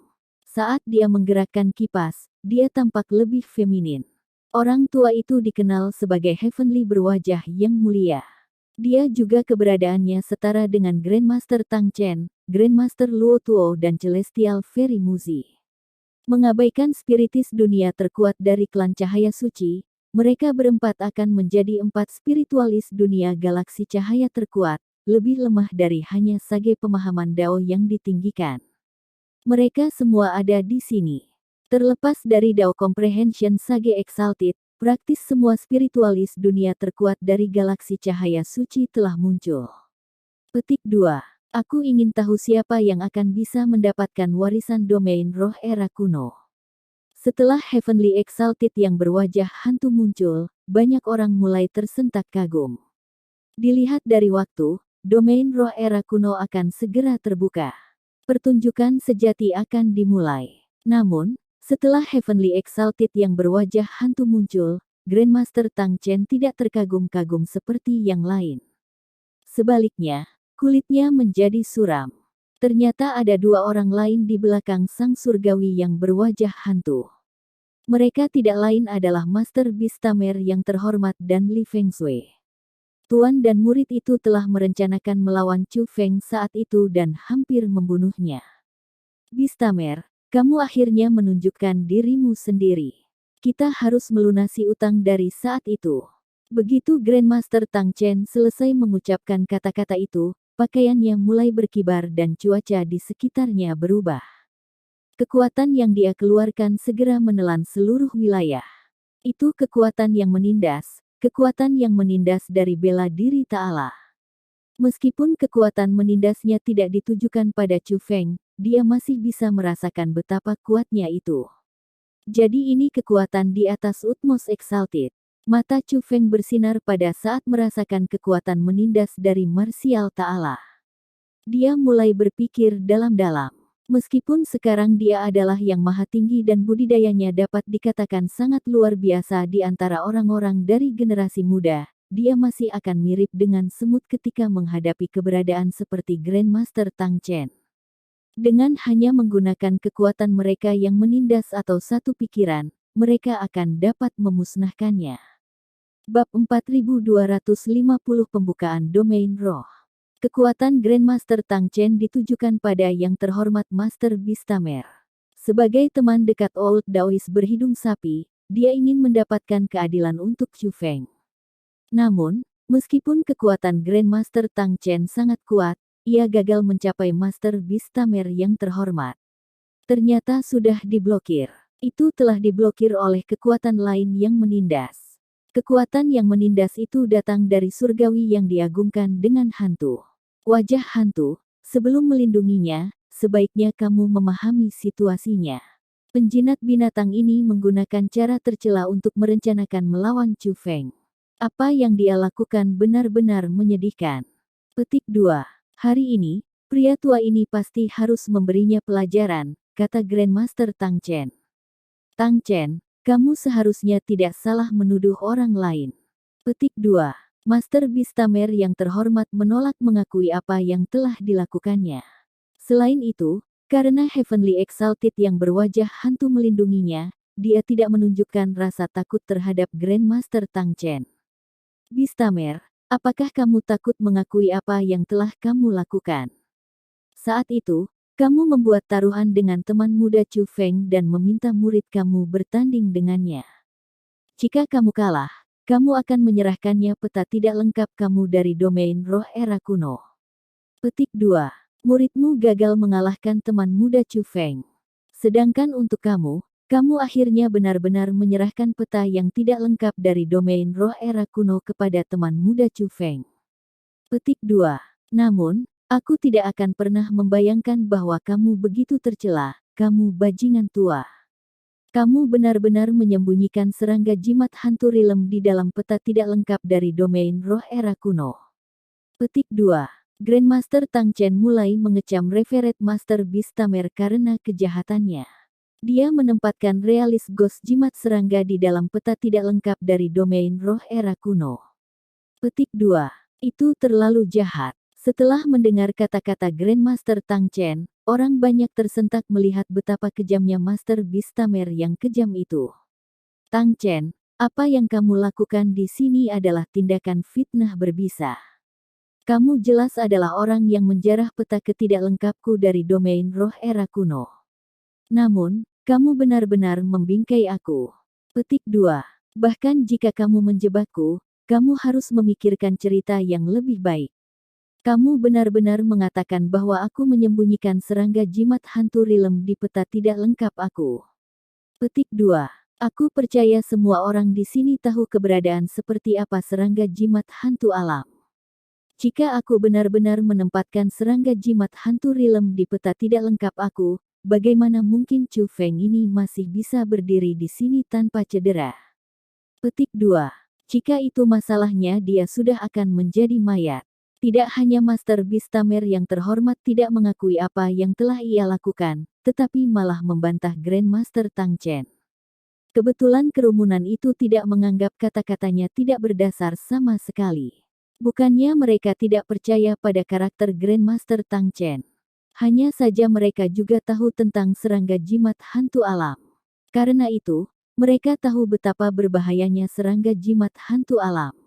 Saat dia menggerakkan kipas, dia tampak lebih feminin. Orang tua itu dikenal sebagai Heavenly berwajah yang mulia. Dia juga keberadaannya setara dengan Grandmaster Tang Chen, Grandmaster Luo Tuo dan Celestial Fairy Muzi. Mengabaikan spiritis dunia terkuat dari klan cahaya suci, mereka berempat akan menjadi 4 spiritualis dunia galaksi cahaya terkuat, lebih lemah dari hanya sage pemahaman Dao yang ditinggikan. Mereka semua ada di sini. Terlepas dari Dao Comprehension Sage Exalted, praktis semua spiritualis dunia terkuat dari galaksi cahaya suci telah muncul. Petik 2. Aku ingin tahu siapa yang akan bisa mendapatkan warisan domain roh era kuno. Setelah Heavenly Exalted yang berwajah hantu muncul, banyak orang mulai tersentak kagum. Dilihat dari waktu, domain roh era kuno akan segera terbuka. Pertunjukan sejati akan dimulai. Namun, setelah Heavenly Exalted yang berwajah hantu muncul, Grandmaster Tang Chen tidak terkagum-kagum seperti yang lain. Sebaliknya, kulitnya menjadi suram. Ternyata ada 2 orang lain di belakang sang surgawi yang berwajah hantu. Mereka tidak lain adalah Master Bistamer yang terhormat dan Li Fengshui. Tuan dan murid itu telah merencanakan melawan Chu Feng saat itu dan hampir membunuhnya. Bistamer, kamu akhirnya menunjukkan dirimu sendiri. Kita harus melunasi utang dari saat itu. Begitu Grandmaster Tang Chen selesai mengucapkan kata-kata itu, pakaiannya mulai berkibar dan cuaca di sekitarnya berubah. Kekuatan yang dia keluarkan segera menelan seluruh wilayah. Itu kekuatan yang menindas dari bela diri Ta'ala. Meskipun kekuatan menindasnya tidak ditujukan pada Chu Feng, dia masih bisa merasakan betapa kuatnya itu. Jadi ini kekuatan di atas Utmost Exalted. Mata Chu Feng bersinar pada saat merasakan kekuatan menindas dari Martial Ta'ala. Dia mulai berpikir dalam-dalam. Meskipun sekarang dia adalah yang maha tinggi dan budidayanya dapat dikatakan sangat luar biasa di antara orang-orang dari generasi muda, dia masih akan mirip dengan semut ketika menghadapi keberadaan seperti Grandmaster Tang Chen. Dengan hanya menggunakan kekuatan mereka yang menindas atau satu pikiran, mereka akan dapat memusnahkannya. Bab 4250 Pembukaan Domain Roh. Kekuatan Grandmaster Tang Chen ditujukan pada yang terhormat Master Bistamer. Sebagai teman dekat Old Daois berhidung sapi, dia ingin mendapatkan keadilan untuk Chu Feng. Namun, meskipun kekuatan Grandmaster Tang Chen sangat kuat, ia gagal mencapai Master Bistamer yang terhormat. Ternyata sudah diblokir. Itu telah diblokir oleh kekuatan lain yang menindas. Kekuatan yang menindas itu datang dari surgawi yang diagungkan dengan hantu. Wajah hantu, sebelum melindunginya, sebaiknya kamu memahami situasinya. Penjinak binatang ini menggunakan cara tercela untuk merencanakan melawan Chu Feng. Apa yang dia lakukan benar-benar menyedihkan. Petik 2. Hari ini, pria tua ini pasti harus memberinya pelajaran, kata Grandmaster Tang Chen. Tang Chen, kamu seharusnya tidak salah menuduh orang lain. Petik 2. Master Bistamer yang terhormat menolak mengakui apa yang telah dilakukannya. Selain itu, karena Heavenly Exalted yang berwajah hantu melindunginya, dia tidak menunjukkan rasa takut terhadap Grandmaster Tang Chen. Bistamer, apakah kamu takut mengakui apa yang telah kamu lakukan? Saat itu, kamu membuat taruhan dengan teman muda Chu Feng dan meminta murid kamu bertanding dengannya. Jika kamu kalah, kamu akan menyerahkannya peta tidak lengkap kamu dari domain roh era kuno. Petik 2. Muridmu gagal mengalahkan teman muda Chu Feng. Sedangkan untuk kamu akhirnya benar-benar menyerahkan peta yang tidak lengkap dari domain roh era kuno kepada teman muda Chu Feng. Petik 2. Namun, aku tidak akan pernah membayangkan bahwa kamu begitu tercela, kamu bajingan tua. Kamu benar-benar menyembunyikan serangga jimat hantu rilem di dalam peta tidak lengkap dari domain roh era kuno. Petik 2. Grandmaster Tang Chen mulai mengecam Revered Master Beastamer karena kejahatannya. Dia menempatkan realis ghost jimat serangga di dalam peta tidak lengkap dari domain roh era kuno. Petik 2. Itu terlalu jahat. Setelah mendengar kata-kata Grandmaster Tang Chen, orang banyak tersentak melihat betapa kejamnya Master Beastamer yang kejam itu. Tang Chen, apa yang kamu lakukan di sini adalah tindakan fitnah berbisa. Kamu jelas adalah orang yang menjarah peta ketidaklengkapku dari domain roh era kuno. Namun, kamu benar-benar membingkai aku. Petik 2. Bahkan jika kamu menjebakku, kamu harus memikirkan cerita yang lebih baik. Kamu benar-benar mengatakan bahwa aku menyembunyikan serangga jimat hantu rilem di peta tidak lengkap aku. Petik 2. Aku percaya semua orang di sini tahu keberadaan seperti apa serangga jimat hantu alam. Jika aku benar-benar menempatkan serangga jimat hantu rilem di peta tidak lengkap aku, bagaimana mungkin Chu Feng ini masih bisa berdiri di sini tanpa cedera? Petik 2. Jika itu masalahnya dia sudah akan menjadi mayat. Tidak hanya Master Beastamer yang terhormat tidak mengakui apa yang telah ia lakukan, tetapi malah membantah Grandmaster Tang Chen. Kebetulan kerumunan itu tidak menganggap kata-katanya tidak berdasar sama sekali. Bukannya mereka tidak percaya pada karakter Grandmaster Tang Chen. Hanya saja mereka juga tahu tentang serangga jimat hantu alam. Karena itu, mereka tahu betapa berbahayanya serangga jimat hantu alam.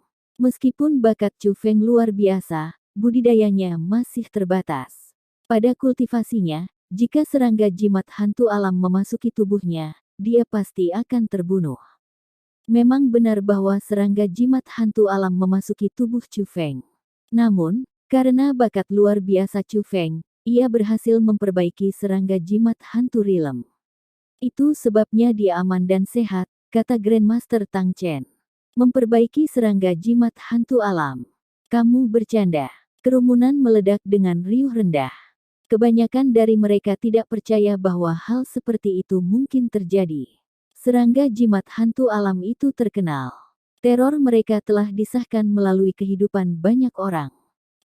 Meskipun bakat Chu Feng luar biasa, budidayanya masih terbatas. Pada kultivasinya, jika serangga jimat hantu alam memasuki tubuhnya, dia pasti akan terbunuh. Memang benar bahwa serangga jimat hantu alam memasuki tubuh Chu Feng. Namun, karena bakat luar biasa Chu Feng, ia berhasil memperbaiki serangga jimat hantu rilem. Itu sebabnya dia aman dan sehat, kata Grandmaster Tang Chen. Memperbaiki serangga jimat hantu alam. Kamu bercanda. Kerumunan meledak dengan riuh rendah. Kebanyakan dari mereka tidak percaya bahwa hal seperti itu mungkin terjadi. Serangga jimat hantu alam itu terkenal. Teror mereka telah disahkan melalui kehidupan banyak orang.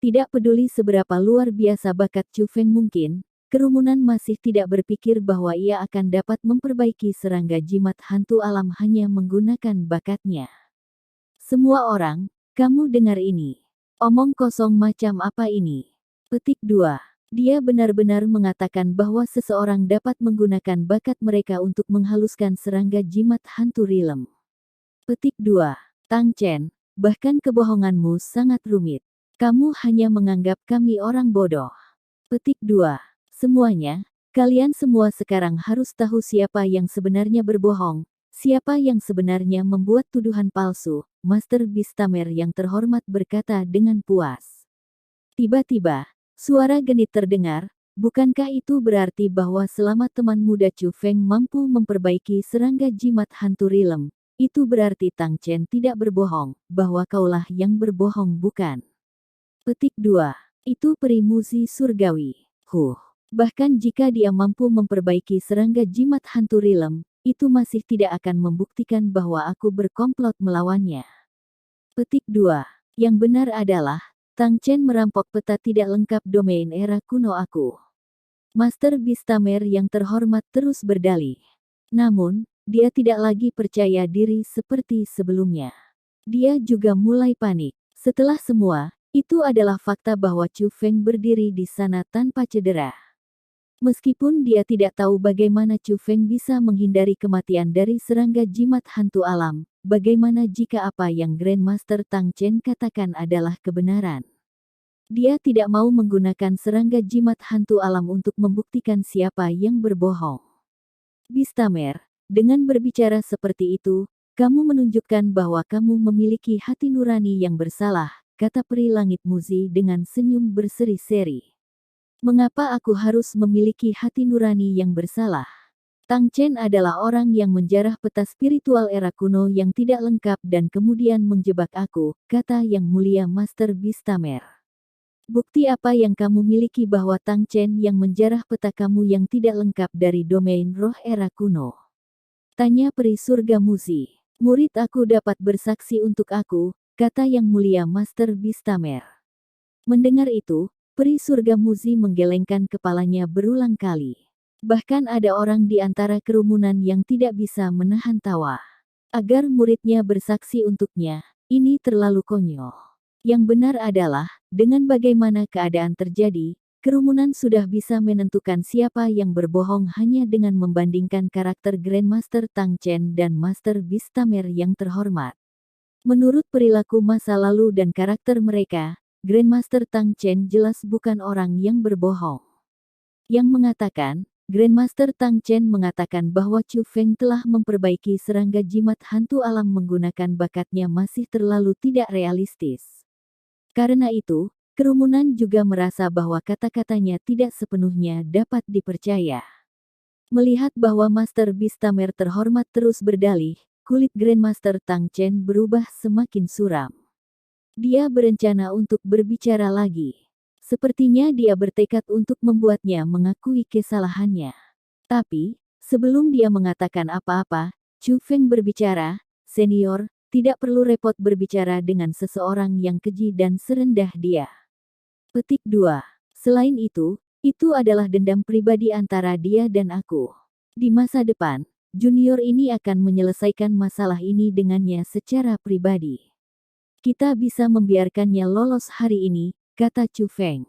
Tidak peduli seberapa luar biasa bakat Chu Feng mungkin, kerumunan masih tidak berpikir bahwa ia akan dapat memperbaiki serangga jimat hantu alam hanya menggunakan bakatnya. Semua orang, kamu dengar ini. Omong kosong macam apa ini? Petik 2. Dia benar-benar mengatakan bahwa seseorang dapat menggunakan bakat mereka untuk menghaluskan serangga jimat hantu rilem. Petik 2. Tang Chen, bahkan kebohonganmu sangat rumit. Kamu hanya menganggap kami orang bodoh. Petik 2. Semuanya, kalian semua sekarang harus tahu siapa yang sebenarnya berbohong. Siapa yang sebenarnya membuat tuduhan palsu, Master Beastamer yang terhormat berkata dengan puas. Tiba-tiba, suara genit terdengar, bukankah itu berarti bahwa selama teman muda Chu Feng mampu memperbaiki serangga jimat hantu rilem, itu berarti Tang Chen tidak berbohong, bahwa kaulah yang berbohong bukan? Petik 2. Itu peri muzi surgawi. Bahkan jika dia mampu memperbaiki serangga jimat hantu rilem, itu masih tidak akan membuktikan bahwa aku berkomplot melawannya. Petik 2. Yang benar adalah, Tang Chen merampok peta tidak lengkap domain era kuno aku. Master Beastamer yang terhormat terus berdalih. Namun, dia tidak lagi percaya diri seperti sebelumnya. Dia juga mulai panik. Setelah semua, itu adalah fakta bahwa Chu Feng berdiri di sana tanpa cedera. Meskipun dia tidak tahu bagaimana Chu Feng bisa menghindari kematian dari serangga jimat hantu alam, bagaimana jika apa yang Grandmaster Tang Chen katakan adalah kebenaran? Dia tidak mau menggunakan serangga jimat hantu alam untuk membuktikan siapa yang berbohong. Beastamer, dengan berbicara seperti itu, kamu menunjukkan bahwa kamu memiliki hati nurani yang bersalah, kata peri langit muzi dengan senyum berseri-seri. Mengapa aku harus memiliki hati nurani yang bersalah? Tang Chen adalah orang yang menjarah peta spiritual era kuno yang tidak lengkap dan kemudian menjebak aku, kata Yang Mulia Master Beastamer. Bukti apa yang kamu miliki bahwa Tang Chen yang menjarah peta kamu yang tidak lengkap dari domain roh era kuno? Tanya peri surga Muzi. Murid aku dapat bersaksi untuk aku, kata Yang Mulia Master Bistamer. Mendengar itu, peri surga Muzi menggelengkan kepalanya berulang kali. Bahkan ada orang di antara kerumunan yang tidak bisa menahan tawa. Agar muridnya bersaksi untuknya, ini terlalu konyol. Yang benar adalah, dengan bagaimana keadaan terjadi, kerumunan sudah bisa menentukan siapa yang berbohong hanya dengan membandingkan karakter Grandmaster Tang Chen dan Master Bistamer yang terhormat. Menurut perilaku masa lalu dan karakter mereka, Grandmaster Tang Chen jelas bukan orang yang berbohong. Yang mengatakan, Grandmaster Tang Chen mengatakan bahwa Chu Feng telah memperbaiki serangga jimat hantu alam menggunakan bakatnya masih terlalu tidak realistis. Karena itu, kerumunan juga merasa bahwa kata-katanya tidak sepenuhnya dapat dipercaya. Melihat bahwa Master Bistamer terhormat terus berdalih, kulit Grandmaster Tang Chen berubah semakin suram. Dia berencana untuk berbicara lagi. Sepertinya dia bertekad untuk membuatnya mengakui kesalahannya. Tapi, sebelum dia mengatakan apa-apa, Chu Feng berbicara, "Senior, tidak perlu repot berbicara dengan seseorang yang keji dan serendah dia." Petik 2. Selain itu adalah dendam pribadi antara dia dan aku. Di masa depan, junior ini akan menyelesaikan masalah ini dengannya secara pribadi. Kita bisa membiarkannya lolos hari ini, kata Chu Feng.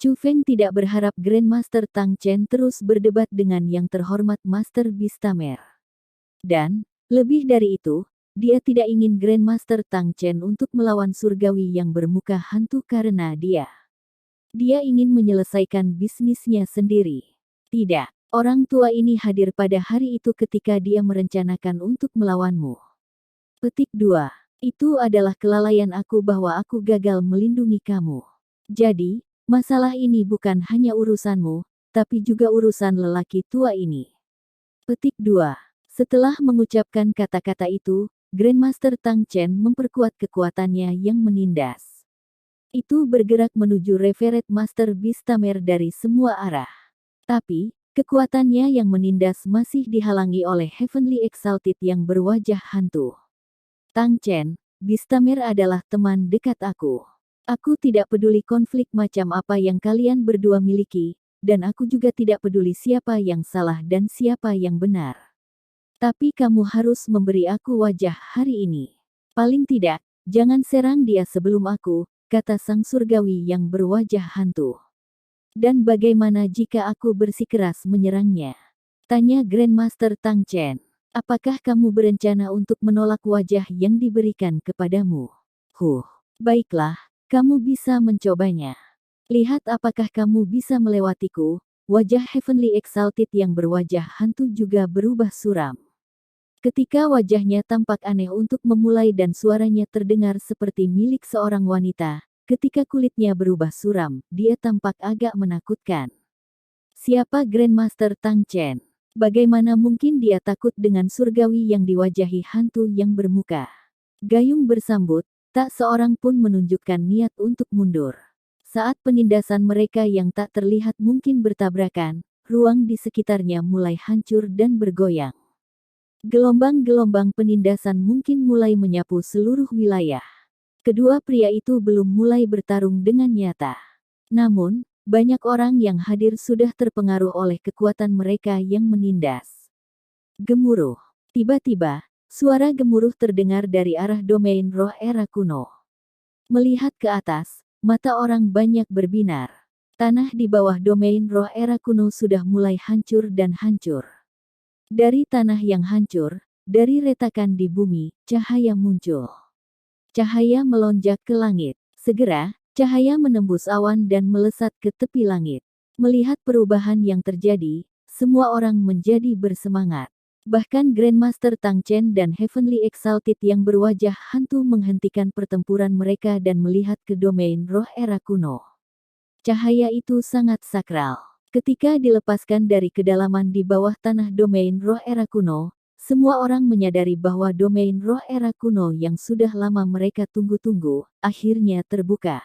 Chu Feng tidak berharap Grandmaster Tang Chen terus berdebat dengan yang terhormat Master Bistamer. Dan, lebih dari itu, dia tidak ingin Grandmaster Tang Chen untuk melawan surgawi yang bermuka hantu karena dia ingin menyelesaikan bisnisnya sendiri. Tidak, orang tua ini hadir pada hari itu ketika dia merencanakan untuk melawanmu. Petik 2. Itu adalah kelalaian aku bahwa aku gagal melindungi kamu. Jadi, masalah ini bukan hanya urusanmu, tapi juga urusan lelaki tua ini. Petik 2. Setelah mengucapkan kata-kata itu, Grandmaster Tang Chen memperkuat kekuatannya yang menindas. Itu bergerak menuju Revered Master Bistamer dari semua arah. Tapi, kekuatannya yang menindas masih dihalangi oleh Heavenly Exalted yang berwajah hantu. Tang Chen, Bistamer adalah teman dekat aku. Aku tidak peduli konflik macam apa yang kalian berdua miliki, dan aku juga tidak peduli siapa yang salah dan siapa yang benar. Tapi kamu harus memberi aku wajah hari ini. Paling tidak, jangan serang dia sebelum aku, kata sang surgawi yang berwajah hantu. Dan bagaimana jika aku bersikeras menyerangnya? Tanya Grandmaster Tang Chen. Apakah kamu berencana untuk menolak wajah yang diberikan kepadamu? Baiklah, kamu bisa mencobanya. Lihat apakah kamu bisa melewatiku. Wajah Heavenly Exalted yang berwajah hantu juga berubah suram. Ketika wajahnya tampak aneh untuk memulai dan suaranya terdengar seperti milik seorang wanita, ketika kulitnya berubah suram, dia tampak agak menakutkan. Siapa Grandmaster Tang Chen? Bagaimana mungkin dia takut dengan surgawi yang diwajahi hantu yang bermuka? Gayung bersambut, tak seorang pun menunjukkan niat untuk mundur. Saat penindasan mereka yang tak terlihat mungkin bertabrakan, ruang di sekitarnya mulai hancur dan bergoyang. Gelombang-gelombang penindasan mungkin mulai menyapu seluruh wilayah. Kedua pria itu belum mulai bertarung dengan nyata. Namun, banyak orang yang hadir sudah terpengaruh oleh kekuatan mereka yang menindas. Gemuruh. Tiba-tiba, suara gemuruh terdengar dari arah domain roh era kuno. Melihat ke atas, mata orang banyak berbinar. Tanah di bawah domain roh era kuno sudah mulai hancur dan hancur. Dari tanah yang hancur, dari retakan di bumi, cahaya muncul. Cahaya melonjak ke langit. Segera, cahaya menembus awan dan melesat ke tepi langit. Melihat perubahan yang terjadi, semua orang menjadi bersemangat. Bahkan Grandmaster Tang Chen dan Heavenly Exalted yang berwajah hantu menghentikan pertempuran mereka dan melihat ke domain roh era kuno. Cahaya itu sangat sakral. Ketika dilepaskan dari kedalaman di bawah tanah domain roh era kuno, semua orang menyadari bahwa domain roh era kuno yang sudah lama mereka tunggu-tunggu, akhirnya terbuka.